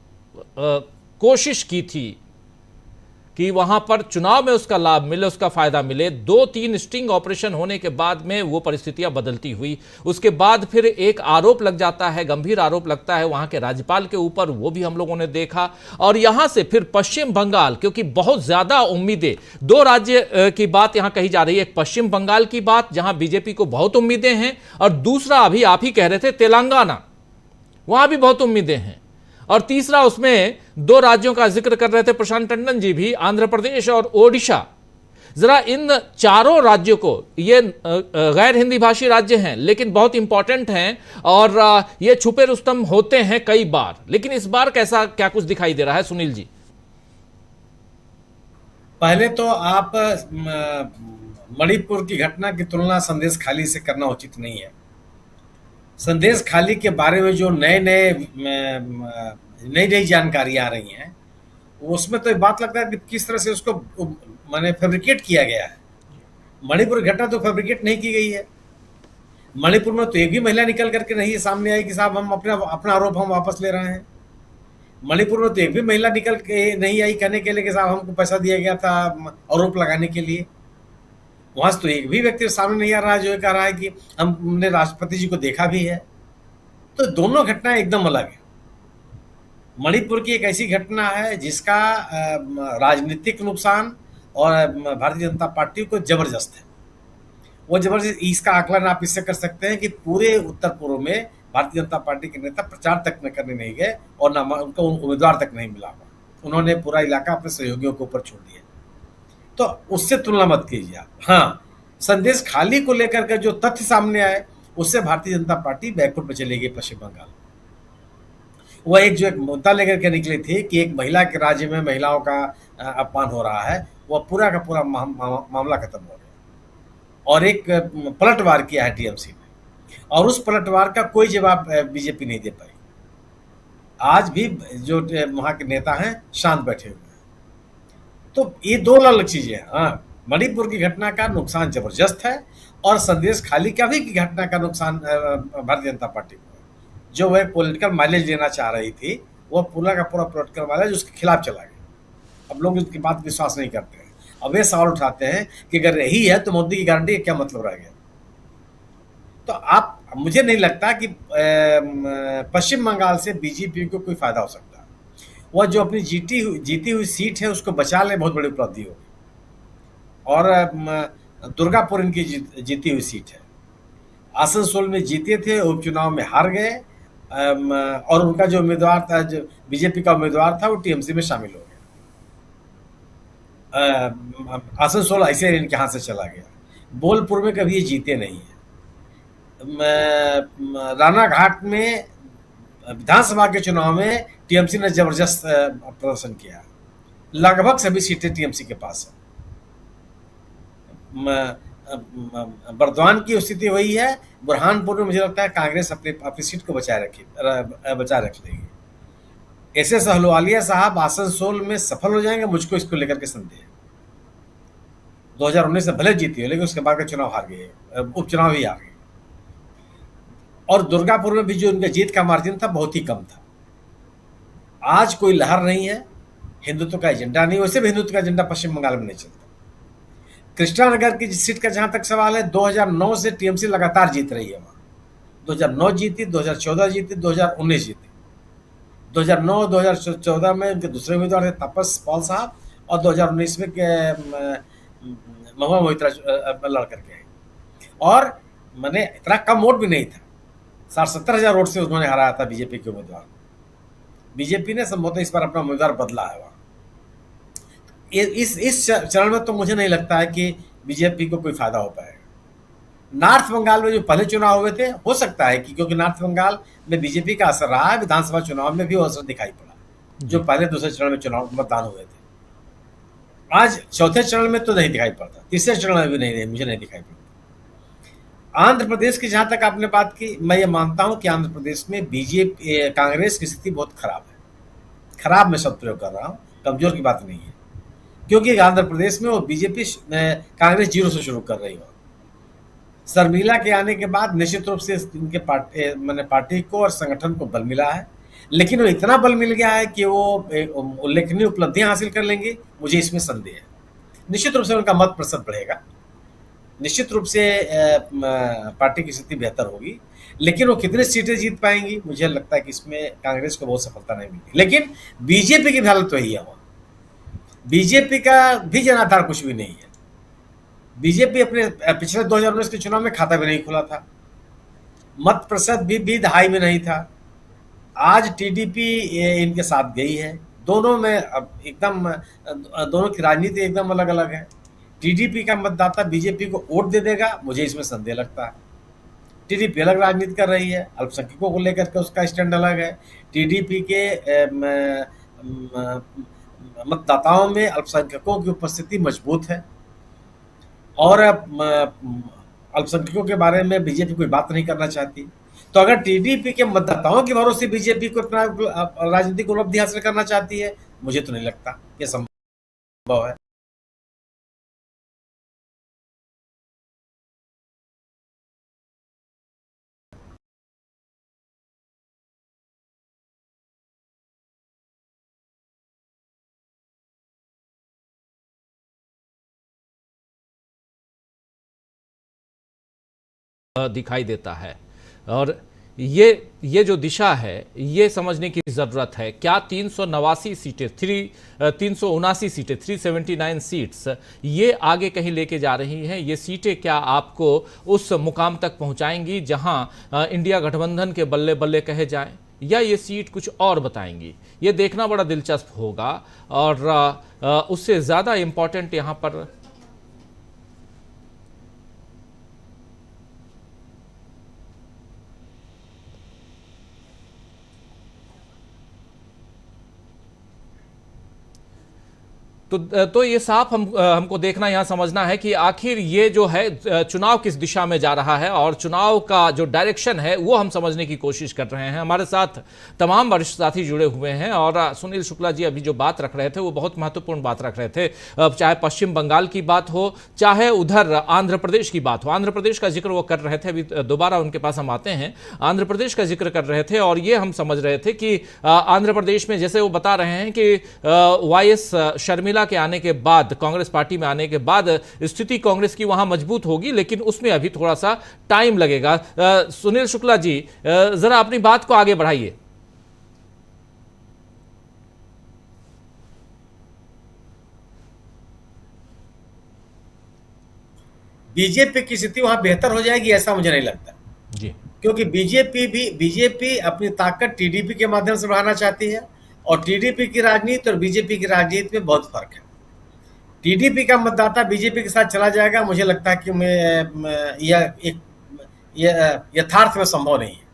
[SPEAKER 1] कोशिश की थी कि वहां पर चुनाव में उसका लाभ मिले, उसका फायदा मिले, 2-3 स्टिंग ऑपरेशन होने के बाद में वो परिस्थितियां बदलती हुई। उसके बाद फिर एक आरोप लग जाता है, गंभीर आरोप लगता है वहां के राज्यपाल के ऊपर, वो भी हम लोगों ने देखा। और यहां से फिर पश्चिम बंगाल, क्योंकि बहुत ज्यादा उम्मीदें 2 राज्य की बात यहां कही जा रही है, एक पश्चिम बंगाल की बात जहां बीजेपी को बहुत उम्मीदें हैं, और दूसरा अभी आप ही कह रहे थे तेलंगाना, वहां भी बहुत उम्मीदें हैं, और तीसरा उसमें 2 राज्यों का जिक्र कर रहे थे प्रशांत टंडन जी भी, आंध्र प्रदेश और ओडिशा। जरा इन 4 राज्यों को, ये गैर हिंदी भाषी राज्य हैं लेकिन बहुत इंपॉर्टेंट हैं और ये छुपे रुस्तम होते हैं कई बार, लेकिन इस बार कैसा क्या कुछ दिखाई दे रहा है सुनील जी?
[SPEAKER 4] पहले तो आप मणिपुर की घटना की तुलना संदेश खाली से करना उचित नहीं है। संदेश खाली के बारे में जो नई नई जानकारी आ रही हैं, उसमें तो एक बात लगता है कि किस तरह से उसको माने फैब्रिकेट किया गया है। मणिपुर घटना तो फैब्रिकेट नहीं की गई है। मणिपुर में तो एक भी महिला निकल करके नहीं सामने आई कि साहब हम अपना आरोप हम वापस ले रहे हैं। मणिपुर में तो एक भी महिला निकल के नहीं आई कहने के लिए कि साहब हमको पैसा दिया गया था आरोप लगाने के लिए। वहां से तो एक भी व्यक्ति सामने नहीं आ रहा है जो कह रहा है कि हमने राष्ट्रपति जी को देखा भी है। तो दोनों घटनाएं एकदम अलग है। मणिपुर की एक ऐसी घटना है जिसका राजनीतिक नुकसान और भारतीय जनता पार्टी को जबरदस्त है। वो जबरदस्त इसका आकलन आप इससे कर सकते हैं कि पूरे उत्तर पूर्व में भारतीय जनता पार्टी के नेता प्रचार तक न करने नहीं गए और न उनको उम्मीदवार तक नहीं मिला। उन्होंने पूरा इलाका अपने सहयोगियों के ऊपर छोड़ दिया। तो उससे तुलना मत कीजिए आप। हाँ, संदेश खाली को लेकर के जो तथ्य सामने आए उससे भारतीय जनता पार्टी बैकफुट पे चली गई पश्चिम बंगाल। वह एक मुद्दा लेकर के निकली थी कि एक महिला के राज्य में महिलाओं का अपमान हो रहा है, वह पूरा का पूरा मामला खत्म हो गया और एक पलटवार किया है टीएमसी ने, और उस पलटवार का कोई जवाब बीजेपी नहीं दे पाई। आज भी जो वहां के नेता हैं शांत बैठे हुए हैं। तो ये दो अलग चीजें हैं। हाँ, मणिपुर की घटना का नुकसान जबरदस्त है और संदेश खाली का भी की घटना का नुकसान भारतीय जनता पार्टी को, जो वह पॉलिटिकल माइलेज लेना चाह रही थी, वह पूरा का पूरा पॉलिटिकल माइलेज उसके खिलाफ चला गया। अब लोग उसकी बात विश्वास नहीं करते हैं। अब ये सवाल उठाते हैं कि अगर यही है तो मोदी की गारंटी क्या मतलब रह गया। तो आप, मुझे नहीं लगता कि पश्चिम बंगाल से बीजेपी को कोई फायदा हो सकता है। वह जो अपनी जीती हुई सीट है उसको बचा ले, बहुत बड़ी उपलब्धि होगी। और दुर्गापुर इनकी जीती हुई सीट है। आसनसोल में जीते थे, उपचुनाव में हार गए और उनका जो उम्मीदवार था, जो बीजेपी का उम्मीदवार था, वो टीएमसी में शामिल हो गया। आसनसोल ऐसे इनके हाथ से चला गया। बोलपुर में कभी ये जीते नहीं है। रानाघाट में विधानसभा के चुनाव में टीएमसी ने जबरदस्त प्रदर्शन किया। लगभग सभी सीटें टीएमसी के पास है। बर्दवान की स्थिति वही है। बुरहानपुर में मुझे लगता है कांग्रेस अपनी सीट को बचाए रख लेगी। एसएस अहलुवालिया साहब आसनसोल में सफल हो जाएंगे, मुझको इसको लेकर के संदेह है। 2019 में भले जीती है, लेकिन उसके बाद का चुनाव हार गए, उपचुनाव ही हार गए। और दुर्गापुर में भी जो उनका जीत का मार्जिन था बहुत ही कम था। आज कोई लहर नहीं है, हिंदुत्व का एजेंडा नहीं। वैसे भी हिंदुत्व का एजेंडा पश्चिम बंगाल में नहीं चलता। कृष्णानगर की सीट का जहां तक सवाल है, 2009 से टीएमसी लगातार जीत रही है। वहां 2009 जीती, 2014 जीती, 2019 जीती। 2009-2014 में उनके दूसरे उम्मीदवार थे तापस पाल साहब, और 2019 में महुआ मोहित्रा लड़ करके आए। और मैंने इतना कम वोट भी नहीं था, 60-70 वोट से उन्होंने हराया था बीजेपी के उम्मीदवार। बीजेपी ने संभवतः इस बार अपना उम्मीदवार बदला है। वहाँ इस चरण में तो मुझे नहीं लगता है कि बीजेपी को कोई फायदा हो पाएगा। नॉर्थ बंगाल में जो पहले चुनाव हुए थे, हो सकता है कि क्योंकि नॉर्थ बंगाल में बीजेपी का असर रहा है, विधानसभा चुनाव में भी वो असर दिखाई पड़ा। जो पहले दूसरे चरण में चुनाव मतदान हुए थे, आज चौथे चरण में तो नहीं दिखाई पड़ता, तीसरे चरण में भी नहीं, मुझे नहीं दिखाई पड़ता। आंध्र प्रदेश की जहां तक आपने बात की, मैं ये मानता हूं कि आंध्र प्रदेश में बीजेपी कांग्रेस की स्थिति बहुत खराब है। खराब मैं शब्द प्रयोग कर रहा हूं, कमजोर की बात नहीं है, क्योंकि आंध्र प्रदेश में वो बीजेपी कांग्रेस जीरो से शुरू कर रही हो। शर्मिला के आने के बाद निश्चित रूप से इनके पार्टी को और संगठन को बल मिला है, लेकिन वो इतना बल मिल गया है कि वो उल्लेखनीय उपलब्धियां हासिल कर लेंगे, मुझे इसमें संदेह है। निश्चित रूप से उनका मत प्रतिशत बढ़ेगा, निश्चित रूप से पार्टी की स्थिति बेहतर होगी, लेकिन वो कितनी सीटें जीत पाएंगी, मुझे लगता है कि इसमें कांग्रेस को बहुत सफलता नहीं मिलेगी। लेकिन बीजेपी की हालत वही है। बीजेपी का भी जनाधार कुछ भी नहीं है। बीजेपी अपने पिछले 2019 के चुनाव में खाता भी नहीं खुला था, मत प्रतिशत भी दहाई में नहीं था। आज टीडीपी इनके साथ गई है। दोनों में अब एकदम, दोनों की राजनीति एकदम अलग अलग है। टीडीपी का मतदाता बीजेपी को वोट दे देगा, मुझे इसमें संदेह लगता है। टीडीपी अलग राजनीति कर रही है, अल्पसंख्यकों को लेकर के उसका स्टैंड अलग है। टीडीपी के मतदाताओं में अल्पसंख्यकों की उपस्थिति मजबूत है, और अल्पसंख्यकों के बारे में बीजेपी कोई बात नहीं करना चाहती। तो अगर टीडीपी के मतदाताओं के भरोसे बीजेपी को अपना राजनीतिक उपलब्धि हासिल करना चाहती है, मुझे तो नहीं लगता ये संभव है।
[SPEAKER 1] दिखाई देता है। और ये जो दिशा है ये समझने की ज़रूरत है। क्या 379 सीटें 379 सीट्स ये आगे कहीं लेके जा रही हैं? ये सीटें क्या आपको उस मुकाम तक पहुंचाएंगी जहां इंडिया गठबंधन के बल्ले बल्ले कहे जाएं, या ये सीट कुछ और बताएंगी? ये देखना बड़ा दिलचस्प होगा। और उससे ज़्यादा इम्पॉर्टेंट यहाँ पर तो ये साफ हमको देखना, यहाँ समझना है कि आखिर ये जो है चुनाव किस दिशा में जा रहा है, और चुनाव का जो डायरेक्शन है वो हम समझने की कोशिश कर रहे हैं। हमारे साथ तमाम वरिष्ठ साथी जुड़े हुए हैं, और सुनील शुक्ला जी अभी जो बात रख रहे थे वो बहुत महत्वपूर्ण बात रख रहे थे। चाहे पश्चिम बंगाल की बात हो, चाहे उधर आंध्र प्रदेश की बात हो। आंध्र प्रदेश का जिक्र वो कर रहे थे, अभी दोबारा उनके पास हम आते हैं। आंध्र प्रदेश का जिक्र कर रहे थे, और ये हम समझ रहे थे कि आंध्र प्रदेश में जैसे वो बता रहे हैं कि वाईएस शर्मिला के आने के बाद, कांग्रेस पार्टी में आने के बाद स्थिति कांग्रेस की वहां मजबूत होगी, लेकिन उसमें अभी थोड़ा सा टाइम लगेगा। सुनील शुक्ला जी, जरा अपनी बात को आगे बढ़ाइए।
[SPEAKER 4] बीजेपी की स्थिति वहां बेहतर हो जाएगी ऐसा मुझे नहीं लगता
[SPEAKER 1] जी,
[SPEAKER 4] क्योंकि बीजेपी अपनी ताकत टीडीपी के माध्यम से बढ़ाना चाहती है, और टीडीपी की राजनीति और बीजेपी की राजनीति में बहुत फर्क है। टीडीपी का मतदाता बीजेपी के साथ चला जाएगा, मुझे लगता है कि यह यथार्थ में संभव नहीं है,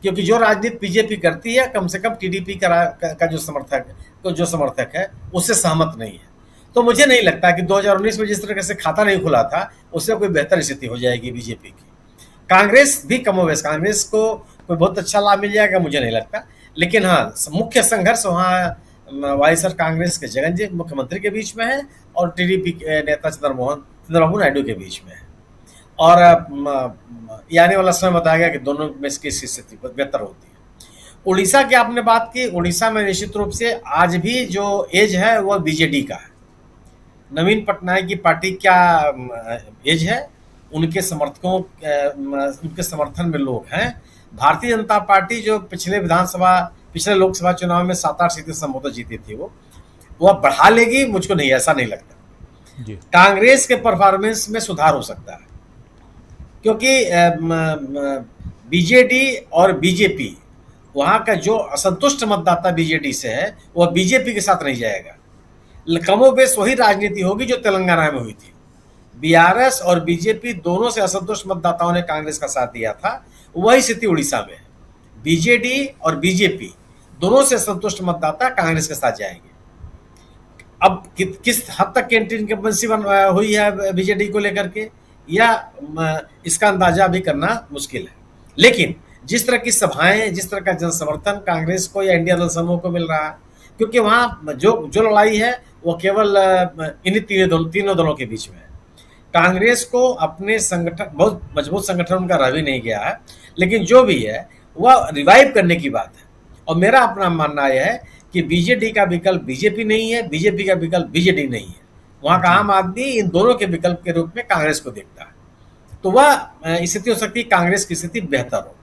[SPEAKER 4] क्योंकि जो राजनीति बीजेपी करती है कम से कम टीडीपी का जो समर्थक है उससे सहमत नहीं है। तो मुझे नहीं लगता कि 2019 में जिस तरह से खाता नहीं खुला था उससे कोई बेहतर स्थिति हो जाएगी बीजेपी की। कांग्रेस भी कमोबेश, कांग्रेस को कोई बहुत अच्छा लाभ मिल जाएगा मुझे नहीं लगता, लेकिन हाँ, मुख्य संघर्ष वहाँ वाईएसआर कांग्रेस के जगन जी मुख्यमंत्री के बीच में है और टीडीपी के नेता चंद्रबाबू नायडू के बीच में है। और ये आने वाला समय बताएगा कि दोनों में इसकी स्थिति बेहतर होती है। उड़ीसा की आपने बात की, उड़ीसा में निश्चित रूप से आज भी जो एज है वह बीजेडी का है। नवीन पटनायक की पार्टी क्या एज है, उनके समर्थकों उनके समर्थन में लोग हैं। भारतीय जनता पार्टी जो पिछले लोकसभा चुनाव में 7-8 सीटें संभवतः जीती थी, वो बढ़ा लेगी, मुझको नहीं, ऐसा नहीं लगता जी। कांग्रेस के परफॉर्मेंस में सुधार हो सकता है, क्योंकि बीजेडी और बीजेपी, वहां का जो असंतुष्ट मतदाता बीजेडी से है वह बीजेपी के साथ नहीं जाएगा। कमोबेश वही राजनीति होगी जो तेलंगाना में हुई थी। बीआरएस और बीजेपी दोनों से असंतुष्ट मतदाताओं ने कांग्रेस का साथ दिया था, वही स्थिति उड़ीसा में है। बीजेडी और बीजेपी दोनों से असंतुष्ट मतदाता कांग्रेस के साथ जाएंगे। अब किस हद तक कैंटीन इनकम्बेंसी हुई है बीजेडी को लेकर के, या इसका अंदाजा भी करना मुश्किल है। लेकिन जिस तरह की सभाएं, जिस तरह का जन समर्थन कांग्रेस को या इंडिया दल समूह को मिल रहा है, क्योंकि वहां जो लड़ाई है वो केवल इन्हीं तीनों दलों के बीच में है। कांग्रेस को अपने संगठन, बहुत मजबूत संगठन उनका रह भी नहीं गया है, लेकिन जो भी है वह रिवाइव करने की बात है। और मेरा अपना मानना यह है कि बीजेडी का विकल्प बीजेपी नहीं है, बीजेपी का विकल्प बीजेडी नहीं है। वहां का आम आदमी इन दोनों के विकल्प के रूप में कांग्रेस को देखता है, तो वह स्थिति हो सकती है कांग्रेस की स्थिति बेहतर हो।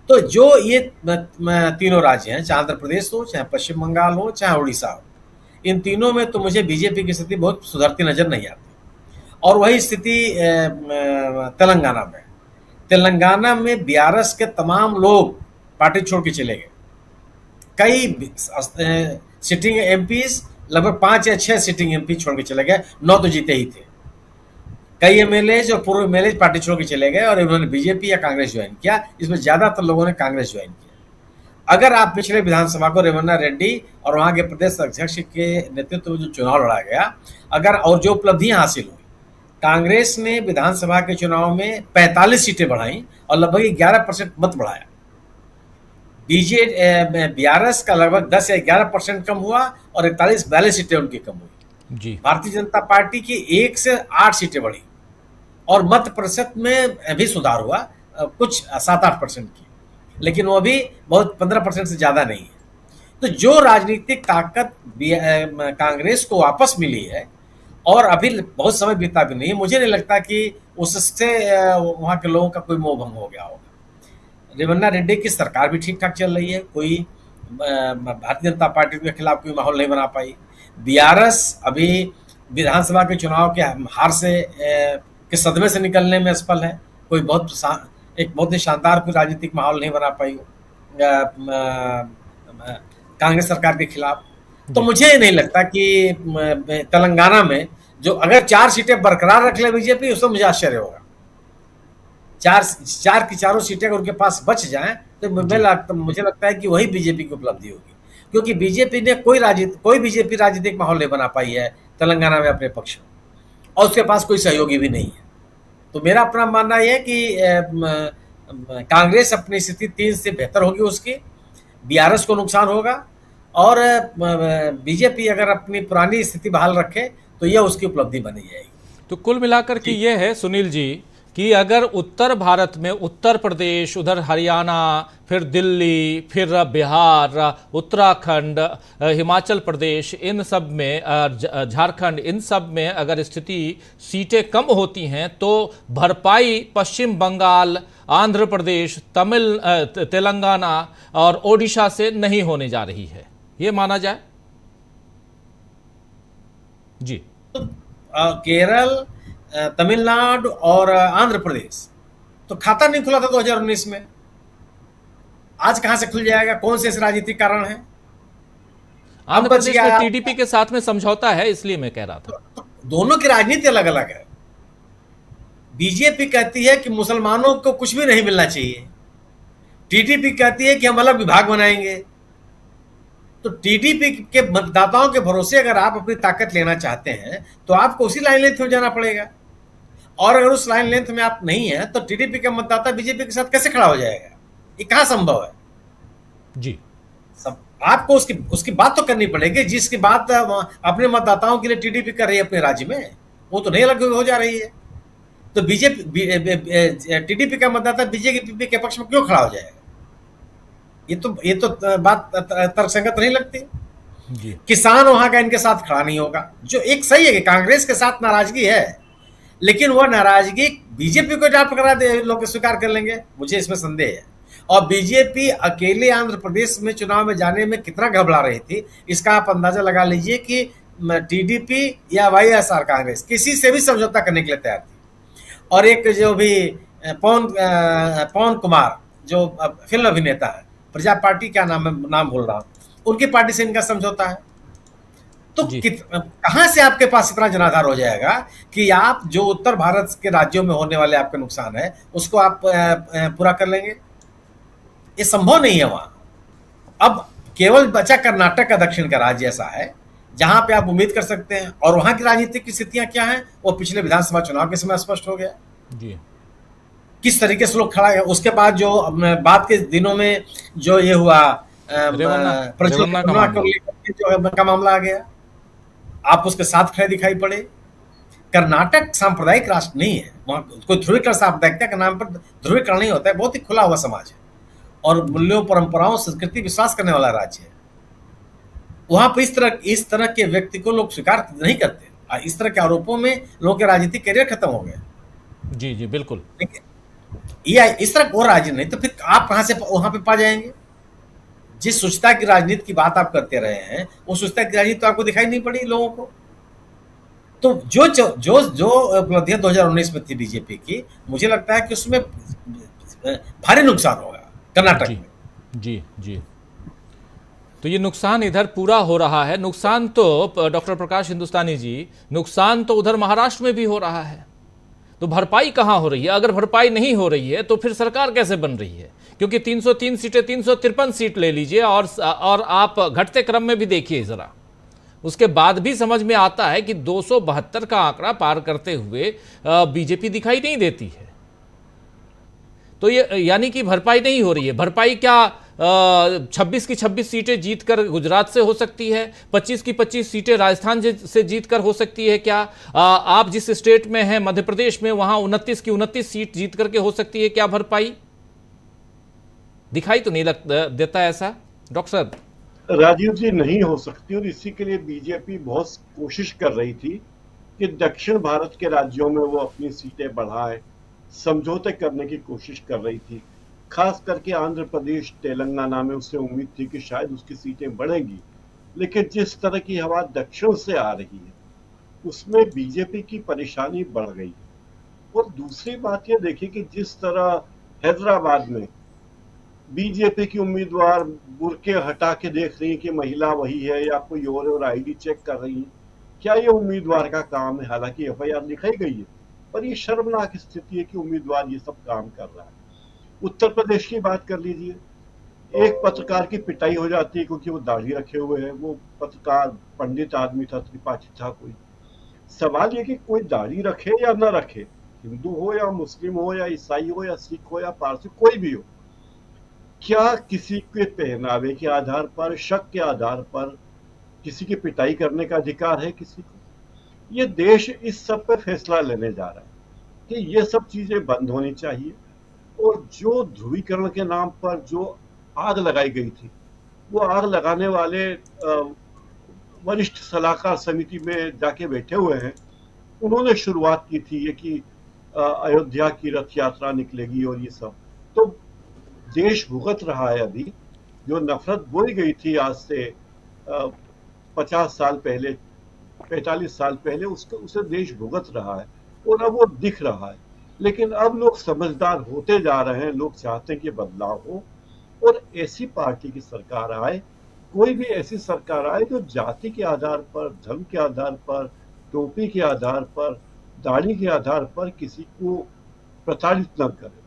[SPEAKER 4] तो जो ये तीनों राज्य हैं, चाहे आंध्र प्रदेश हो, चाहे पश्चिम बंगाल हो, चाहे उड़ीसा हो, इन तीनों में तो मुझे बीजेपी की स्थिति बहुत सुधरती नजर नहीं आती। और वही स्थिति तेलंगाना में बीआरएस के तमाम लोग पार्टी छोड़ के चले गए। कई सिटिंग एमपीज, लगभग 5 या 6 सिटिंग एमपी छोड़ के चले गए, 9 तो जीते ही थे। कई एमएलए और पूर्व एमएलए पार्टी छोड़ के चले गए और उन्होंने बीजेपी या कांग्रेस ज्वाइन किया। इसमें ज्यादातर लोगों ने कांग्रेस ज्वाइन किया। अगर आप पिछले विधानसभा को रेवन्ना रेड्डी और वहां के प्रदेश अध्यक्ष के नेतृत्व में जो चुनाव लड़ा गया, अगर और जो उपलब्धियां हासिल हुई, कांग्रेस ने विधानसभा के चुनाव में 45 सीटें बढ़ाई और लगभग 11% मत बढ़ाया। BRS का लगभग 10 या 11% कम हुआ और 41-42 सीटें उनकी कम हुई।
[SPEAKER 1] जी।
[SPEAKER 4] भारतीय जनता पार्टी की 1 से 8 सीटें बढ़ी और मत प्रतिशत में भी सुधार हुआ, कुछ 7-8% की, लेकिन वो भी बहुत 15% से ज्यादा नहीं है। तो जो राजनीतिक ताकत कांग्रेस को वापस मिली है और अभी बहुत समय बीता भी नहीं है, मुझे नहीं लगता कि उससे वहां के लोगों का कोई मोह भंग हो गया होगा। रेवन्ना रेड्डी की सरकार भी ठीक ठाक चल रही है, कोई भारतीय जनता पार्टी के खिलाफ कोई माहौल नहीं बना पाई। BRS अभी विधानसभा के चुनाव के हार से के सदमे से निकलने में असफल है, कोई बहुत ही शानदार कोई राजनीतिक माहौल नहीं बना पाई कांग्रेस सरकार के खिलाफ। तो मुझे नहीं लगता कि तेलंगाना में जो अगर 4 सीटें बरकरार रख ले बीजेपी, उसमें मुझे आश्चर्य होगा। 4 की चारों सीटें अगर उनके पास बच जाएं तो मुझे लगता है कि वही बीजेपी की उपलब्धि होगी, क्योंकि बीजेपी ने कोई बीजेपी राजनीतिक माहौल नहीं बना पाई है तेलंगाना में अपने पक्ष में, और उसके पास कोई सहयोगी भी नहीं है। तो मेरा अपना मानना यह है कि कांग्रेस अपनी स्थिति 3 से बेहतर होगी उसकी, BRS को नुकसान होगा, और बीजेपी अगर अपनी पुरानी स्थिति बहाल रखे तो यह उसकी उपलब्धि बनी जाएगी।
[SPEAKER 1] तो कुल मिलाकर के ये है सुनील जी कि अगर उत्तर भारत में उत्तर प्रदेश, उधर हरियाणा, फिर दिल्ली, फिर बिहार, उत्तराखंड, हिमाचल प्रदेश, इन सब में, झारखंड, इन सब में अगर स्थिति सीटें कम होती हैं तो भरपाई पश्चिम बंगाल, आंध्र प्रदेश, तेलंगाना और ओडिशा से नहीं होने जा रही है, ये माना जाए? जी।
[SPEAKER 4] केरल, तमिलनाडु और आंध्र प्रदेश तो खाता नहीं खुला था 2019 में, आज कहां से खुल जाएगा? कौन से राजनीतिक कारण है?
[SPEAKER 1] आंध्र प्रदेश में TDP के साथ में समझौता है, इसलिए मैं कह रहा था।
[SPEAKER 4] तो दोनों की राजनीति अलग अलग है। बीजेपी कहती है कि मुसलमानों को कुछ भी नहीं मिलना चाहिए, TDP कहती है कि हम अलग विभाग बनाएंगे। तो TDP के मतदाताओं के भरोसे अगर आप अपनी ताकत लेना चाहते हैं तो आपको उसी लाइन लेंथ में जाना पड़ेगा, और अगर उस लाइन लेंथ में आप नहीं है तो TDP का मतदाता बीजेपी के साथ कैसे खड़ा हो जाएगा? ये कहां संभव है?
[SPEAKER 1] जी,
[SPEAKER 4] सब आपको उसकी बात तो करनी पड़ेगी, जिसकी बात अपने मतदाताओं के लिए TDP कर रही है अपने राज्य में, वो तो नहीं अलग हो जा रही है। तो TDP का मतदाता बीजेपी के पक्ष में क्यों खड़ा हो जाएगा? ये तो बात तर्कसंगत नहीं लगती।
[SPEAKER 1] जी।
[SPEAKER 4] किसान वहां का इनके साथ खड़ा नहीं होगा, जो एक सही है कि कांग्रेस के साथ नाराजगी है, लेकिन वह नाराजगी बीजेपी को ड्राफ्ट करा दे लोग स्वीकार कर लेंगे, मुझे इसमें संदेह है। और बीजेपी अकेले आंध्र प्रदेश में चुनाव में जाने में कितना घबरा रही थी, इसका आप अंदाजा लगा लीजिए कि TDP या YSR कांग्रेस किसी से भी समझौता करने के लिए तैयार थी। और एक जो भी पवन कुमार जो फिल्म अभिनेता है, प्रजा पार्टी क्या नाम भूल रहा हूं, उनकी पार्टी से इनका समझौता है। तो कहां से आपके पास इतना जनाधार हो जाएगा कि आप जो उत्तर भारत के राज्यों में होने वाले आपके नुकसान है उसको आप पूरा कर लेंगे? ये संभव नहीं है वहां। अब केवल बचा कर्नाटक का दक्षिण का राज्य ऐसा है जहां पे आप उम्मीद कर सकते हैं, और वहां की राजनीतिक स्थितियां क्या हैं वो पिछले विधानसभा चुनाव के समय स्पष्ट हो गया
[SPEAKER 1] जी।
[SPEAKER 4] किस तरीके से लोग खड़ा है। उसके बाद जो बाद के दिनों में जो ये हुआ का मामला आ गया, आप उसके साथ खड़े दिखाई पड़े। कर्नाटक सांप्रदायिक राष्ट्र नहीं है, वहां कोई ध्रुवीकरण सांप्रदायिकता के नाम पर ध्रुवीकरण नहीं होता है, बहुत ही खुला हुआ समाज है और मूल्यों, परंपराओं, संस्कृति विश्वास करने वाला राज्य है। वहां पर इस तरह के व्यक्ति को लोग स्वीकार नहीं करते। इस तरह के आरोपों में लोगों के राजनीतिक करियर खत्म हो गए।
[SPEAKER 1] जी जी बिल्कुल।
[SPEAKER 4] ये इस तरह को राज्य नहीं तो फिर आप कहां से वहां पे पा जाएंगे? जिस सुचिता की राजनीति की बात आप करते रहे हैं, वो सुचिता की राजनीति तो आपको दिखाई नहीं पड़ी लोगों को। तो जो उपलब्धियां 2019 में थी बीजेपी की, मुझे लगता है कि उसमें भारी नुकसान होगा कर्नाटक में।
[SPEAKER 1] जी जी। तो ये नुकसान इधर पूरा हो रहा है। नुकसान तो डॉक्टर प्रकाश हिंदुस्तानी जी, नुकसान तो उधर महाराष्ट्र में भी हो रहा है। तो भरपाई कहां हो रही है? अगर भरपाई नहीं हो रही है तो फिर सरकार कैसे बन रही है? क्योंकि 303 सीटें, 353 सीट ले लीजिए और आप घटते क्रम में भी देखिए जरा, उसके बाद भी समझ में आता है कि 272 का आंकड़ा पार करते हुए बीजेपी दिखाई नहीं देती है। तो ये यानी कि भरपाई नहीं हो रही है। भरपाई क्या 26 की 26 सीटें जीतकर गुजरात से हो सकती है, 25 की 25 सीटें राजस्थान से जीतकर हो सकती है क्या? आप जिस स्टेट में हैं मध्य प्रदेश में, वहां 29 की 29 सीट जीत करके हो सकती है क्या भरपाई? दिखाई तो नहीं देता ऐसा डॉक्टर साहब।
[SPEAKER 6] राजीव जी, नहीं हो सकती, और इसी के लिए बीजेपी बहुत कोशिश कर रही थी कि दक्षिण भारत के राज्यों में वो अपनी सीटें बढ़ाए, समझौते करने की कोशिश कर रही थी। खास करके आंध्र प्रदेश, तेलंगाना में उसे उम्मीद थी कि शायद उसकी सीटें बढ़ेंगी, लेकिन जिस तरह की हवा दक्षिण से आ रही है उसमें बीजेपी की परेशानी बढ़ गई है। और दूसरी बात ये देखिए कि जिस तरह हैदराबाद में बीजेपी की उम्मीदवार बुरके हटा के देख रही है कि महिला वही है या कोई और आईडी चेक कर रही है, क्या ये उम्मीदवार का काम है? हालांकि एफआईआर लिखाई गई है, पर ये शर्मनाक स्थिति है कि उम्मीदवार ये सब काम कर रहा है। उत्तर प्रदेश की बात कर लीजिए, एक पत्रकार की पिटाई हो जाती है क्योंकि वो दाढ़ी रखे हुए है। वो पत्रकार पंडित आदमी था, त्रिपाठी था कोई। सवाल ये कि कोई दाढ़ी रखे या न रखे, हिंदू हो या मुस्लिम हो या ईसाई हो या सिख हो या पारसी, कोई भी हो, क्या किसी के पहनावे के आधार पर, शक के आधार पर किसी की पिटाई करने का अधिकार है किसी को? ये देश इस सब पे फैसला लेने जा रहा है कि ये सब चीजें बंद होनी चाहिए। और जो ध्रुवीकरण के नाम पर जो आग लगाई गई थी, वो आग लगाने वाले वरिष्ठ सलाहकार समिति में जाके बैठे हुए हैं। उन्होंने शुरुआत की थी ये कि अयोध्या की रथ यात्रा निकलेगी और ये सब, तो देश भुगत रहा है अभी। जो नफरत बोई गई थी आज से 50 साल पहले, 45 साल पहले, उसे देश भुगत रहा है और अब वो दिख रहा है। लेकिन अब लोग समझदार होते जा रहे हैं, लोग चाहते हैं कि बदलाव हो और ऐसी पार्टी की सरकार आए, कोई भी ऐसी सरकार आए जो जाति के आधार पर, धर्म के आधार पर, टोपी के आधार पर, दाढ़ी के आधार पर किसी को प्रताड़ित न करे।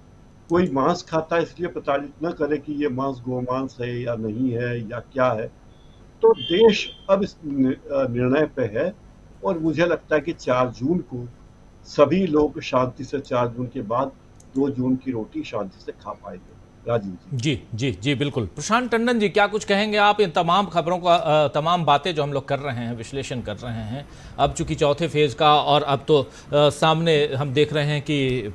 [SPEAKER 6] कोई मांस खाता है इसलिए प्रताड़ित न करे कि ये मांस गोमांस है या नहीं है या क्या है। तो देश अब इस निर्णय पे है और मुझे लगता है कि 4 जून को सभी लोग शांति से 4 जून के बाद 2 जून की रोटी शांति से खा पाएंगे। राजीव
[SPEAKER 1] जी जी जी बिल्कुल। प्रशांत टंडन जी, क्या कुछ कहेंगे आप इन तमाम खबरों का, तमाम बातें जो हम लोग कर रहे हैं, विश्लेषण कर रहे हैं, अब चूंकि चौथे फेज का, और अब तो सामने हम देख रहे हैं कि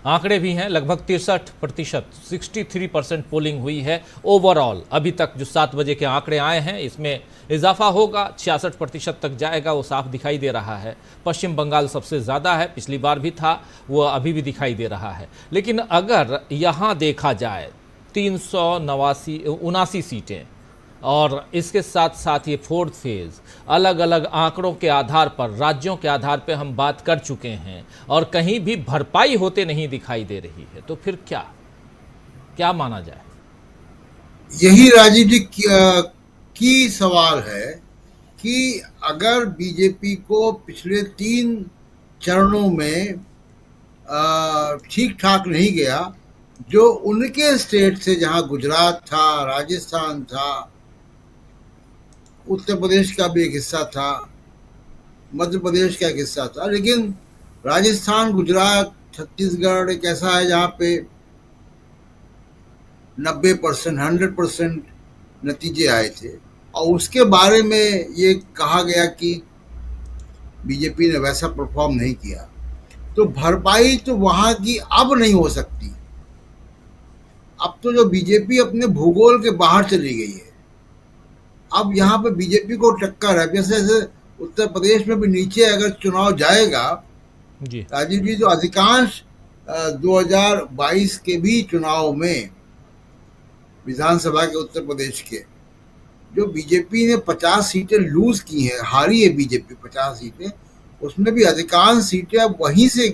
[SPEAKER 1] आंकड़े भी हैं, लगभग 63%, 63% पोलिंग हुई है ओवरऑल। अभी तक जो 7 बजे के आंकड़े आए हैं इसमें इजाफा होगा, 66% तक जाएगा, वो साफ दिखाई दे रहा है। पश्चिम बंगाल सबसे ज़्यादा है, पिछली बार भी था, वो अभी भी दिखाई दे रहा है। लेकिन अगर यहाँ देखा जाए 379 सीटें, और इसके साथ साथ ये 4th फेज, अलग अलग आंकड़ों के आधार पर, राज्यों के आधार पर हम बात कर चुके हैं, और कहीं भी भरपाई होते नहीं दिखाई दे रही है, तो फिर क्या माना जाए?
[SPEAKER 7] यही राजीव जी की सवाल है कि अगर बीजेपी को पिछले 3 चरणों में ठीक ठाक नहीं गया, जो उनके स्टेट से, जहां गुजरात था, राजस्थान था, उत्तर प्रदेश का भी एक हिस्सा था, मध्य प्रदेश का एक हिस्सा था, लेकिन राजस्थान, गुजरात, छत्तीसगढ़ एक ऐसा है जहाँ पे 90%, 100% नतीजे आए थे, और उसके बारे में ये कहा गया कि बीजेपी ने वैसा परफॉर्म नहीं किया। तो भरपाई तो वहाँ की अब नहीं हो सकती। अब तो जो बीजेपी अपने भूगोल के बाहर चली गई है, अब यहाँ पे बीजेपी को टक्कर है। जैसे उत्तर प्रदेश में भी नीचे अगर चुनाव जाएगा जी राजीव जी, तो अधिकांश 2022 के भी चुनाव में विधानसभा के उत्तर प्रदेश के, जो बीजेपी ने 50 सीटें लूज की हैं, हारी है बीजेपी 50 सीटें, उसमें भी अधिकांश सीटें वहीं से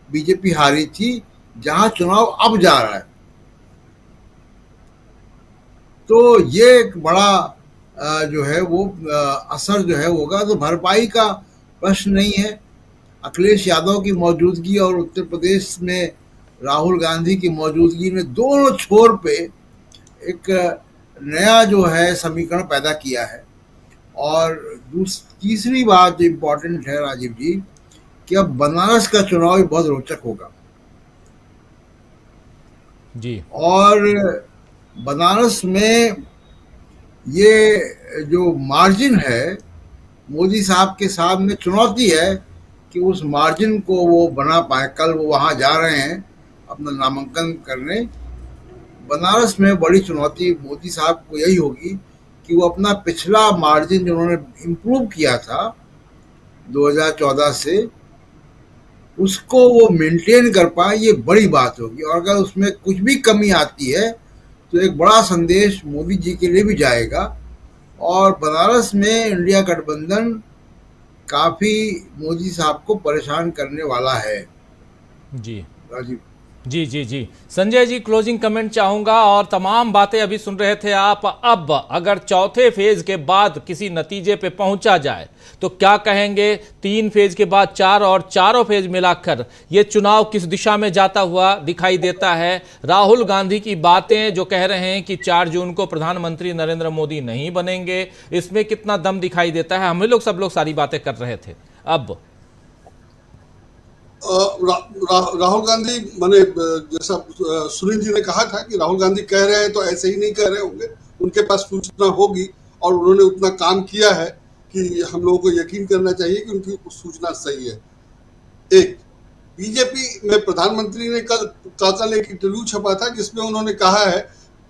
[SPEAKER 7] बीजेपी हारी थी जहां चुनाव अब जा रहा है। तो ये एक बड़ा जो है वो असर जो है होगा। तो भरपाई का प्रश्न नहीं है। अखिलेश यादव की मौजूदगी और उत्तर प्रदेश में राहुल गांधी की मौजूदगी में दोनों छोर पे एक नया जो है समीकरण पैदा किया है। और तीसरी बात इम्पोर्टेंट है राजीव जी कि अब बनारस का चुनाव भी बहुत रोचक होगा जी। और बनारस में ये जो मार्जिन है, मोदी साहब के सामने चुनौती है कि उस मार्जिन को वो बना पाए। कल वो वहाँ जा रहे हैं अपना नामांकन करने। बनारस में बड़ी चुनौती मोदी साहब को यही होगी कि वो अपना पिछला मार्जिन जो उन्होंने इम्प्रूव किया था 2014 से, उसको वो मेंटेन कर पाए, ये बड़ी बात होगी। और अगर उसमें कुछ भी कमी आती है तो एक बड़ा संदेश मोदी जी के लिए भी जाएगा। और बनारस में इंडिया गठबंधन काफी मोदी साहब को परेशान करने वाला है।
[SPEAKER 1] जी
[SPEAKER 7] राजीव
[SPEAKER 1] जी जी जी संजय जी, क्लोजिंग कमेंट चाहूंगा। और तमाम बातें अभी सुन रहे थे आप। अब अगर चौथे फेज के बाद किसी नतीजे पे पहुंचा जाए तो क्या कहेंगे? 3 फेज के बाद 4 और चारों फेज मिलाकर ये चुनाव किस दिशा में जाता हुआ दिखाई देता है? राहुल गांधी की बातें जो कह रहे हैं कि 4 जून को प्रधानमंत्री नरेंद्र मोदी नहीं बनेंगे, इसमें कितना दम दिखाई देता है? हम लोग सब लोग सारी बातें कर रहे थे। अब
[SPEAKER 3] राहुल गांधी, मैंने जैसा सुनील जी ने कहा था कि राहुल गांधी कह रहे हैं तो ऐसे ही नहीं कह रहे होंगे, उनके पास सूचना होगी और उन्होंने उतना काम किया है कि हम लोगों को यकीन करना चाहिए कि उनकी सूचना सही है। एक बीजेपी में प्रधानमंत्री ने कल एक इंटरव्यू छपा था जिसमें उन्होंने कहा है,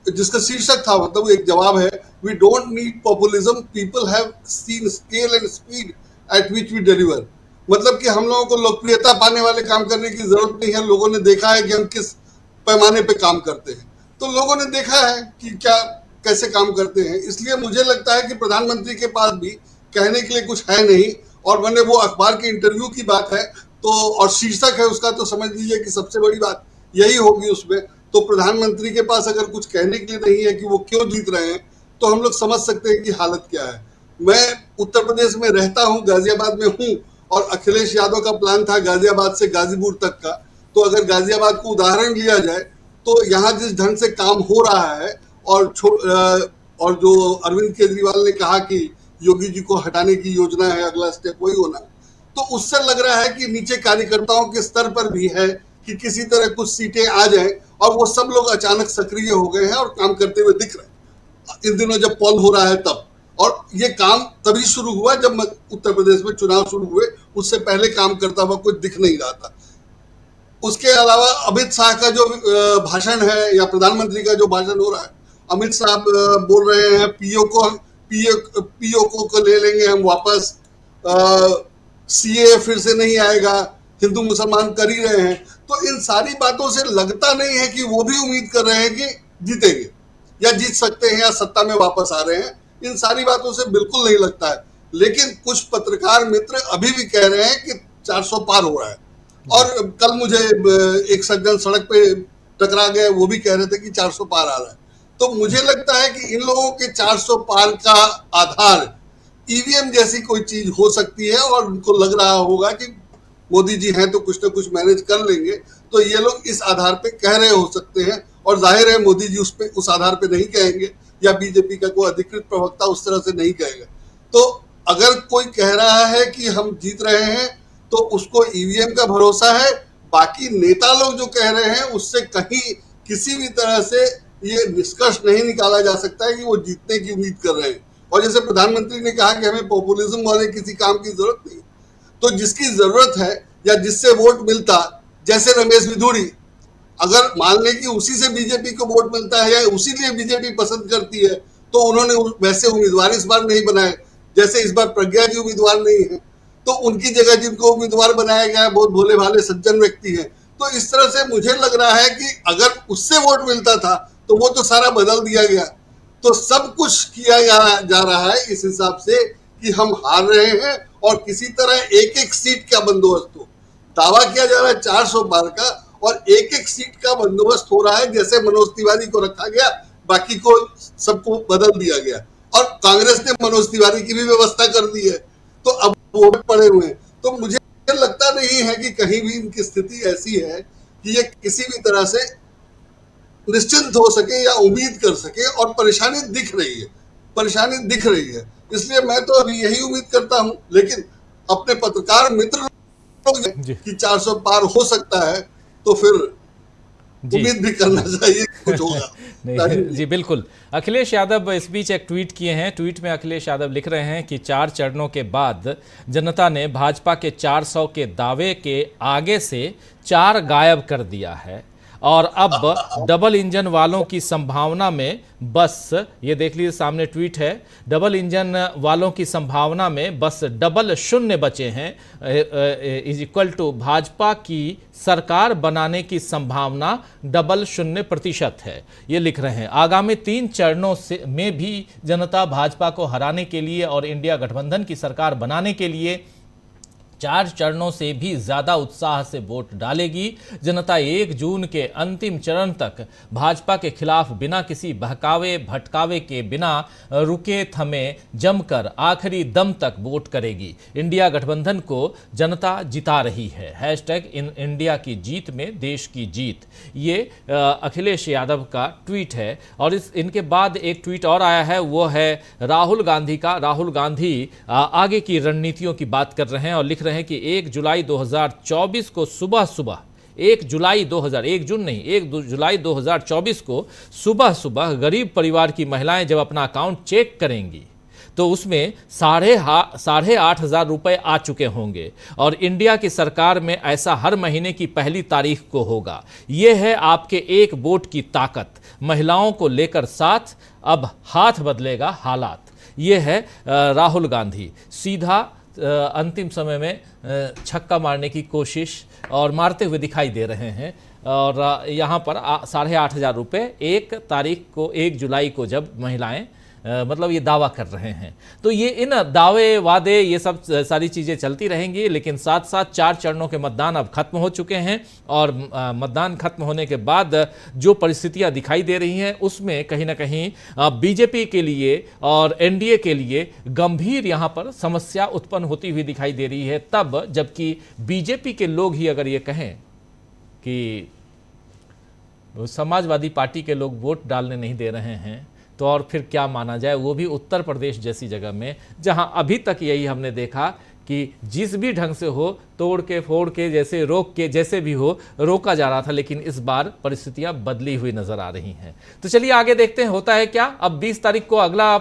[SPEAKER 3] जिसका शीर्षक था, मतलब एक जवाब है, we don't need populism, people have seen scale and speed at which we deliver. मतलब कि हम लोगों को लोकप्रियता पाने वाले काम करने की जरूरत नहीं है, लोगों ने देखा है कि हम किस पैमाने पे काम करते हैं। तो लोगों ने देखा है कि क्या कैसे काम करते हैं। इसलिए मुझे लगता है कि प्रधानमंत्री के पास भी कहने के लिए कुछ है नहीं। और मैंने वो अखबार के इंटरव्यू की बात है तो, और शीर्षक है उसका, तो समझ लीजिए कि सबसे बड़ी बात यही होगी उसमें। तो प्रधानमंत्री के पास अगर कुछ कहने के लिए नहीं है कि वो क्यों जीत रहे हैं, तो हम लोग समझ सकते हैं कि हालत क्या है। मैं उत्तर प्रदेश में रहता हूँ, गाजियाबाद में हूँ, और अखिलेश यादव का प्लान था गाजियाबाद से गाजीपुर तक का। तो अगर गाजियाबाद को उदाहरण लिया जाए तो यहाँ जिस ढंग से काम हो रहा है, और जो अरविंद केजरीवाल ने कहा कि योगी जी को हटाने की योजना है, अगला स्टेप वही होना, तो उससे लग रहा है कि नीचे कार्यकर्ताओं के स्तर पर भी है कि किसी तरह कुछ सीटें आ जाएं और वो सब लोग अचानक सक्रिय हो गए हैं और काम करते हुए दिख रहे हैं। इन दिनों जब पोल हो रहा है तब, और ये काम तभी शुरू हुआ जब उत्तर प्रदेश में चुनाव शुरू हुए, उससे पहले काम करता हुआ कुछ दिख नहीं रहा था। उसके अलावा अमित शाह का जो भाषण है या प्रधानमंत्री का जो भाषण हो रहा है, अमित शाह बोल रहे हैं पीओ को ले लेंगे हम वापस, सीए फिर से नहीं आएगा, हिंदू मुसलमान कर ही रहे हैं। तो इन सारी बातों से लगता नहीं है कि वो भी उम्मीद कर रहे हैं कि जीतेंगे या जीत सकते हैं या सत्ता में वापस आ रहे हैं। इन सारी बातों से बिल्कुल नहीं लगता है। लेकिन कुछ पत्रकार मित्र अभी भी कह रहे हैं कि 400 पार हो रहा है। और कल मुझे एक सज्जन सड़क पे टकरा गए, वो भी कह रहे थे कि 400 पार आ रहा है। तो मुझे लगता है कि इन लोगों के 400 पार का आधार ईवीएम जैसी कोई चीज हो सकती है, और उनको लग रहा होगा कि मोदी जी हैं तो कुछ ना कुछ मैनेज कर लेंगे। तो ये लोग इस आधार पे कह रहे हो सकते हैं, और जाहिर है मोदी जी उस आधार पे नहीं कहेंगे, या बीजेपी का कोई अधिकृत प्रवक्ता उस तरह से नहीं कहेगा। तो अगर कोई कह रहा है कि हम जीत रहे हैं तो उसको ईवीएम का भरोसा है। बाकी नेता लोग जो कह रहे हैं उससे कहीं किसी भी तरह से ये निष्कर्ष नहीं निकाला जा सकता है कि वो जीतने की उम्मीद कर रहे हैं। और जैसे प्रधानमंत्री ने कहा कि हमें पॉपुलिज्म वाले किसी काम की जरूरत नहीं, तो जिसकी जरूरत है या जिससे वोट मिलता, जैसे रमेश विधुड़ी, अगर मान लें कि उसी से बीजेपी को वोट मिलता है या उसी लिए बीजेपी पसंद करती है, तो उन्होंने वैसे उम्मीदवार इस बार नहीं बनाए। जैसे इस बार प्रज्ञा जी उम्मीदवार नहीं है, तो उनकी जगह जिनको उम्मीदवार बनाया गया है बहुत भोले भाले सज्जन व्यक्ति हैं। तो इस तरह से मुझे लग रहा है कि अगर उससे वोट मिलता था तो वो तो सारा बदल दिया गया। तो सब कुछ किया जा रहा है इस हिसाब से कि हम हार रहे हैं और किसी तरह एक एक सीट का बंदोबस्त हो। दावा किया जा रहा है 400 पार का, और एक एक सीट का बंदोबस्त हो रहा है। जैसे मनोज तिवारी को रखा गया, बाकी को सबको बदल दिया गया, और कांग्रेस ने मनोज तिवारी की भी व्यवस्था कर दी है, तो अब वो पड़े हुए हैं। तो मुझे लगता नहीं है कि कहीं भी इनकी स्थिति ऐसी है कि ये किसी भी तरह से निश्चिंत हो सके या उम्मीद कर सके, और परेशानी दिख रही है। इसलिए मैं तो अभी यही उम्मीद करता हूं, लेकिन अपने पत्रकार मित्र लोग कि 400 पार हो सकता है, तो फिर
[SPEAKER 1] जी।
[SPEAKER 3] उम्मीद भी करना चाहिए कि कुछ होगा।
[SPEAKER 1] नहीं जी, बिल्कुल। अखिलेश यादव इस बीच एक ट्वीट किए हैं। ट्वीट में अखिलेश यादव लिख रहे हैं कि 4 चरणों के बाद जनता ने भाजपा के 400 के दावे के आगे से 4 गायब कर दिया है और अब डबल इंजन वालों की संभावना में बस, ये देख लीजिए सामने ट्वीट है, डबल इंजन वालों की संभावना में बस डबल शून्य बचे हैं, इज इक्वल टू भाजपा की सरकार बनाने की संभावना डबल 0% है, ये लिख रहे हैं। आगामी 3 चरणों से में भी जनता भाजपा को हराने के लिए और इंडिया गठबंधन की सरकार बनाने के लिए 4 चरणों से भी ज्यादा उत्साह से वोट डालेगी। जनता 1 जून के अंतिम चरण तक भाजपा के खिलाफ बिना किसी बहकावे भटकावे के, बिना रुके थमे जमकर आखिरी दम तक वोट करेगी। इंडिया गठबंधन को जनता जिता रही है। हैशटैग इन इंडिया की जीत में देश की जीत, ये अखिलेश यादव का ट्वीट है। और इनके बाद एक ट्वीट और आया है, वो है राहुल गांधी का। राहुल गांधी आगे की रणनीतियों की बात कर रहे हैं और लिख रहे हैं कि 1 जुलाई 2024 को सुबह 1 जुलाई 2024 को सुबह गरीब परिवार की महिलाएं जब अपना अकाउंट चेक करेंगी तो उसमें 8,500 रुपए आ चुके होंगे और इंडिया की सरकार में ऐसा हर महीने की पहली तारीख को होगा। यह है आपके एक वोट की ताकत। महिलाओं को लेकर साथ, अब हाथ बदलेगा हालात। यह है राहुल गांधी। सीधा अंतिम समय में छक्का मारने की कोशिश और मारते हुए दिखाई दे रहे हैं। और यहाँ पर 8,500 रुपये 1 जुलाई को जब महिलाएं मतलब ये दावा कर रहे हैं, तो ये इन दावे वादे ये सब सारी चीज़ें चलती रहेंगी। लेकिन साथ साथ 4 चरणों के मतदान अब खत्म हो चुके हैं और मतदान खत्म होने के बाद जो परिस्थितियां दिखाई दे रही हैं उसमें कहीं ना कहीं बीजेपी के लिए और एनडीए के लिए गंभीर यहाँ पर समस्या उत्पन्न होती हुई दिखाई दे रही है। तब जबकि बीजेपी के लोग ही अगर ये कहें कि समाजवादी पार्टी के लोग वोट डालने नहीं दे रहे हैं, तो और फिर क्या माना जाए, वो भी उत्तर प्रदेश जैसी जगह में जहां अभी तक यही हमने देखा कि जिस भी ढंग से हो, तोड़ के फोड़ के, जैसे रोक के, जैसे भी हो रोका जा रहा था। लेकिन इस बार परिस्थितियां बदली हुई नजर आ रही हैं। तो चलिए आगे देखते हैं होता है क्या। अब 20 तारीख को अगला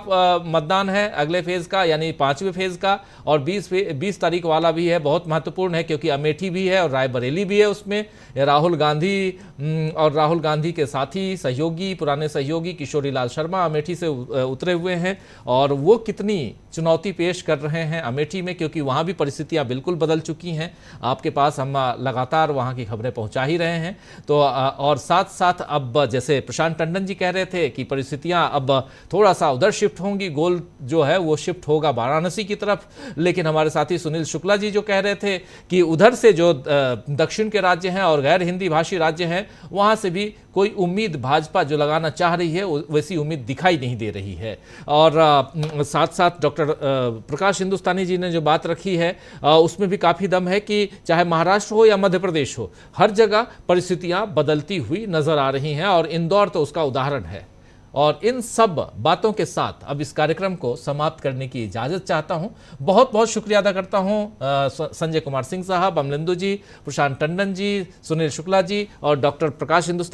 [SPEAKER 1] मतदान है, अगले फेज का, यानी 5वें फेज का। और 20 तारीख वाला भी है, बहुत महत्वपूर्ण है क्योंकि अमेठी भी है और रायबरेली भी है। उसमें राहुल गांधी के साथी सहयोगी, पुराने सहयोगी किशोरीलाल शर्मा अमेठी से उतरे हुए हैं और वो कितनी चुनौती पेश कर रहे हैं अमेठी में, क्योंकि वहाँ भी परिस्थितियाँ बिल्कुल बदल चुकी हैं। आपके पास हम लगातार वहाँ की खबरें पहुँचा ही रहे हैं। तो और साथ साथ अब जैसे प्रशांत टंडन जी कह रहे थे कि परिस्थितियाँ अब थोड़ा सा उधर शिफ्ट होंगी, गोल जो है वो शिफ्ट होगा वाराणसी की तरफ। लेकिन हमारे साथी सुनील शुक्ला जी जो कह रहे थे कि उधर से जो दक्षिण के राज्य हैं और गैर हिंदी भाषी राज्य हैं, वहाँ से भी कोई उम्मीद भाजपा जो लगाना चाह रही है वैसी उम्मीद दिखाई नहीं दे रही है। और साथ साथ डॉक्टर प्रकाश हिंदुस्तानी जी ने जो बात रखी है उसमें भी काफ़ी दम है कि चाहे महाराष्ट्र हो या मध्य प्रदेश हो, हर जगह परिस्थितियां बदलती हुई नजर आ रही हैं और इंदौर तो उसका उदाहरण है। और इन सब बातों के साथ अब इस कार्यक्रम को समाप्त करने की इजाज़त चाहता हूं। बहुत बहुत शुक्रिया अदा करता हूं संजय कुमार सिंह साहब, अमलेंदु जी, प्रशांत टंडन जी, सुनील शुक्ला जी और डॉक्टर प्रकाश हिंदुस्तानी